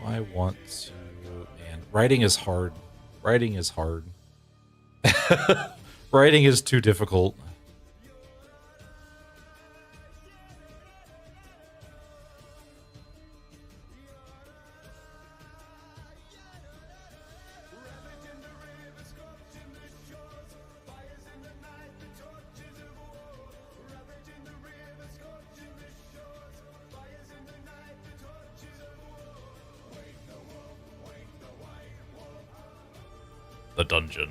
I want to, man, writing is hard. Writing is hard. Writing is too difficult. The dungeon.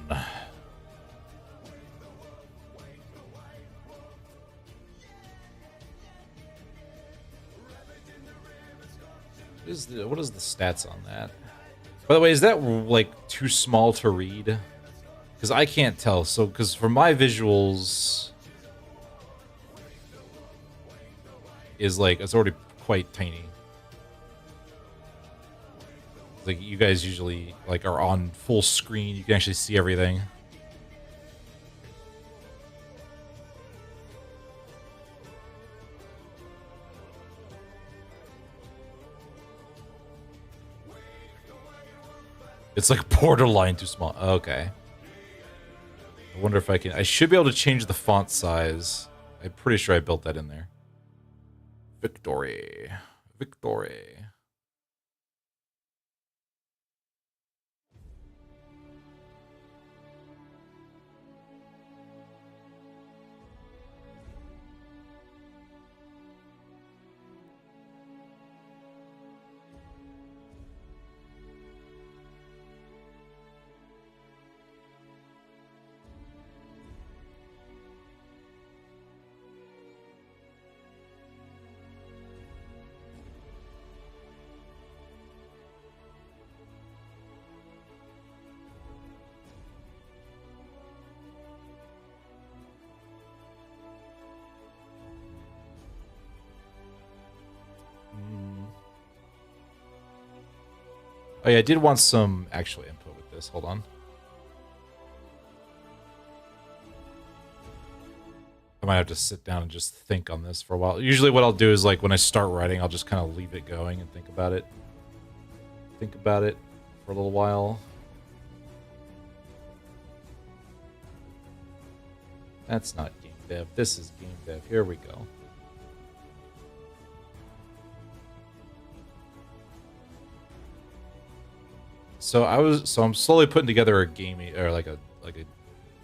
What is the stats on that? By the way, is that like too small to read? Because I can't tell. So, because for my visuals is like, it's already quite tiny. Like, you guys usually like are on full screen. You can actually see everything. It's like borderline too small. Okay. I wonder if I can. I should be able to change the font size. I'm pretty sure I built that in there. Victory. Victory. Oh yeah, I did want some actual input with this. Hold on. I might have to sit down and just think on this for a while. Usually what I'll do is like when I start writing, I'll just kind of leave it going and think about it. Think about it for a little while. That's not game dev. This is game dev. Here we go. So I'm slowly putting together a gaming or like a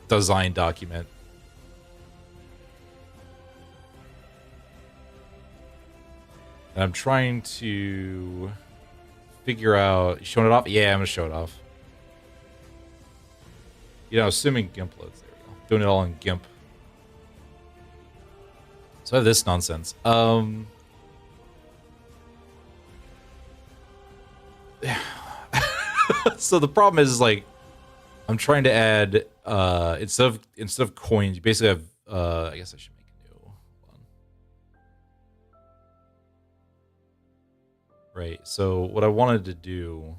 design document. And I'm trying to figure out, showing it off? Yeah, I'm gonna show it off. You know, assuming GIMP loads. There we go. Doing it all in GIMP. So I have this nonsense. So the problem is like I'm trying to add instead of coins, you basically have I guess I should make a new one. Right. So what I wanted to do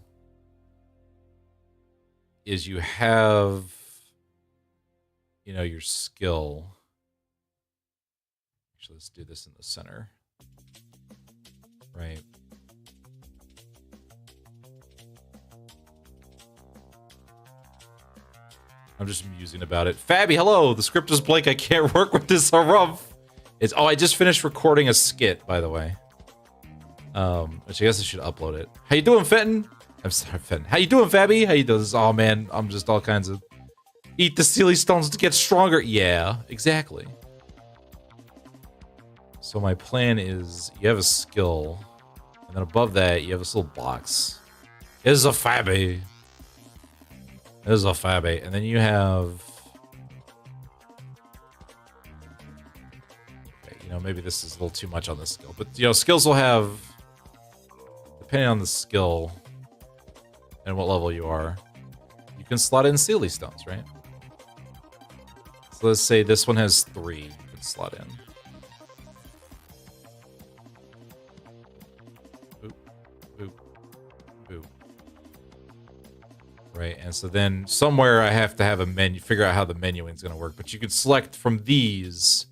is you have, you know, your skill. Actually, let's do this in the center. Right. I'm just musing about it. Fabby, hello! The script is blank. I can't work with this rough. It's I just finished recording a skit, by the way. Which I guess I should upload it. How you doing, Fenton? I'm sorry, Fenton. How you doing, Fabby? How you doing? Oh man, I'm just all kinds of eat the Sealy stones to get stronger. Yeah, exactly. So my plan is you have a skill, and then above that you have this little box. This is a Fabby. This is a Fabby, and then you have. Okay, you know, maybe this is a little too much on this skill, but you know, skills will have, depending on the skill and what level you are, you can slot in Sealy stones, right? So let's say this one has 3. You can slot in. Boop, boop, boop. Right, and so then somewhere I have to have a menu, figure out how the menuing is going to work. But you can select from these,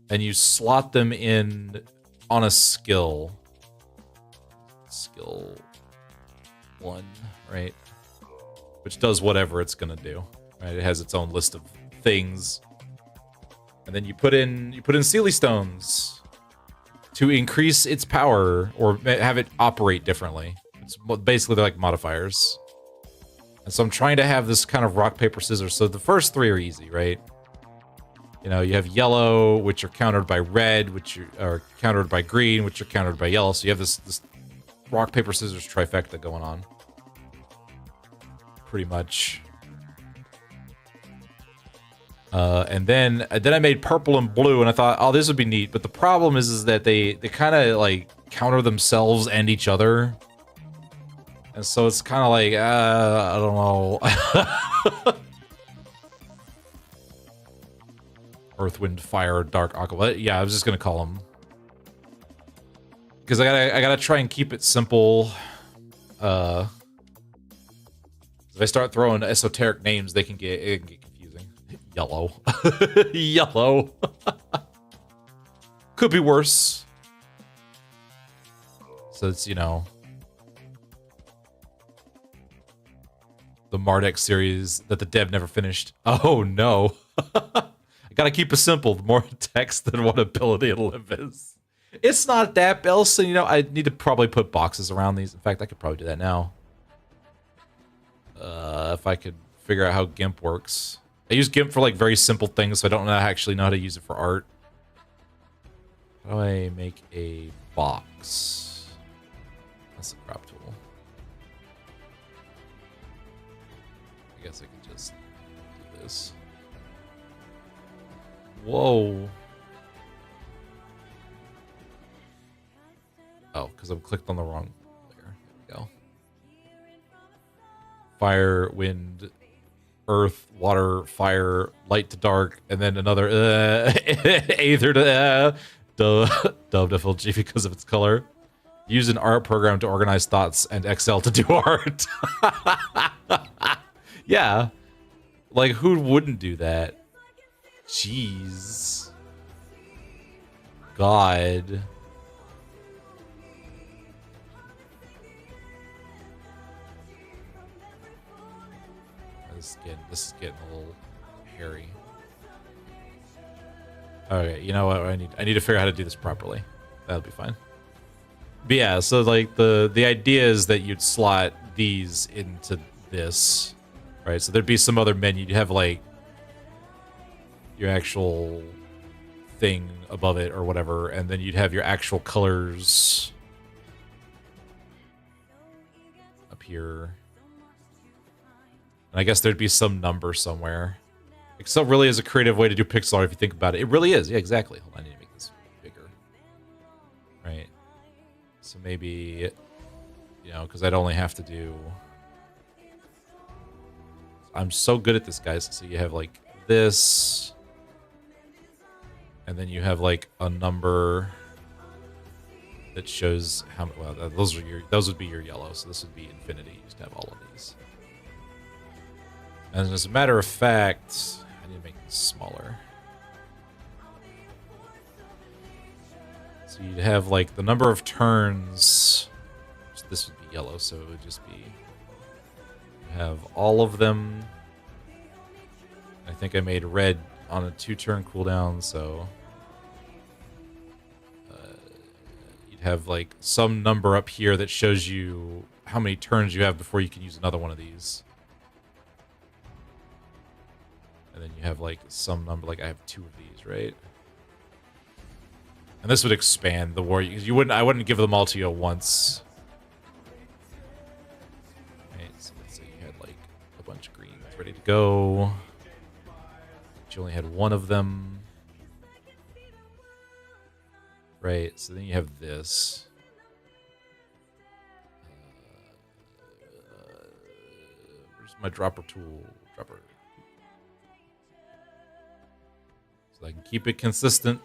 and you slot them in on a skill. Skill 1, right? Which does whatever it's going to do. Right, it has its own list of things, and then you put in Sealy stones to increase its power or have it operate differently. It's basically they're like modifiers. And so I'm trying to have this kind of rock, paper, scissors. So the first 3 are easy, right? You know, you have yellow, which are countered by red, which are countered by green, which are countered by yellow. So you have this rock, paper, scissors trifecta going on. Pretty much. And then I made purple and blue, and I thought, oh, this would be neat. But the problem is that they kind of like counter themselves and each other. And so it's kind of like, I don't know. Earth, Wind, Fire, Dark, Aqua. Yeah, I was just gonna call them. Because I gotta try and keep it simple. If I start throwing esoteric names, it can get confusing. Yellow. Yellow. Could be worse. So it's, you know, the Marduk series that the dev never finished. Oh no. I gotta keep it simple. More text than what ability in Limbus. It's not that, Elson. You know, I need to probably put boxes around these. In fact, I could probably do that now. If I could figure out how GIMP works. I use GIMP for like very simple things, so I don't actually know how to use it for art. How do I make a box? That's a crop tool. I guess I could just do this. Whoa. Oh, because I'm clicked on the wrong layer. There we go. Fire, wind, earth, water, fire, light to dark, and then another aether to dub FLG because of its color. Use an art program to organize thoughts and Excel to do art. Yeah. Like, who wouldn't do that? Jeez. God. This is getting a little hairy. Okay, you know what? I need to figure out how to do this properly. That'll be fine. But yeah, so like the idea is that you'd slot these into this, right? So there'd be some other menu. You'd have like your actual thing above it or whatever, and then you'd have your actual colors up here. And I guess there'd be some number somewhere. Excel really is a creative way to do pixel art if you think about it. It really is. Yeah, exactly. Hold on, I need to make this bigger. Right. So maybe, you know, because I'd only have to do... I'm so good at this, guys. So you have like this. And then you have like a number that shows how... Well, those would be your yellow. So this would be infinity. You just have all of these. And as a matter of fact, I need to make this smaller. So you'd have like the number of turns. This would be yellow, so it would just be. You have all of them. I think I made red on a 2-turn cooldown, so you'd have like some number up here that shows you how many turns you have before you can use another one of these. And then you have like some number, like I have 2 of these, right? And this would expand the war. I wouldn't give them all to you at once. Right, so let's say you had like a bunch of greens ready to go. But you only had one of them. Right, so then you have this. Where's my dropper tool? Dropper. I can keep it consistent.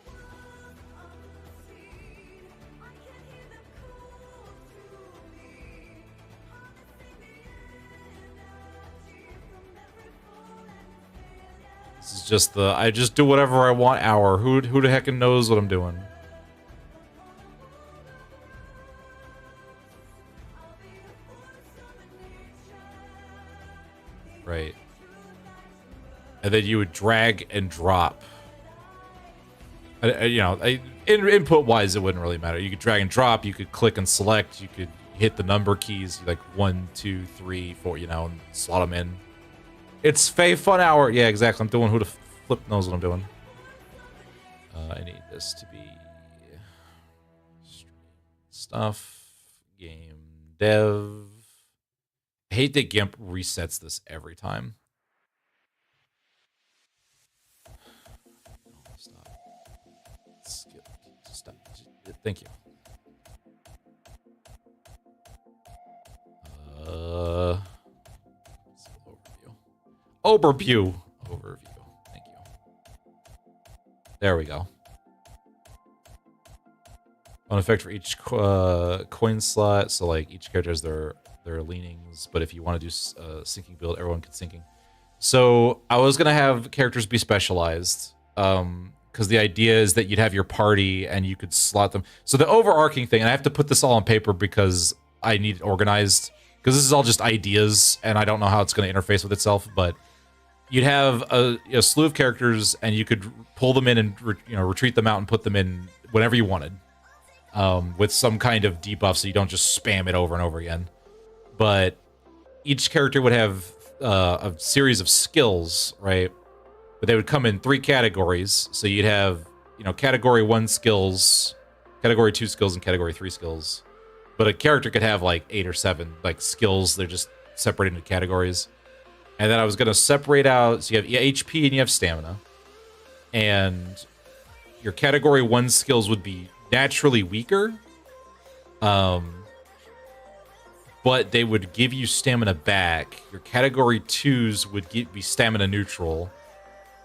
This is just I just do whatever I want hour. Who the heckin' knows what I'm doing? Right. And then you would drag and drop. Input-wise, it wouldn't really matter. You could drag and drop. You could click and select. You could hit the number keys, like 1, 2, 3, 4, and slot them in. It's Fae Fun Hour. Yeah, exactly. I'm doing who the flip knows what I'm doing. I need this to be stuff, game, dev. I hate that GIMP resets this every time. Thank you. Overview. Thank you. There we go. One effect for each coin slot. So like each character has their leanings, but if you want to do syncing build, everyone can syncing. So I was gonna have characters be specialized. Because the idea is that you'd have your party and you could slot them. So the overarching thing, and I have to put this all on paper because I need it organized, because this is all just ideas, and I don't know how it's going to interface with itself, but you'd have a slew of characters, and you could pull them in and retreat them out and put them in whenever you wanted, with some kind of debuff so you don't just spam it over and over again. But each character would have a series of skills, right? But they would come in 3 categories. So you'd have, category 1 skills, category 2 skills, and category 3 skills. But a character could have like 8 or 7 like skills. They're just separated into categories. And then I was going to separate out. So you have HP and you have stamina. And your category 1 skills would be naturally weaker. But they would give you stamina back. Your category 2s would be stamina neutral.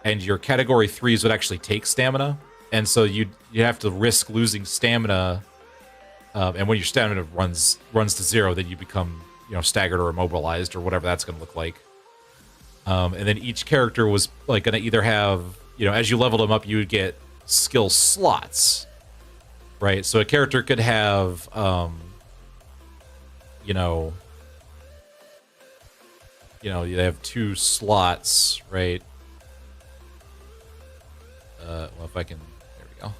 And your category 3s would actually take stamina, and so you have to risk losing stamina. And when your stamina runs to 0, then you become staggered or immobilized or whatever that's going to look like. And then each character was like going to either have as you level them up, you would get skill slots. right? So a character could have, you know, they have 2 slots, right? Well, if I can, there we go.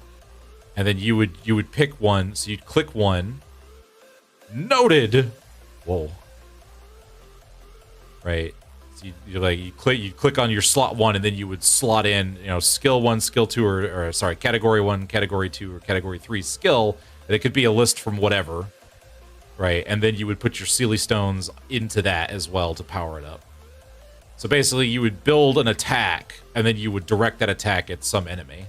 And then you would pick one, so you'd click one. Noted. Whoa. Right. So you click on your slot 1, and then you would slot in, skill 1, skill 2, or sorry, category 1, category 2, or category 3 skill. And it could be a list from whatever. Right, and then you would put your Seelie Stones into that as well to power it up. So basically, you would build an attack, and then you would direct that attack at some enemy.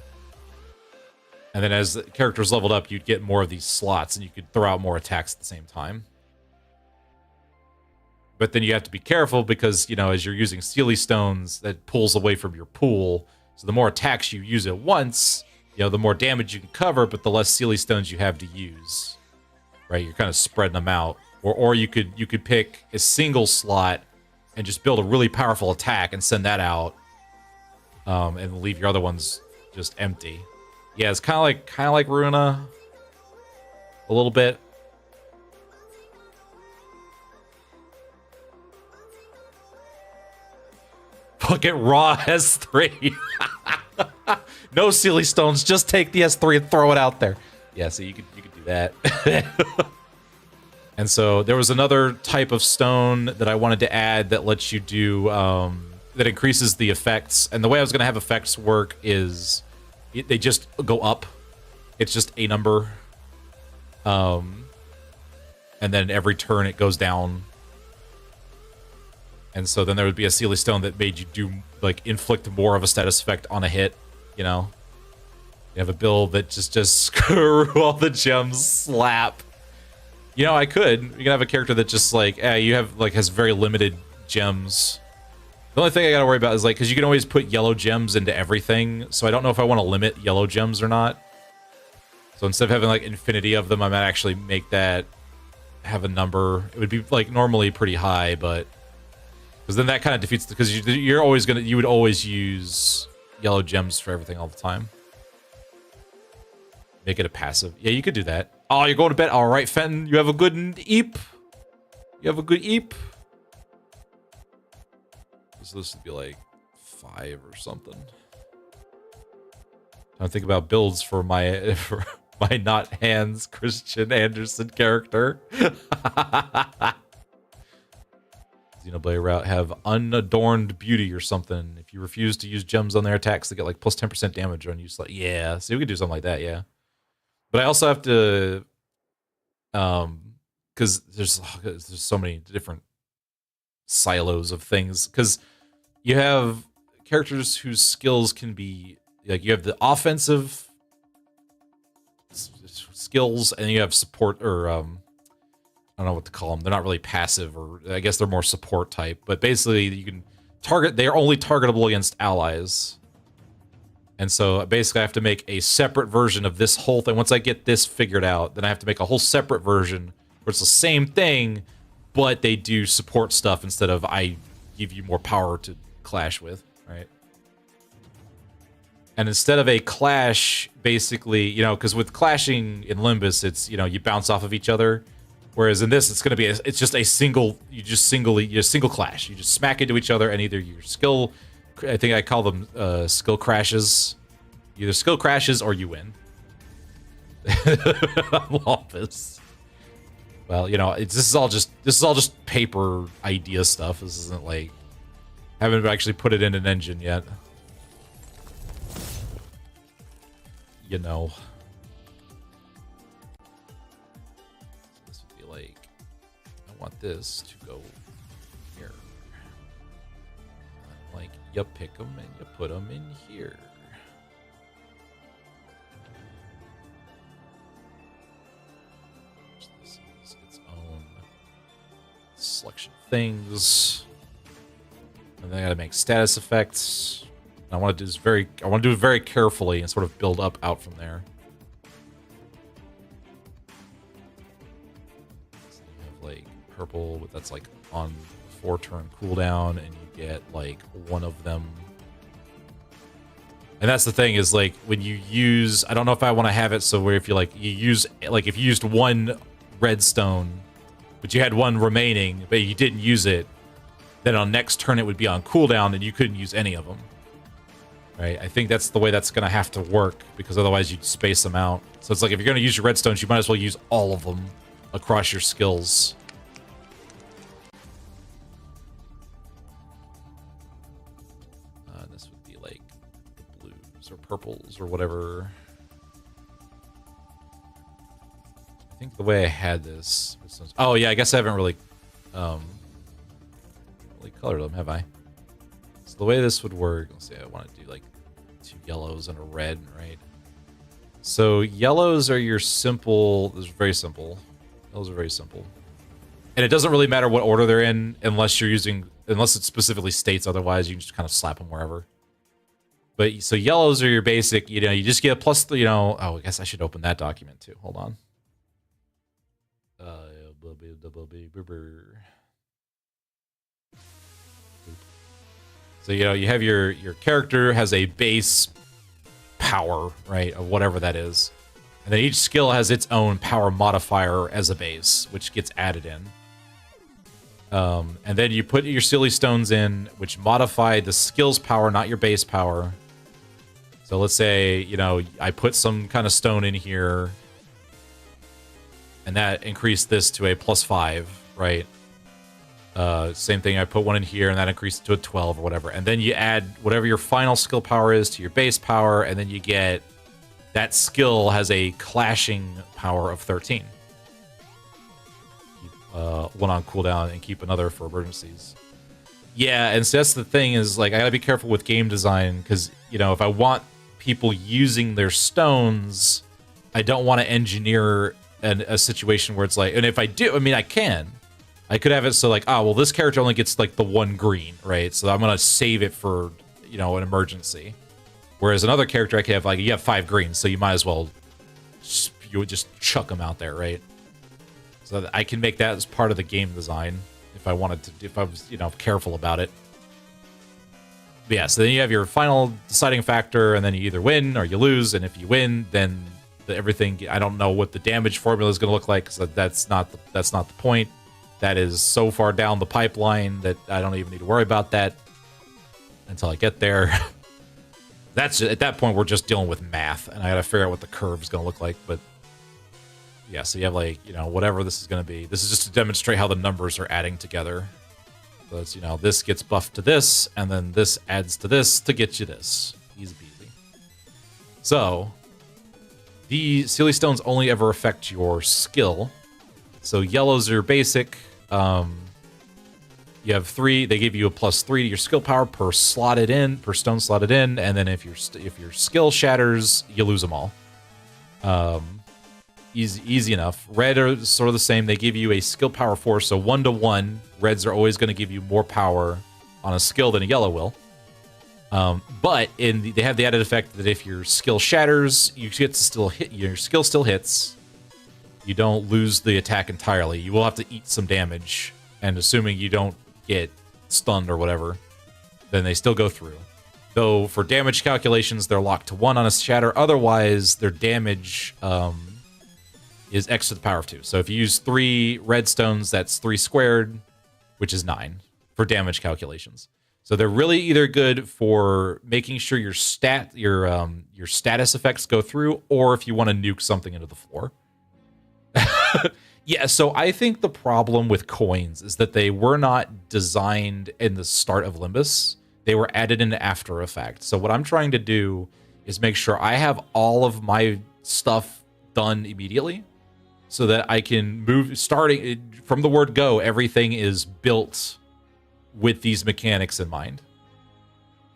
And then as the characters leveled up, you'd get more of these slots, and you could throw out more attacks at the same time. But then you have to be careful because, as you're using Seelie Stones, that pulls away from your pool. So the more attacks you use at once, the more damage you can cover, but the less Seelie Stones you have to use. Right, you're kind of spreading them out, or you could pick a single slot and just build a really powerful attack and send that out, and leave your other ones just empty. Yeah, it's kind of like Runa, a little bit. Fucking raw S3. No Seelie Stones, just take the S3 and throw it out there. Yeah, so you could do that. And so there was another type of stone that I wanted to add that lets you do, that increases the effects. And the way I was going to have effects work is they just go up. It's just a number. And then every turn it goes down. And so then there would be a Seelie Stone that made you do, inflict more of a status effect on a hit, You have a build that just screw all the gems, slap. I could. You can have a character that just has very limited gems. The only thing I gotta worry about is because you can always put yellow gems into everything, so I don't know if I want to limit yellow gems or not. So instead of having infinity of them, I might actually make that have a number. It would be normally pretty high, but because then that kind of defeats because you would always use yellow gems for everything all the time. Make it a passive. Yeah, you could do that. Oh, you're going to bed. All right, Fenton, you have a good eep. You have a good eep. So this would be 5 or something. I think about builds for my not Hans Christian Andersen character. Xenoblade route have unadorned beauty or something. If you refuse to use gems on their attacks, they get plus 10% damage on you. Yeah, so we could do something like that. Yeah. But I also have to, because there's so many different silos of things. Because you have characters whose skills can be you have the offensive skills, and you have support, or I don't know what to call them. They're not really passive, or I guess they're more support type. But basically, you can target. They are only targetable against allies. And so basically I have to make a separate version of this whole thing. Once I get this figured out, then I have to make a whole separate version where it's the same thing, but they do support stuff instead of I give you more power to clash with, right? And instead of a clash, basically, because with clashing in Limbus, it's, you bounce off of each other. Whereas in this, it's going to be, it's just a single, single clash. You just smack into each other, and either your skill, I think I call them skill crashes. Either skill crashes or you win. Limbus. Well, this is all just paper idea stuff. This isn't haven't actually put it in an engine yet. This would be I want this to go here. You pick them and you put them in here. This is its own selection of things. And then I gotta make status effects. I want to do this I want to do it very carefully and sort of build up out from there. So you have purple, but that's on 4-turn cooldown, and you get one of them. I And that's the thing is like when you use, I don't know if I want to have it so where if you like you use like if you used one redstone, but you had one remaining, but you didn't use it, then on next turn it would be on cooldown and you couldn't use any of them. Right? I think that's the way that's gonna have to work because otherwise you'd space them out. So it's like if you're gonna use your redstones, you might as well use all of them across your skills. This would be like the blues or purples or whatever. I think the way I had this. Oh yeah, I guess I haven't really colored them, have I? So the way this would work, let's see, I want to do like 2 yellows and a red, right? So yellows are your simple, those are very simple. Those are very simple. And it doesn't really matter what order they're in unless you're using, unless it specifically states otherwise, you can just kind of slap them wherever. But so yellows are your basic, you know, you just get a plus, you know, oh, I guess I should open that document too. Hold on. So, you know, you have your character has a base power, right, of whatever that is. And then each skill has its own power modifier as a base, which gets added in. And then you put your silly stones in, which modify the skill's power, not your base power. So let's say, you know, I put some kind of stone in here, and that increased this to a +5, right? Same thing, I put one in here, and that increased to a 12 or whatever. And then you add whatever your final skill power is to your base power, and then you get... that skill has a clashing power of 13. Keep one on cooldown and keep another for emergencies. Yeah, and so that's the thing is, like, I gotta be careful with game design, because, you know, if I want people using their stones, I don't want to engineer a situation where it's like... and if I do, I mean, I can. I could have it so, like, oh, well, this character only gets, like, the 1 green, right? So I'm gonna save it for, you know, an emergency. Whereas another character I could have, like, you have 5 greens, so you might as well you would just chuck them out there, right? So that I can make that as part of the game design if I wanted to, if I was, you know, careful about it. But yeah, so then you have your final deciding factor, and then you either win or you lose, and if you win, then everything, I don't know what the damage formula is going to look like, because that's not the point. That is so far down the pipeline that I don't even need to worry about that until I get there. That's at that point we're just dealing with math, and I gotta figure out what the curve is gonna look like. But yeah, so you have, like, you know, whatever this is gonna be. This is just to demonstrate how the numbers are adding together. So it's, you know, this gets buffed to this, and then this adds to this to get you this. Easy peasy. So the silly stones only ever affect your skill. So yellows are basic. You have 3. They give you a +3 to your skill power per stone slotted in, and then if your skill shatters, you lose them all. Easy enough. Red are sort of the same. They give you a skill power 4, so 1-to-1. Reds are always going to give you more power on a skill than a yellow will. But they have the added effect that if your skill shatters, you get to still hit. Your skill still hits. You don't lose the attack entirely. You will have to eat some damage, and assuming you don't get stunned or whatever, then they still go through. Though for damage calculations, they're locked to 1 on a shatter. Otherwise, their damage is x to the power of 2. So if you use 3 redstones, that's 3 squared, which is 9 for damage calculations. So they're really either good for making sure your status effects go through, or if you want to nuke something into the floor. Yeah, so I think the problem with coins is that they were not designed in the start of Limbus. They were added into After Effects. So what I'm trying to do is make sure I have all of my stuff done immediately so that I can move, starting from the word go, everything is built with these mechanics in mind.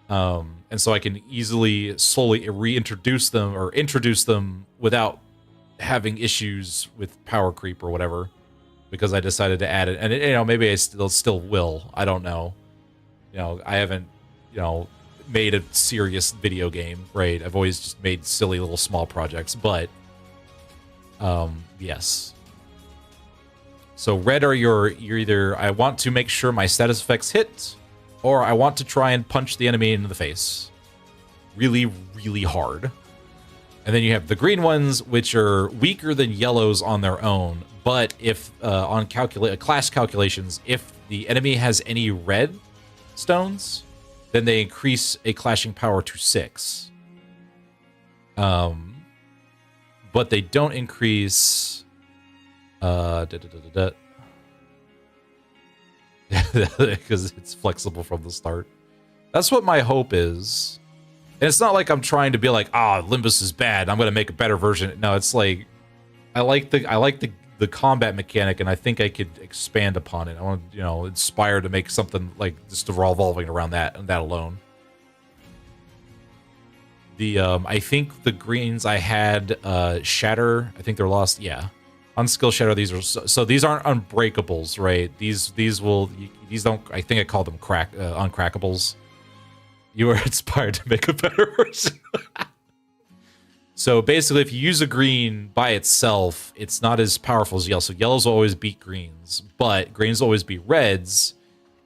And so I can easily, slowly reintroduce them or introduce them without having issues with power creep or whatever, because I decided to add it. And, you know, maybe I still will. I don't know. You know, I haven't, you know, made a serious video game, right? I've always just made silly little small projects, but yes. So red are you're either, I want to make sure my status effects hit, or I want to try and punch the enemy into the face. really, really hard. And then you have the green ones, which are weaker than yellows on their own. But if on clash calculations, if the enemy has any red stones, then they increase a clashing power to 6. But they don't increase because it's flexible from the start. That's what my hope is. And it's not like I'm trying to be like, Limbus is bad, I'm gonna make a better version. No, it's like I like the combat mechanic, and I think I could expand upon it. I want to, inspire to make something like just revolving around that and that alone. The I think the greens I had shatter. I think they're lost. Yeah, on skill shatter. These are so these aren't unbreakables, right? These don't. I think I called them uncrackables. You were inspired to make a better version. So basically, if you use a green by itself, it's not as powerful as yellow. So yellows will always beat greens, but greens will always beat reds.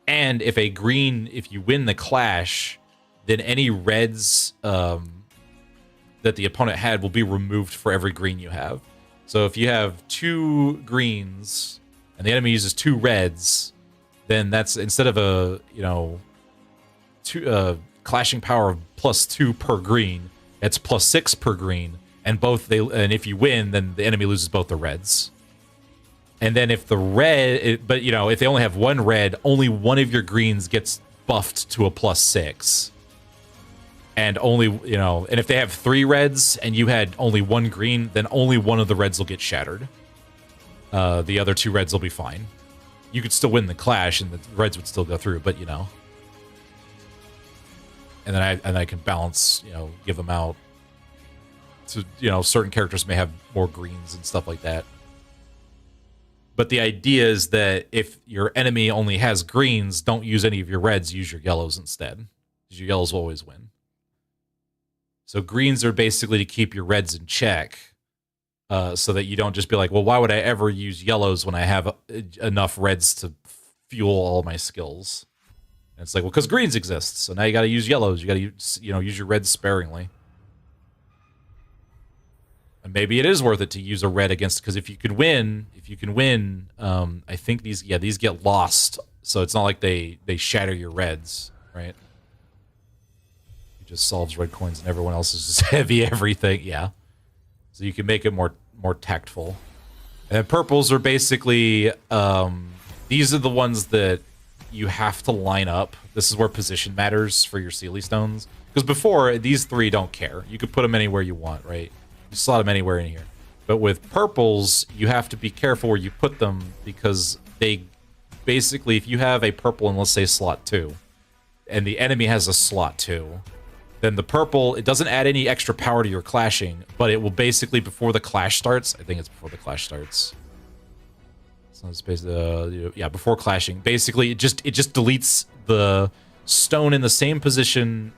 And if you win the clash, then any reds that the opponent had will be removed for every green you have. So if you have 2 greens and the enemy uses 2 reds, then that's instead of a clashing power of +2 per green, it's +6 per green, and if you win, then the enemy loses both the reds. And then if if they only have 1 red, only one of your greens gets buffed to a +6. And and if they have 3 reds and you had only 1 green, then only one of the reds will get shattered. The other 2 reds will be fine. You could still win the clash and the reds would still go through, but and then I can balance, give them out to, certain characters may have more greens and stuff like that. But the idea is that if your enemy only has greens, don't use any of your reds, use your yellows instead. Because your yellows will always win. So greens are basically to keep your reds in check, so that you don't just be like, well, why would I ever use yellows when I have enough reds to fuel all my skills? And it's like, well, because greens exist, so now you got to use yellows. You got to use your reds sparingly. And maybe it is worth it to use a red against, because if you can win, I think these get lost. So it's not like they shatter your reds, right? It just solves red coins, and everyone else is just heavy everything. Yeah, so you can make it more tactful. And then purples are basically these are the ones that you have to line up. This is where position matters for your Sealy stones. Because before, these 3 don't care. You could put them anywhere you want, right? You slot them anywhere in here. But with purples, you have to be careful where you put them, because they basically, if you have a purple in, let's say, slot 2, and the enemy has a slot 2, then the purple, it doesn't add any extra power to your clashing, but it will basically, before the clash starts, I think it's before the clash starts, before clashing, basically it just deletes the stone in the same position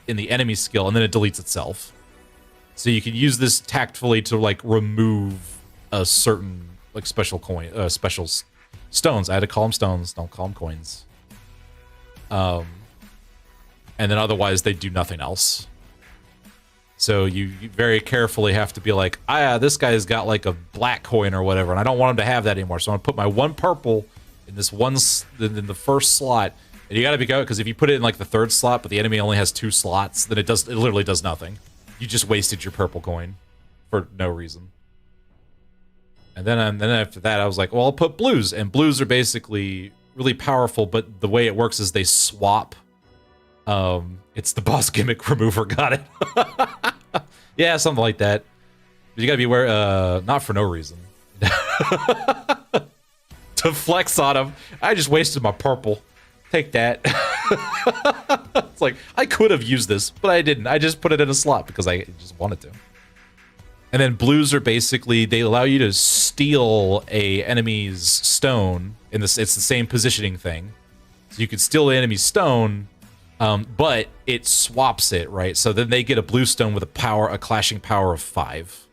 in the enemy skill, and then it deletes itself. So you can use this tactfully to remove a certain special coin, special stones. I had to call them stones, don't call them coins. And then otherwise they do nothing else. So you very carefully have to be like, this guy's got a black coin or whatever, and I don't want him to have that anymore. So I'm gonna put my 1 purple in this in the first slot, and you got to be careful, because if you put it in the 3rd slot, but the enemy only has 2 slots, then it literally does nothing. You just wasted your purple coin for no reason. And then after that, I was like, well, I'll put blues, and blues are basically really powerful, but the way it works is they swap. It's the boss gimmick remover. Got it. Yeah, something like that. But you gotta be aware, not for no reason. To flex on him. I just wasted my purple. Take that. It's like, I could have used this, but I didn't. I just put it in a slot because I just wanted to. And then blues are basically, they allow you to steal a enemy's stone. It's the same positioning thing. So you could steal the enemy's stone, but it swaps it, right? So then they get a blue stone with a clashing power of 5.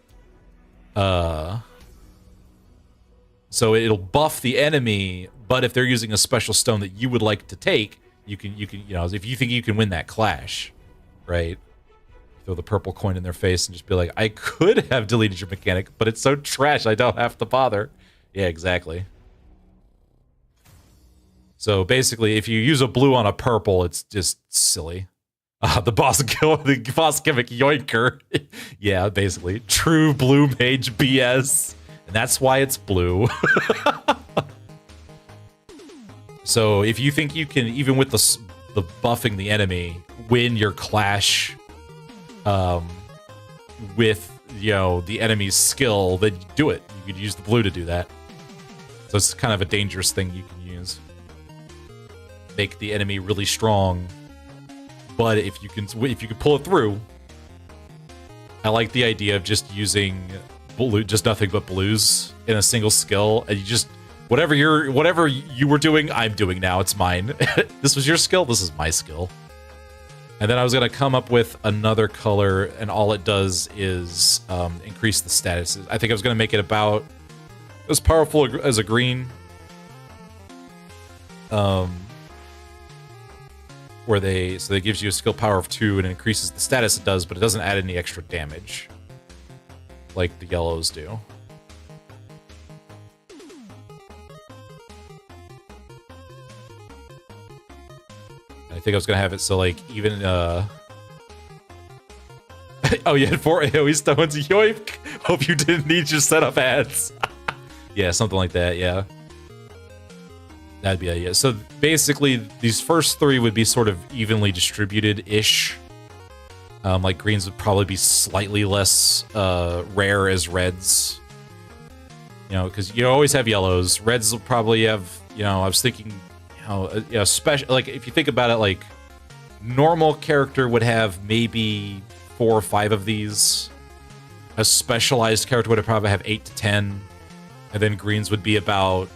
So it'll buff the enemy, but if they're using a special stone that you would like to take, you can, if you think you can win that clash, right? throw the purple coin in their face and just be like, I could have deleted your mechanic, but it's so trash I don't have to bother. Yeah, exactly. So basically, if you use a blue on a purple, it's just silly. The boss gimmick yoinker. Yeah, basically. True blue mage BS. And that's why it's blue. So if you think you can, even with the buffing the enemy, win your clash with, you know, the enemy's skill, then do it. You could use the blue to do that. So it's kind of a dangerous thing you can use. Make the enemy really strong, but if you can pull it through, I like the idea of just using blue, just nothing but blues in a single skill, and you just whatever you were doing, I'm doing now. It's mine. This was your skill. This is my skill. And then I was gonna come up with another color, and all it does is increase the statuses. I think I was gonna make it about as powerful as a green. Where they gives you a skill power of 2 and it increases the status it does, but it doesn't add any extra damage like the yellows do. I think I was gonna have it so like even oh yeah, 4 AoE stones. Yoink! Hope you didn't need your setup ads. Yeah, something like that. Yeah. That'd be idea. So basically, these first 3 would be sort of evenly distributed-ish. Like greens would probably be slightly less rare as reds. You know, because you always have yellows. Reds will probably have, you know, I was thinking, you know, special. Like if you think about it, like normal character would have maybe 4 or 5 of these. A specialized character would probably have 8 to 10, and then greens would be about,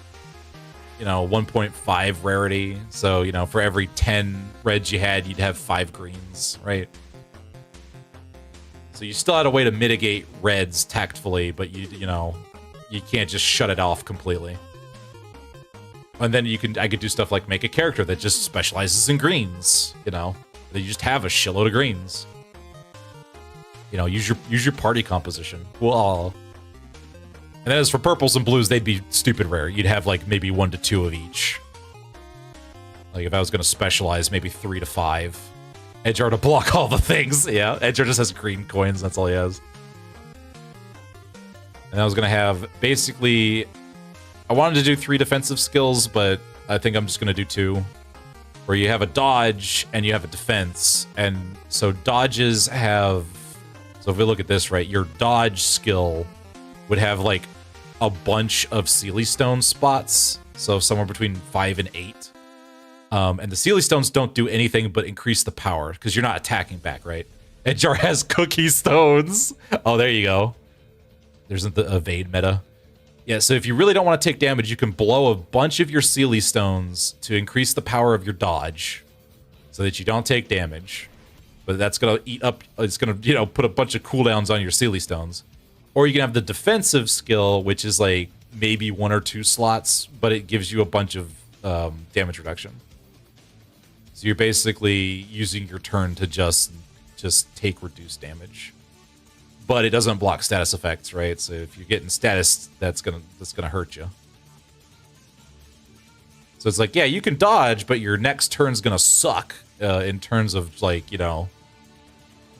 you know, 1.5 rarity. So, you know, for every 10 reds you had, you'd have 5 greens, right? So you still had a way to mitigate reds tactfully, but you know, you can't just shut it off completely. And then I could do stuff like make a character that just specializes in greens, you know? That you just have a shitload of greens. You know, use your party composition. Well, and then as for purples and blues, they'd be stupid rare. You'd have like maybe 1 to 2 of each. Like if I was going to specialize, maybe 3 to 5. Edgar to block all the things. Yeah, Edgar just has green coins. That's all he has. And I was going to have basically, I wanted to do 3 defensive skills, but I think I'm just going to do 2. Where you have a dodge and you have a defense. And so dodges have, so if we look at this, right, your dodge skill would have like a bunch of Seelie Stone spots, so somewhere between 5 and 8. And the Seelie Stones don't do anything but increase the power because you're not attacking back, right? Edgar has Cookie Stones. Oh, there you go. There's the evade meta. Yeah, so if you really don't want to take damage, you can blow a bunch of your Seelie Stones to increase the power of your dodge so that you don't take damage. But that's gonna eat up. It's gonna, you know, put a bunch of cooldowns on your Seelie Stones. Or you can have the defensive skill, which is like maybe 1 or 2 slots, but it gives you a bunch of damage reduction. So you're basically using your turn to just take reduced damage. But it doesn't block status effects, right? So if you're getting status, that's gonna hurt you. So it's like, yeah, you can dodge, but your next turn's gonna suck in terms of like, you know,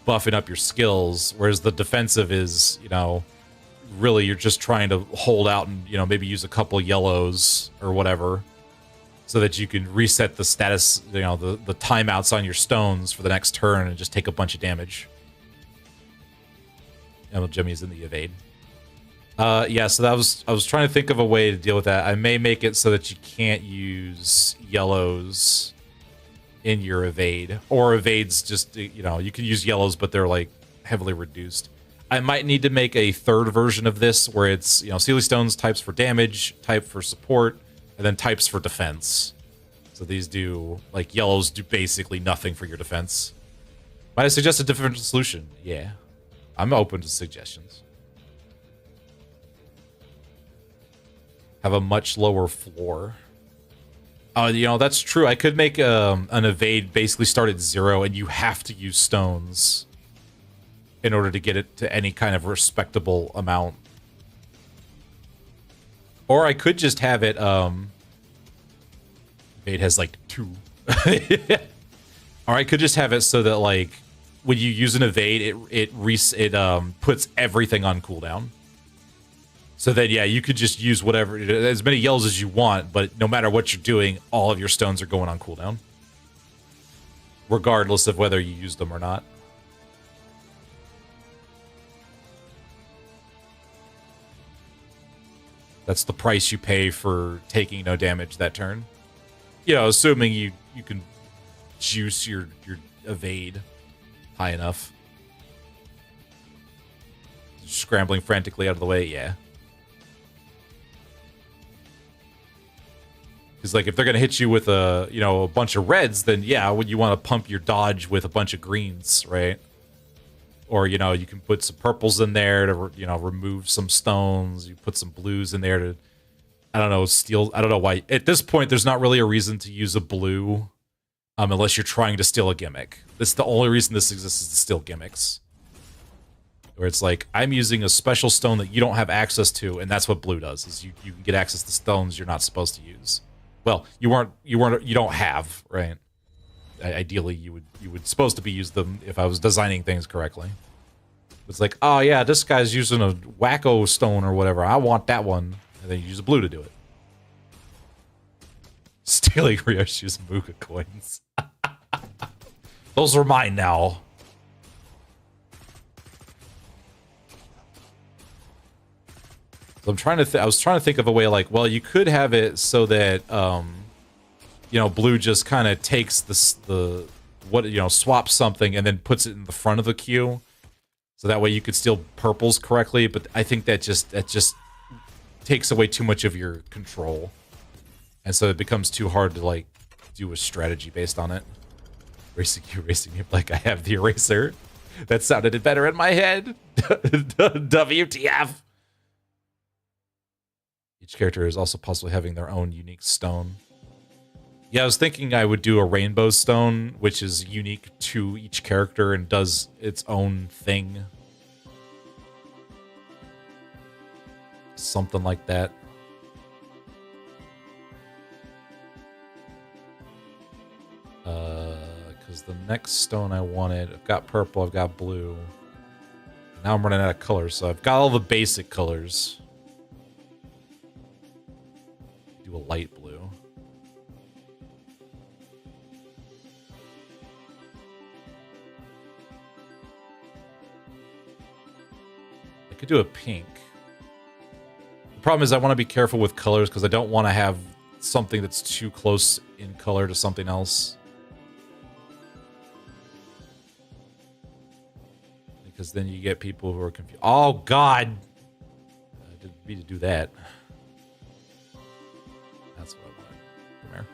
buffing up your skills, whereas the defensive is, you know, really you're just trying to hold out and, you know, maybe use a couple yellows or whatever so that you can reset the status, you know, the timeouts on your stones for the next turn and just take a bunch of damage. And Jimmy's in the evade. Yeah, so I was trying to think of a way to deal with that. I may make it so that you can't use yellows in your evade, or evades just, you know, you can use yellows, but they're like heavily reduced. I might need to make a 3rd version of this where it's, you know, Seelie Stones types for damage, type for support, and then types for defense. So these do, like, yellows do basically nothing for your defense. Might I suggest a different solution? Yeah, I'm open to suggestions. Have a much lower floor. You know, that's true. I could make an evade basically start at 0 and you have to use stones in order to get it to any kind of respectable amount. Or I could just have it, it has like 2. Or I could just have it so that like when you use an evade, it puts everything on cooldown. So then, yeah, you could just use whatever, as many yells as you want, but no matter what you're doing, all of your stones are going on cooldown. Regardless of whether you use them or not. That's the price you pay for taking no damage that turn. You know, assuming you can juice your evade high enough. Scrambling frantically out of the way, yeah. Because, like, if they're going to hit you with a bunch of reds, then, yeah, you want to pump your dodge with a bunch of greens, right? Or, you can put some purples in there to, remove some stones. You put some blues in there to, I don't know, steal. I don't know why. At this point, there's not really a reason to use a blue unless you're trying to steal a gimmick. That's the only reason this exists, is to steal gimmicks. Where it's like, I'm using a special stone that you don't have access to, and that's what blue does, is you can get access to stones you're not supposed to use. Well, you don't have, right? Ideally, you would supposed to be use them if I was designing things correctly. It's like, oh yeah, this guy's using a wacko stone or whatever. I want that one, and then you use a blue to do it. Stealing Ryoshi's Muga coins. Those are mine now. So I'm trying to. I was trying to think of a way like, well, you could have it so that, blue just kind of takes swaps something and then puts it in the front of the queue, so that way you could steal purples correctly. But I think that just takes away too much of your control, and so it becomes too hard to like do a strategy based on it. Racing me like I have the eraser. That sounded better in my head. WTF. Each character is also possibly having their own unique stone. Yeah, I was thinking I would do a rainbow stone, which is unique to each character and does its own thing. Something like that. Because the next stone I wanted, I've got purple, I've got blue. Now I'm running out of colors, so I've got all the basic colors. A light blue. I could do a pink. The problem is I want to be careful with colors because I don't want to have something that's too close in color to something else. Because then you get people who are confused. Oh, God! I didn't mean to do that. That's what I wanted. Come here.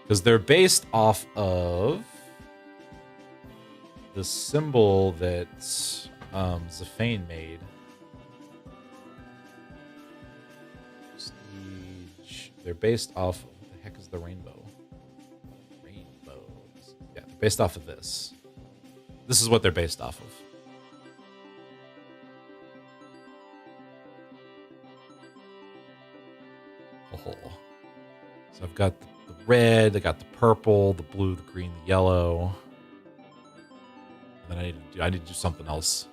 Because they're based off of the symbol that Zafane made. Prestige. They're based off. What the heck is the rainbow? Rainbows. Yeah, they're based off of this. This is what they're based off of. So I've got the red, I got the purple, the blue, the green, the yellow. And then I need to do something else.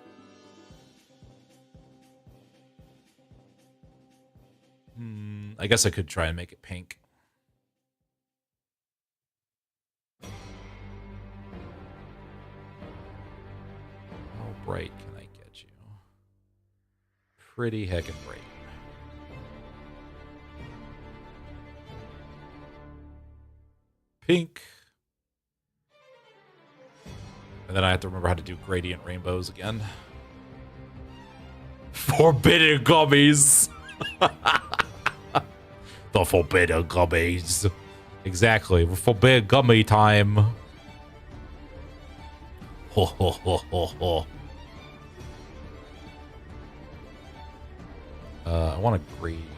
I guess I could try and make it pink. How bright can I get you? Pretty heckin' bright. Pink. And then I have to remember how to do gradient rainbows again. Forbidden gummies. The forbidden gummies. Exactly. Forbidden gummy time. Ho ho ho ho ho. I want a gradient.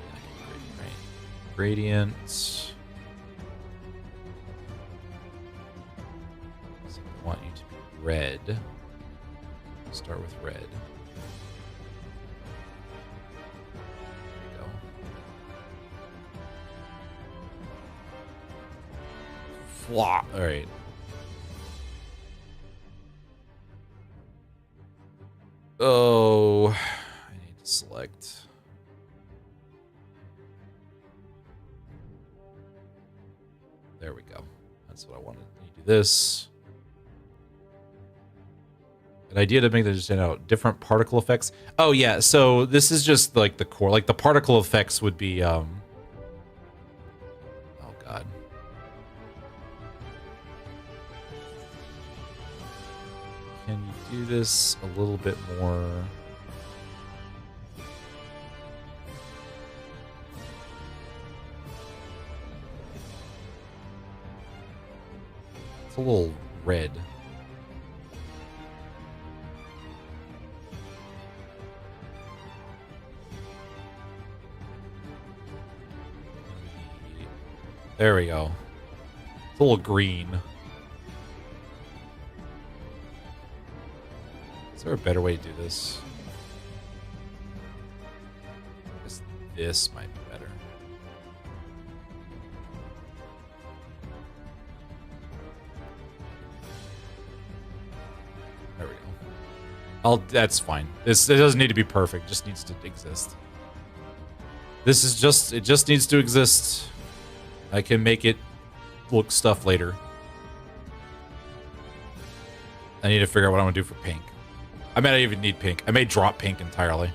Gradient. I want you to be red. Start with red. There we go. Fwah. All right. Oh, I need to select. There we go. That's what I wanted. You do this. An idea to make that just stand out. Different particle effects. Oh yeah, so this is just like the core. Like the particle effects would be oh god. Can you do this a little bit more? It's a little red. There we go. It's a little green. Is there a better way to do this? I guess this might be better. There we go. That's fine. It doesn't need to be perfect. It just needs to exist. This is just, it just needs to exist. I can make it look stuff later. I need to figure out what I'm gonna do for pink. I may not even need pink. I may drop pink entirely.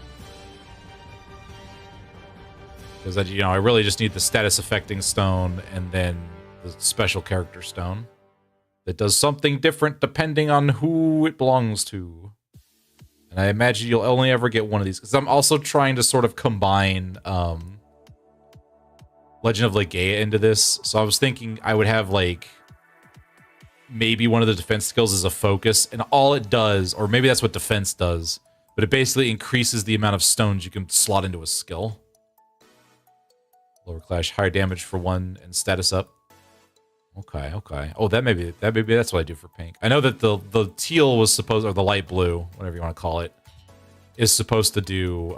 Because, I really just need the status affecting stone and then the special character stone that does something different depending on who it belongs to. And I imagine you'll only ever get one of these because I'm also trying to sort of combine Legend of Legaia into this. So I was thinking I would have like maybe one of the defense skills is a focus, and all it does, or maybe that's what defense does, but it basically increases the amount of stones you can slot into a skill. Lower clash, higher damage for 1 and status up. Okay, okay. Oh, maybe that's what I do for pink. I know that the teal was supposed, or the light blue, whatever you want to call it, is supposed to do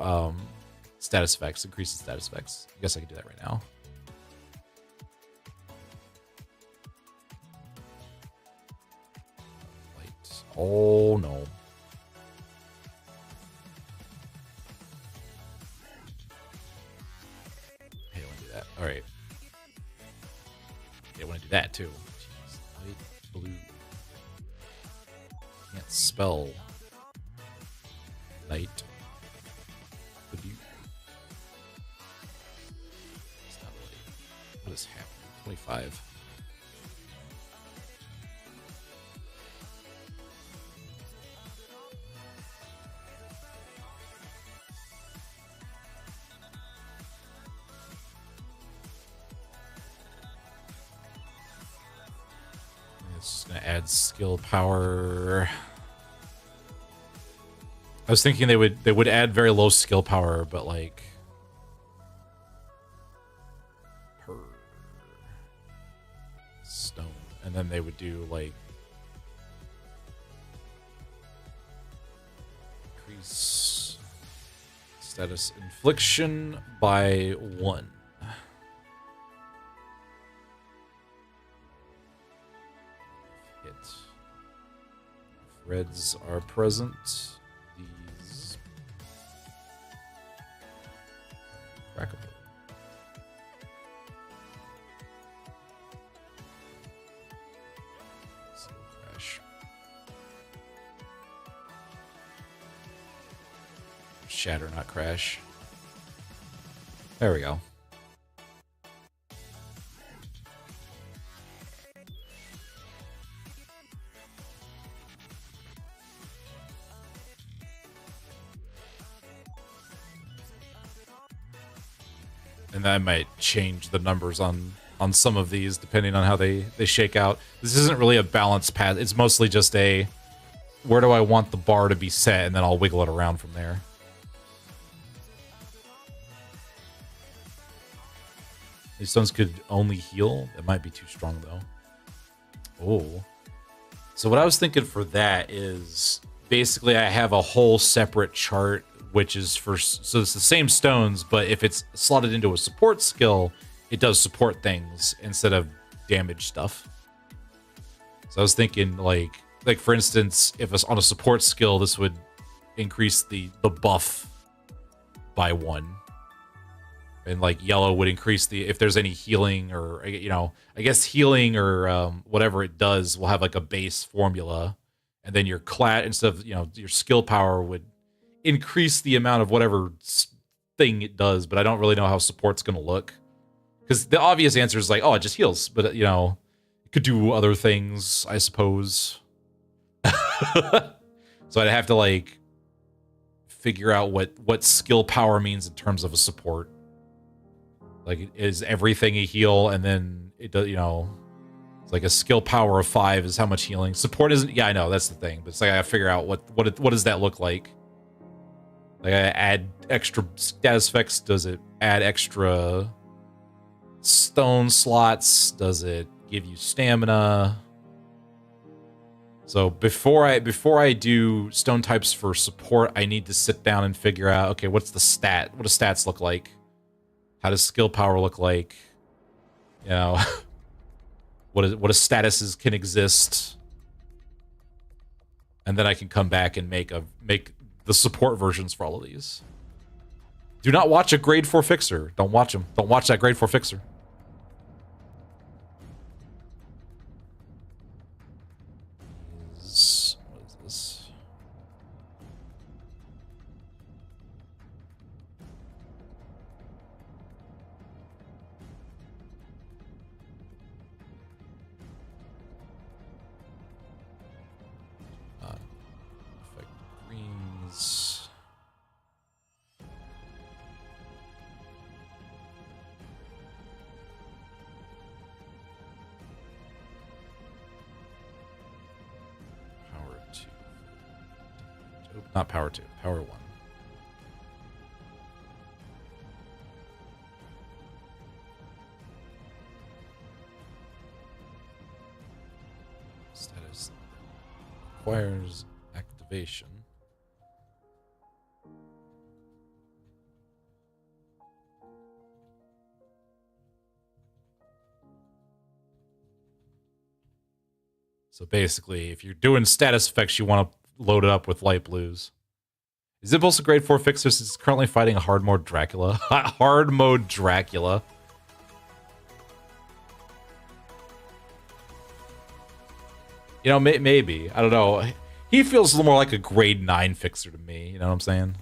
status effects, increases status effects. I guess I can do that right now. Light. Oh no. Hey, I want to do that. All right. I want to do that too. Jeez. Light blue. Can't spell light blue. It's not really. What is happening? 25. It's gonna add skill power. I was thinking they would add very low skill power, but like per stone, and then they would do like increase status infliction by 1. If reds are present, these crackable. Skill crash. Shatter, not crash. There we go. And I might change the numbers on some of these depending on how they shake out. This isn't really a balanced path. It's mostly just a where do I want the bar to be set, and then I'll wiggle it around from there. These stones could only heal. That might be too strong though. Oh. So what I was thinking for that is basically I have a whole separate chart, which is for, so it's the same stones, but if it's slotted into a support skill, it does support things instead of damage stuff. So I was thinking like for instance, if it's on a support skill, this would increase the buff by 1. And like yellow would increase the, if there's any healing or, you know, I guess healing or whatever it does will have like a base formula. And then your class, instead of, you know, your skill power would increase the amount of whatever thing it does. But I don't really know how support's going to look. Because the obvious answer is like, oh, it just heals. But, you know, it could do other things, I suppose. So I'd have to like figure out what skill power means in terms of a support. Like, is everything a heal, and then it does, you know, it's like a skill power of 5 is how much healing. Support isn't, yeah, I know, that's the thing. But it's like I gotta figure out what does that look like? Like, I add extra status effects, does it add extra stone slots? Does it give you stamina? So before I do stone types for support, I need to sit down and figure out, okay, what's the stat? What do stats look like? How does skill power look like? You know, what statuses can exist, and then I can come back and make the support versions for all of these. Do not watch a grade 4 fixer. Don't watch him. Don't watch that grade 4 fixer. What is this? Affect greens. Power 2. Not power 2, power 1. Status requires activation. So basically, if you're doing status effects, you want to load it up with light blues. Is it also grade 4 fixer since it's currently fighting a hard mode Dracula? Hard mode Dracula. You know, maybe. I don't know. He feels a little more like a grade 9 fixer to me. You know what I'm saying?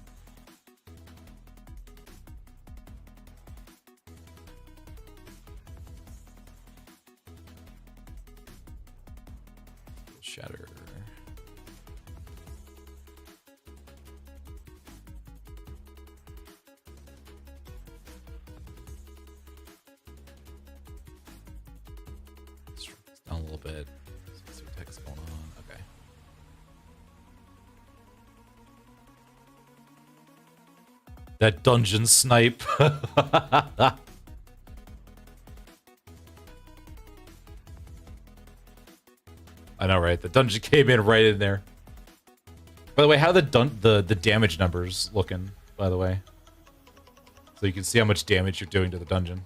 Shatter. Let's shrink this down a little bit. See what the heck's going on. Okay. That dungeon snipe. I know, right? The dungeon came in right in there. By the way, how are the damage numbers looking, by the way? So you can see how much damage you're doing to the dungeon.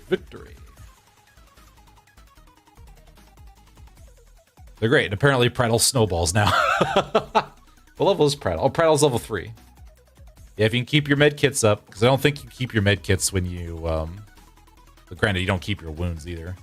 Victory. They're great. And apparently Prattle snowballs now. What level is Prattle? Oh, Prattle's level 3. Yeah, if you can keep your med kits up, because I don't think you keep your med kits when you, but granted, you don't keep your wounds either.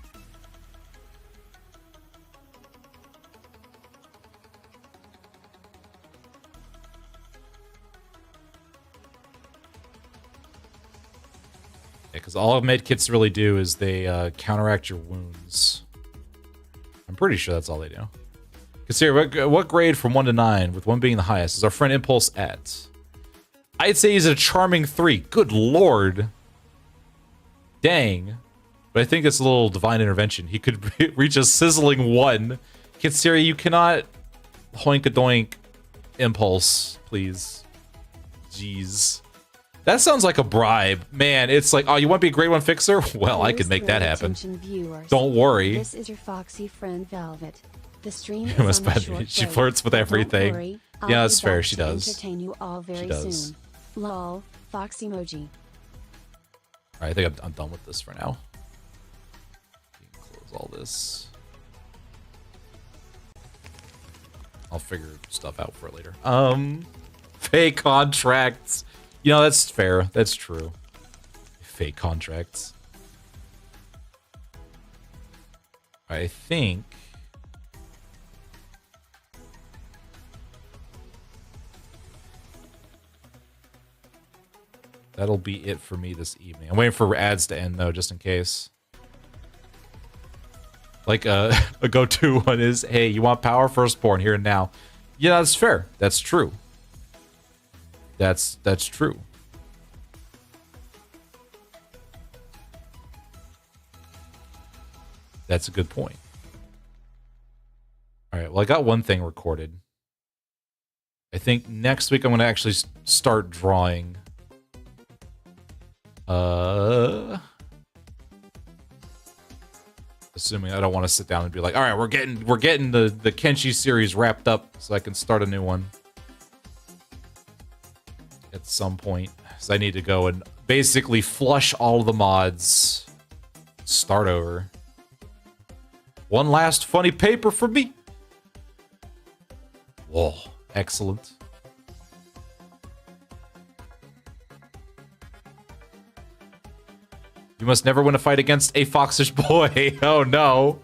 Yeah, because all med kits really do is they counteract your wounds. I'm pretty sure that's all they do. Consider what grade from 1 to 9, with 1 being the highest, is our friend Impulse at? I'd say he's a charming 3. Good lord. Dang. But I think it's a little divine intervention. He could reach a sizzling 1. Kitsiri, you cannot hoink a doink Impulse, please. Jeez. That sounds like a bribe. Man, it's like, oh, you want to be a grade 1 fixer? Well, I could make that happen. Viewers. Don't worry. This is your foxy friend Velvet. The stream You must is on a bad short me. She break. flirts with everything. Don't worry, I'll Yeah, be that's fair. back She to does. entertain you all very does. soon. Lol, fox emoji. Alright, I think I'm done with this for now. You can close all this. I'll figure stuff out for later. Fake contracts. You know, that's fair. That's true. Fake contracts. I think... that'll be it for me this evening. I'm waiting for ads to end, though, just in case. Like, a go-to one is, hey, you want power? Firstborn, here and now. Yeah, that's fair. That's true. That's true. That's a good point. All right, well, I got one thing recorded. I think next week I'm going to actually start drawing. Assuming I don't want to sit down and be like, all right, we're getting the Kenshi series wrapped up so I can start a new one at some point. So I need to go and basically flush all the mods, start over. One last funny paper for me. Whoa, excellent. You must never win a fight against a foxish boy. Oh no.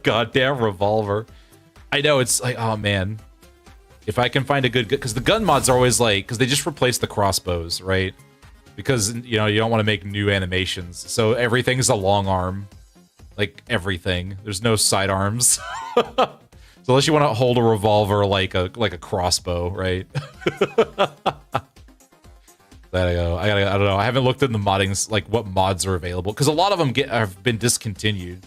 Goddamn revolver. I know, it's like, oh man. If I can find a good, because the gun mods are always like, because they just replace the crossbows, right? Because, you know, you don't want to make new animations. So everything's a long arm. Like everything. There's no sidearms. So unless you want to hold a revolver like a crossbow, right? There I go. I don't know. I haven't looked in the moddings, like what mods are available, because a lot of them have been discontinued,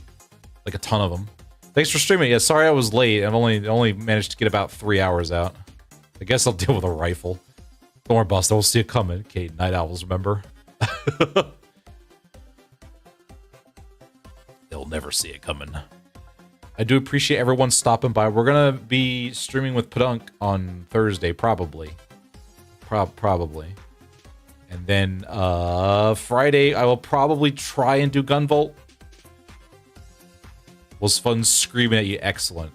like a ton of them. Thanks for streaming. Yeah, sorry I was late. I've only managed to get about 3 hours out. I guess I'll deal with a rifle. Don't worry, boss. We'll see it coming. Okay, night owls, remember? They'll never see it coming. I do appreciate everyone stopping by. We're gonna be streaming with Padunk on Thursday, probably. Probably. And then Friday, I will probably try and do Gunvolt. Was fun screaming at you. Excellent.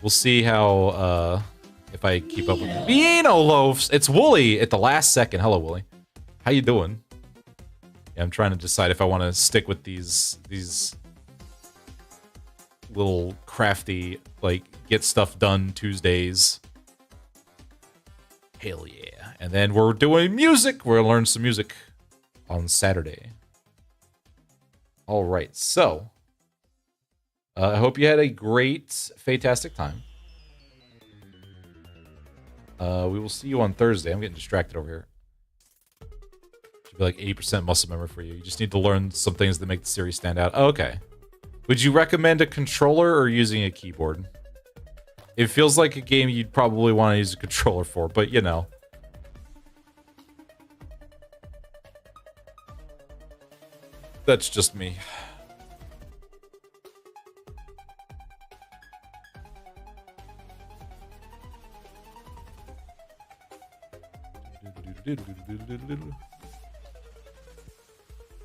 We'll see how if I keep up with it. Vino loaves. It's Wooly at the last second. Hello, Wooly. How you doing? Yeah, I'm trying to decide if I want to stick with these little crafty, like, get stuff done Tuesdays. Hell yeah. And then we're doing music. We're gonna learn some music on Saturday. All right, so I hope you had a great, fantastic time. We will see you on Thursday. I'm getting distracted over here. Should be like 80% muscle memory for you. You just need to learn some things that make the series stand out. Oh, okay. Would you recommend a controller or using a keyboard? It feels like a game you'd probably want to use a controller for, but you know. That's just me.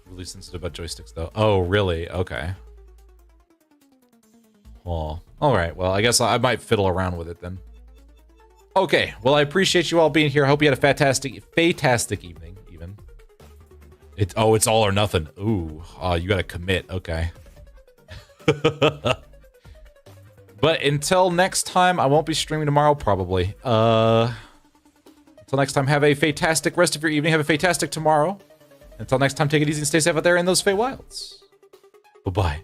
Really sensitive about joysticks, though. Oh, really? Okay. Oh, all right. Well, I guess I might fiddle around with it then. Okay. Well, I appreciate you all being here. I hope you had a fantastic evening. Even. It's all or nothing. Ooh. Oh, you got to commit. Okay. But until next time, I won't be streaming tomorrow, probably. Until next time, have a fantastic rest of your evening. Have a fantastic tomorrow. Until next time, take it easy and stay safe out there in those Fae Wilds. Bye-bye.